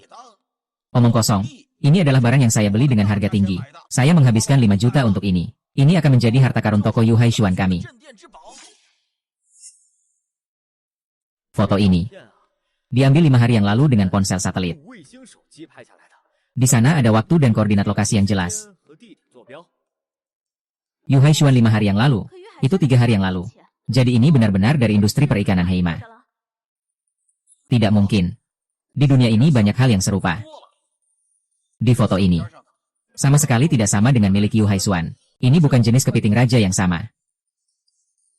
Omong kosong. Ini adalah barang yang saya beli dengan harga tinggi. Saya menghabiskan 5 juta untuk ini. Ini akan menjadi harta karun toko Yu Haishuan kami. Foto ini diambil 5 hari yang lalu dengan ponsel satelit. Di sana ada waktu dan koordinat lokasi yang jelas. Yu Haishuan 5 hari yang lalu, itu 3 hari yang lalu. Jadi ini benar-benar dari industri perikanan Heima. Tidak mungkin. Di dunia ini banyak hal yang serupa. Di foto ini, sama sekali tidak sama dengan milik Yu Haishuan. Ini bukan jenis kepiting raja yang sama.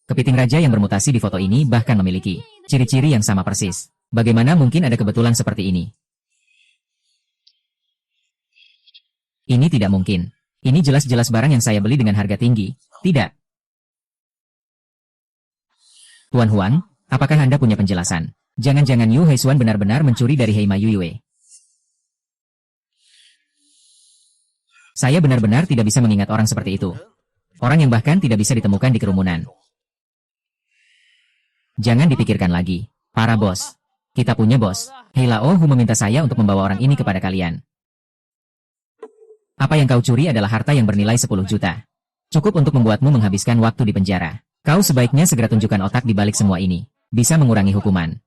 Kepiting raja yang bermutasi di foto ini bahkan memiliki ciri-ciri yang sama persis. Bagaimana mungkin ada kebetulan seperti ini? Ini tidak mungkin. Ini jelas-jelas barang yang saya beli dengan harga tinggi. Tidak. Tuan Huang, apakah Anda punya penjelasan? Jangan-jangan Yu Haishuan benar-benar mencuri dari Heima Yuyue. Saya benar-benar tidak bisa mengingat orang seperti itu. Orang yang bahkan tidak bisa ditemukan di kerumunan. Jangan dipikirkan lagi. Para bos. Kita punya bos. Hei Lao Hu meminta saya untuk membawa orang ini kepada kalian. Apa yang kau curi adalah harta yang bernilai 10 juta. Cukup untuk membuatmu menghabiskan waktu di penjara. Kau sebaiknya segera tunjukkan otak di balik semua ini. Bisa mengurangi hukuman.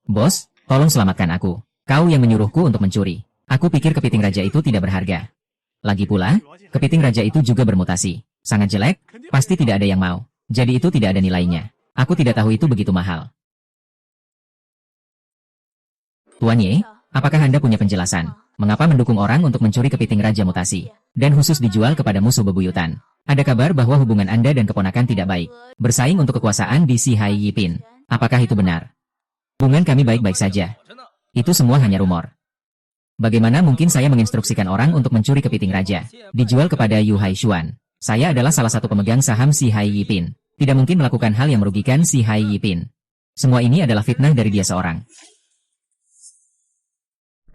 Bos, tolong selamatkan aku. Kau yang menyuruhku untuk mencuri. Aku pikir kepiting raja itu tidak berharga. Lagi pula, kepiting raja itu juga bermutasi. Sangat jelek, pasti tidak ada yang mau. Jadi itu tidak ada nilainya. Aku tidak tahu itu begitu mahal. Tuan Ye, apakah Anda punya penjelasan? Mengapa mendukung orang untuk mencuri kepiting raja mutasi? Dan khusus dijual kepada musuh bebuyutan. Ada kabar bahwa hubungan Anda dan keponakan tidak baik. Bersaing untuk kekuasaan di Si Hai Yipin. Apakah itu benar? Hubungan kami baik-baik saja. Itu semua hanya rumor. Bagaimana mungkin saya menginstruksikan orang untuk mencuri kepiting raja? Dijual kepada Yu Haishuan. Saya adalah salah satu pemegang saham Si Hai Yipin. Tidak mungkin melakukan hal yang merugikan Si Hai Yipin. Semua ini adalah fitnah dari dia seorang.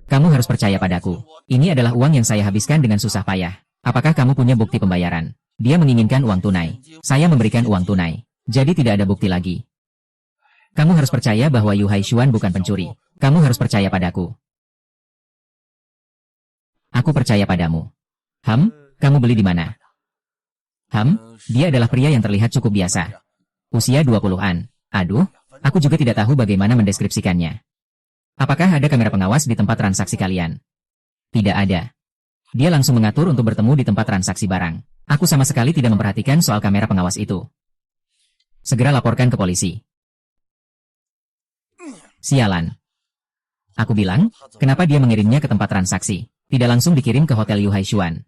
Kamu harus percaya padaku. Ini adalah uang yang saya habiskan dengan susah payah. Apakah kamu punya bukti pembayaran? Dia menginginkan uang tunai. Saya memberikan uang tunai. Jadi tidak ada bukti lagi. Kamu harus percaya bahwa Yu Haishuan bukan pencuri. Kamu harus percaya padaku. Aku percaya padamu. Kamu beli di mana? Dia adalah pria yang terlihat cukup biasa. Usia 20-an. Aduh, aku juga tidak tahu bagaimana mendeskripsikannya. Apakah ada kamera pengawas di tempat transaksi kalian? Tidak ada. Dia langsung mengatur untuk bertemu di tempat transaksi barang. Aku sama sekali tidak memperhatikan soal kamera pengawas itu. Segera laporkan ke polisi. Sialan. Aku bilang, kenapa dia mengirimnya ke tempat transaksi? Tidak langsung dikirim ke Hotel Yu Haishuan.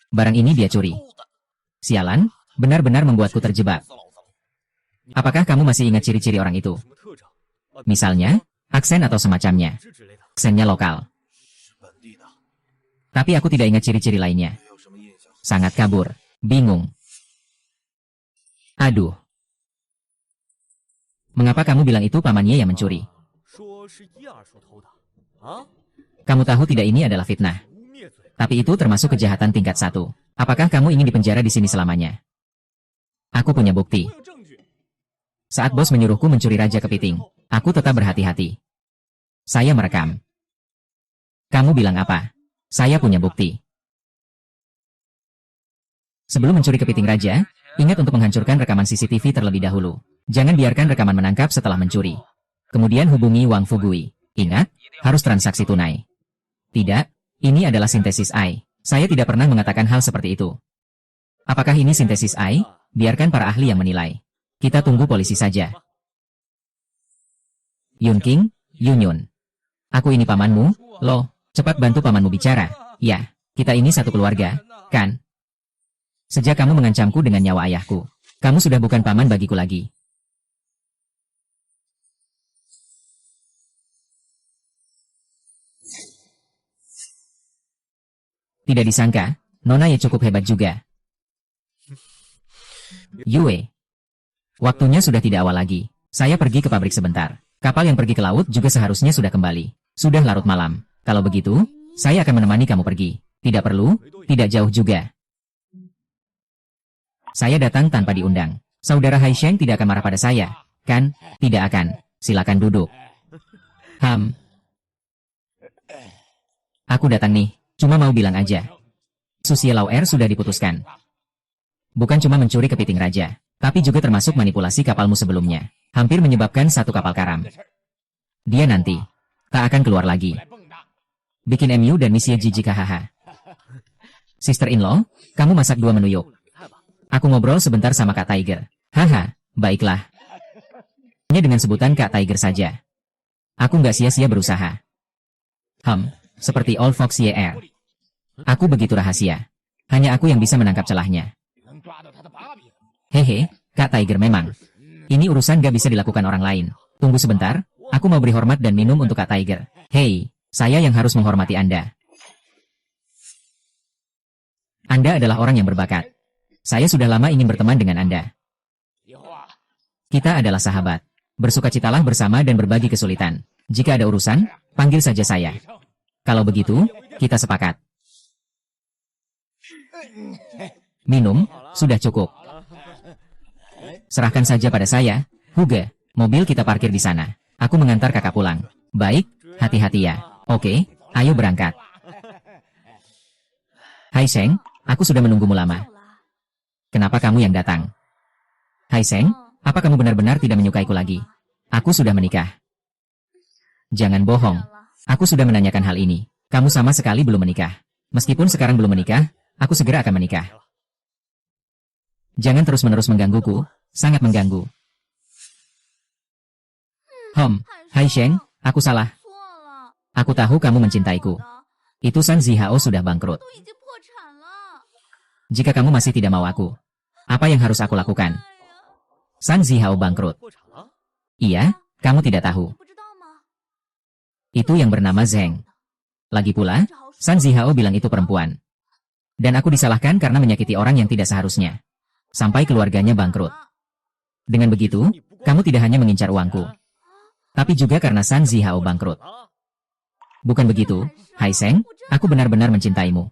Barang ini dia curi. Sialan, benar-benar membuatku terjebak. Apakah kamu masih ingat ciri-ciri orang itu? Misalnya, aksen atau semacamnya. Aksennya lokal. Tapi aku tidak ingat ciri-ciri lainnya. Sangat kabur, bingung. Aduh. Mengapa kamu bilang itu pamannya yang mencuri? Kamu tahu tidak ini adalah fitnah. Tapi itu termasuk kejahatan tingkat 1. Apakah kamu ingin dipenjara di sini selamanya? Aku punya bukti. Saat bos menyuruhku mencuri Raja Kepiting, aku tetap berhati-hati. Saya merekam. Kamu bilang apa? Saya punya bukti. Sebelum mencuri kepiting raja, ingat untuk menghancurkan rekaman CCTV terlebih dahulu. Jangan biarkan rekaman menangkap setelah mencuri. Kemudian hubungi Wang Fugui. Ingat, harus transaksi tunai. Tidak, ini adalah sintesis AI. Saya tidak pernah mengatakan hal seperti itu. Apakah ini sintesis AI? Biarkan para ahli yang menilai. Kita tunggu polisi saja. Yun King, Yun Yun. Aku ini pamanmu, loh. Cepat bantu pamanmu bicara. Ya, kita ini satu keluarga, kan? Sejak kamu mengancamku dengan nyawa ayahku, kamu sudah bukan paman bagiku lagi. Tidak disangka, Nona ya cukup hebat juga. Yue. Waktunya sudah tidak awal lagi. Saya pergi ke pabrik sebentar. Kapal yang pergi ke laut juga seharusnya sudah kembali. Sudah larut malam. Kalau begitu, saya akan menemani kamu pergi. Tidak perlu, tidak jauh juga. Saya datang tanpa diundang. Saudara Haisheng tidak akan marah pada saya, kan? Tidak akan. Silakan duduk. Aku datang nih, cuma mau bilang aja. Susie Lauer sudah diputuskan. Bukan cuma mencuri kepiting raja, tapi juga termasuk manipulasi kapalmu sebelumnya. Hampir menyebabkan satu kapal karam. Dia nanti tak akan keluar lagi. Bikin MU dan misi jijik hahaha. Sister-in-law, kamu masak 2 menu yuk. Aku ngobrol sebentar sama Kak Tiger. Haha, baiklah. Hanya dengan sebutan Kak Tiger saja. Aku nggak sia-sia berusaha. Seperti Old Fox YR. Aku begitu rahasia. Hanya aku yang bisa menangkap celahnya. Hehe, Kak Tiger memang. Ini urusan gak bisa dilakukan orang lain. Tunggu sebentar, aku mau beri hormat dan minum untuk Kak Tiger. Hei. Saya yang harus menghormati Anda. Anda adalah orang yang berbakat. Saya sudah lama ingin berteman dengan Anda. Kita adalah sahabat. Bersukacitalah bersama dan berbagi kesulitan. Jika ada urusan, panggil saja saya. Kalau begitu, kita sepakat. Minum, sudah cukup. Serahkan saja pada saya, Huge. Mobil kita parkir di sana. Aku mengantar kakak pulang. Baik, hati-hati ya. Oke, ayo berangkat. Haisheng, aku sudah menunggumu lama. Kenapa kamu yang datang? Haisheng, apa kamu benar-benar tidak menyukaiku lagi? Aku sudah menikah. Jangan bohong. Aku sudah menanyakan hal ini. Kamu sama sekali belum menikah. Meskipun sekarang belum menikah, aku segera akan menikah. Jangan terus-menerus menggangguku, sangat mengganggu. Haisheng, aku salah. Aku tahu kamu mencintaiku. Itu San Zihao sudah bangkrut. Jika kamu masih tidak mau aku, apa yang harus aku lakukan? San Zihao bangkrut. Iya, kamu tidak tahu. Itu yang bernama Zheng. Lagi pula, San Zihao bilang itu perempuan. Dan aku disalahkan karena menyakiti orang yang tidak seharusnya. Sampai keluarganya bangkrut. Dengan begitu, kamu tidak hanya mengincar uangku, tapi juga karena San Zihao bangkrut. Bukan begitu, Haisheng, aku benar-benar mencintaimu.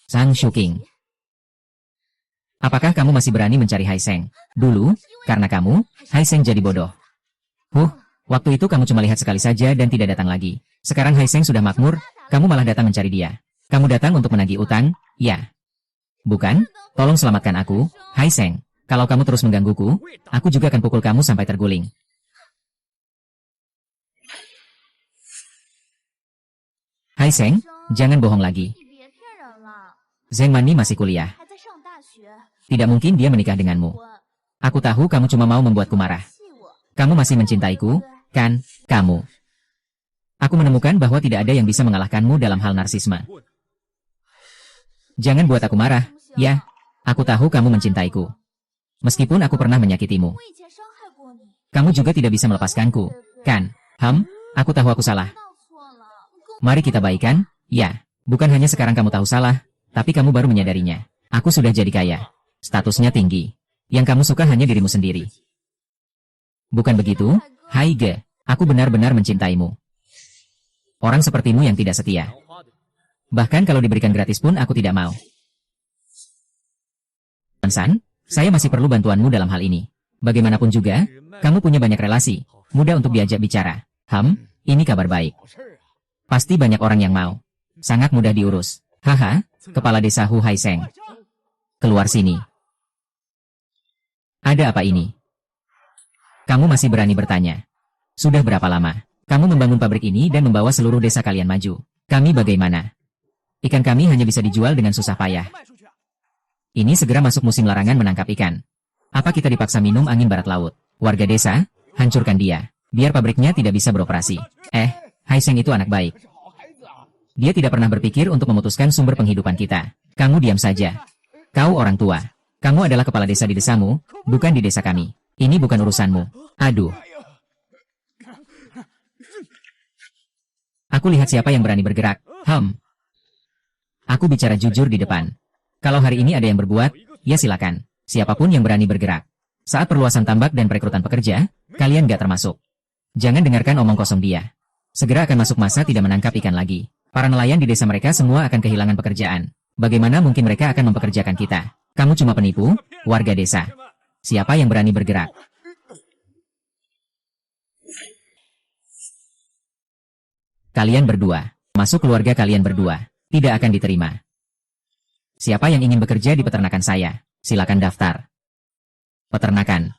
Sang Shuking. Apakah kamu masih berani mencari Haisheng? Dulu, karena kamu, Haisheng jadi bodoh. Waktu itu kamu cuma lihat sekali saja dan tidak datang lagi. Sekarang Haisheng sudah makmur, kamu malah datang mencari dia. Kamu datang untuk menagih utang, ya? Bukan? Tolong selamatkan aku, Hai Seng. Kalau kamu terus menggangguku, aku juga akan pukul kamu sampai terguling. Hai Seng, jangan bohong lagi. Zheng Mani masih kuliah. Tidak mungkin dia menikah denganmu. Aku tahu kamu cuma mau membuatku marah. Kamu masih mencintaiku, kan, kamu? Aku menemukan bahwa tidak ada yang bisa mengalahkanmu dalam hal narsisme. Jangan buat aku marah, ya. Aku tahu kamu mencintaiku. Meskipun aku pernah menyakitimu. Kamu juga tidak bisa melepaskanku, kan? Aku tahu aku salah. Mari kita baikan, ya. Bukan hanya sekarang kamu tahu salah, tapi kamu baru menyadarinya. Aku sudah jadi kaya. Statusnya tinggi. Yang kamu suka hanya dirimu sendiri. Bukan begitu, Hai Ge? Aku benar-benar mencintaimu. Orang sepertimu yang tidak setia. Bahkan kalau diberikan gratis pun aku tidak mau. San, saya masih perlu bantuanmu dalam hal ini. Bagaimanapun juga, kamu punya banyak relasi, mudah untuk diajak bicara. Ini kabar baik. Pasti banyak orang yang mau. Sangat mudah diurus. Haha, kepala desa Hu Hai Seng. Keluar sini. Ada apa ini? Kamu masih berani bertanya. Sudah berapa lama? Kamu membangun pabrik ini dan membawa seluruh desa kalian maju. Kami bagaimana? Ikan kami hanya bisa dijual dengan susah payah. Ini segera masuk musim larangan menangkap ikan. Apa kita dipaksa minum angin barat laut? Warga desa, hancurkan dia. Biar pabriknya tidak bisa beroperasi. Hai Seng itu anak baik. Dia tidak pernah berpikir untuk memutuskan sumber penghidupan kita. Kamu diam saja. Kau orang tua. Kamu adalah kepala desa di desamu, bukan di desa kami. Ini bukan urusanmu. Aduh. Aku lihat siapa yang berani bergerak. Aku bicara jujur di depan. Kalau hari ini ada yang berbuat, ya silakan. Siapapun yang berani bergerak. Saat perluasan tambak dan perekrutan pekerja, kalian gak termasuk. Jangan dengarkan omong kosong dia. Segera akan masuk masa tidak menangkap ikan lagi. Para nelayan di desa mereka semua akan kehilangan pekerjaan. Bagaimana mungkin mereka akan mempekerjakan kita? Kamu cuma penipu, warga desa. Siapa yang berani bergerak? Kalian berdua, masuk keluarga kalian berdua, tidak akan diterima. Siapa yang ingin bekerja di peternakan saya? Silakan daftar. Peternakan.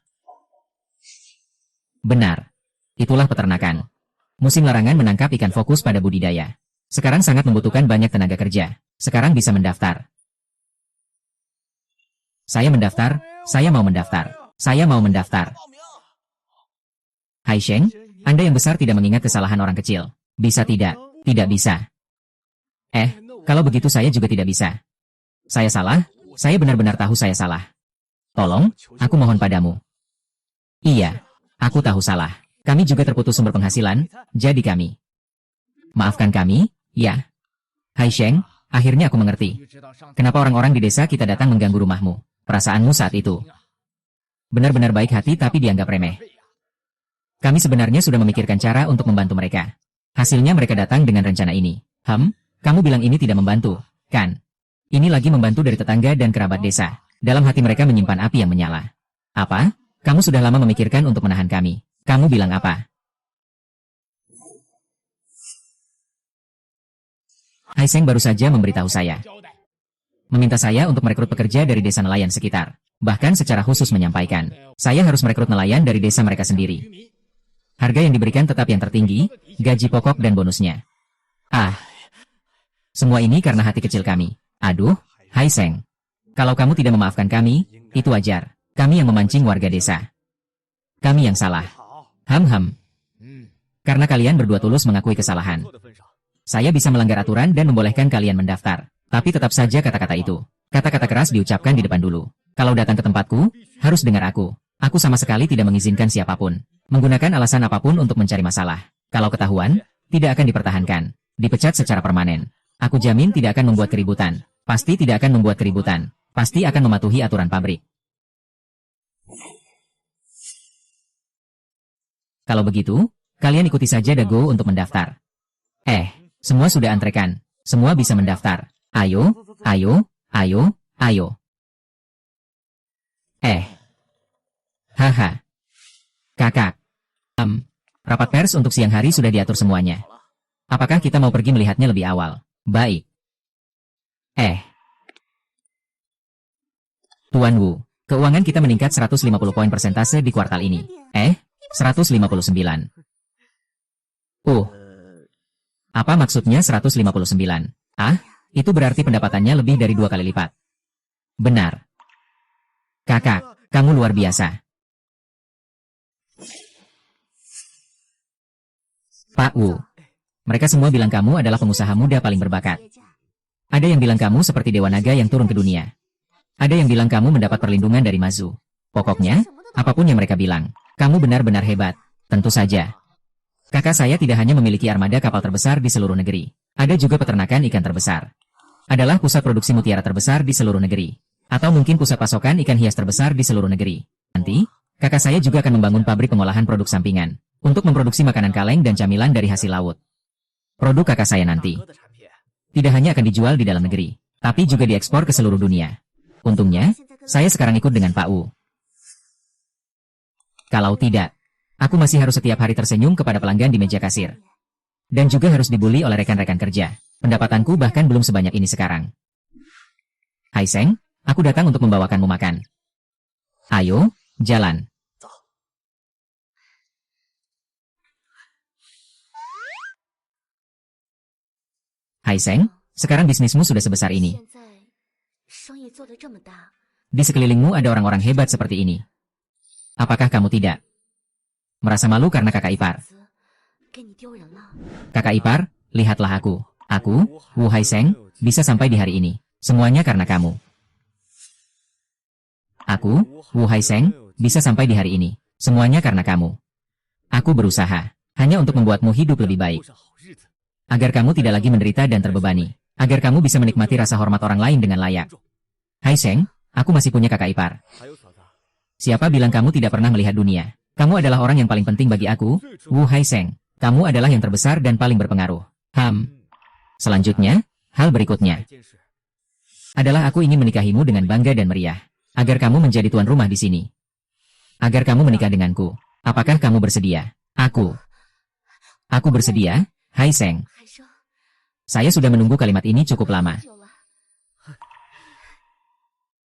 Benar. Itulah peternakan. Musim larangan menangkap ikan fokus pada budidaya. Sekarang sangat membutuhkan banyak tenaga kerja. Sekarang bisa mendaftar. Saya mendaftar, saya mau mendaftar. Saya mau mendaftar. Hai Sheng, Anda yang besar tidak mengingat kesalahan orang kecil. Bisa tidak? Tidak bisa. Kalau begitu saya juga tidak bisa. Saya salah, saya benar-benar tahu saya salah. Tolong, aku mohon padamu. Iya, aku tahu salah. Kami juga terputus sumber penghasilan, jadi kami. Maafkan kami, ya. Hai Sheng, akhirnya aku mengerti. Kenapa orang-orang di desa kita datang mengganggu rumahmu. Perasaanmu saat itu. Benar-benar baik hati tapi dianggap remeh. Kami sebenarnya sudah memikirkan cara untuk membantu mereka. Hasilnya mereka datang dengan rencana ini. Kamu bilang ini tidak membantu, kan? Ini lagi membantu dari tetangga dan kerabat desa. Dalam hati mereka menyimpan api yang menyala. Apa? Kamu sudah lama memikirkan untuk menahan kami. Kamu bilang apa? Hai Seng baru saja memberitahu saya. Meminta saya untuk merekrut pekerja dari desa nelayan sekitar. Bahkan secara khusus menyampaikan, saya harus merekrut nelayan dari desa mereka sendiri. Harga yang diberikan tetap yang tertinggi, gaji pokok dan bonusnya. Semua ini karena hati kecil kami. Aduh, Hai Seng. Kalau kamu tidak memaafkan kami, itu wajar. Kami yang memancing warga desa. Kami yang salah. Karena kalian berdua tulus mengakui kesalahan. Saya bisa melanggar aturan dan membolehkan kalian mendaftar. Tapi tetap saja kata-kata itu. Kata-kata keras diucapkan di depan dulu. Kalau datang ke tempatku, harus dengar aku. Aku sama sekali tidak mengizinkan siapapun menggunakan alasan apapun untuk mencari masalah. Kalau ketahuan, tidak akan dipertahankan. Dipecat secara permanen. Aku jamin tidak akan membuat keributan. Pasti tidak akan membuat keributan. Pasti akan mematuhi aturan pabrik. Kalau begitu, kalian ikuti saja Dago untuk mendaftar. Semua sudah antrekan. Semua bisa mendaftar. Ayo, ayo, ayo, ayo. Haha. Kakak. Rapat pers untuk siang hari sudah diatur semuanya. Apakah kita mau pergi melihatnya lebih awal? Baik. Tuan Wu, keuangan kita meningkat 150 poin persentase di kuartal ini. 159. Apa maksudnya 159? Itu berarti pendapatannya lebih dari 2 kali lipat. Benar. Kakak, kamu luar biasa. Pak Wu, mereka semua bilang kamu adalah pengusaha muda paling berbakat. Ada yang bilang kamu seperti Dewa Naga yang turun ke dunia. Ada yang bilang kamu mendapat perlindungan dari Mazu. Pokoknya, apapun yang mereka bilang, kamu benar-benar hebat. Tentu saja. Kakak saya tidak hanya memiliki armada kapal terbesar di seluruh negeri. Ada juga peternakan ikan terbesar. Adalah pusat produksi mutiara terbesar di seluruh negeri. Atau mungkin pusat pasokan ikan hias terbesar di seluruh negeri. Nanti, kakak saya juga akan membangun pabrik pengolahan produk sampingan. Untuk memproduksi makanan kaleng dan camilan dari hasil laut. Produk kakak saya nanti tidak hanya akan dijual di dalam negeri, tapi juga diekspor ke seluruh dunia. Untungnya, saya sekarang ikut dengan Pak Wu. Kalau tidak, aku masih harus setiap hari tersenyum kepada pelanggan di meja kasir. Dan juga harus dibully oleh rekan-rekan kerja. Pendapatanku bahkan belum sebanyak ini sekarang. Hai Seng, aku datang untuk membawakanmu makan. Ayo, jalan. Hai Seng, sekarang bisnismu sudah sebesar ini. Di sekelilingmu ada orang-orang hebat seperti ini. Apakah kamu tidak merasa malu karena kakak ipar? Kakak ipar, lihatlah aku. Aku, Wu Haiseng, bisa sampai di hari ini. Semuanya karena kamu. Aku, Wu Haiseng, bisa sampai di hari ini. Semuanya karena kamu. Aku berusaha hanya untuk membuatmu hidup lebih baik. Agar kamu tidak lagi menderita dan terbebani. Agar kamu bisa menikmati rasa hormat orang lain dengan layak. Hai Seng, aku masih punya kakak ipar. Siapa bilang kamu tidak pernah melihat dunia? Kamu adalah orang yang paling penting bagi aku, Wu Haiseng. Kamu adalah yang terbesar dan paling berpengaruh. Selanjutnya, hal berikutnya adalah aku ingin menikahimu dengan bangga dan meriah. Agar kamu menjadi tuan rumah di sini. Agar kamu menikah denganku. Apakah kamu bersedia? Aku bersedia, Hai Seng. Saya sudah menunggu kalimat ini cukup lama.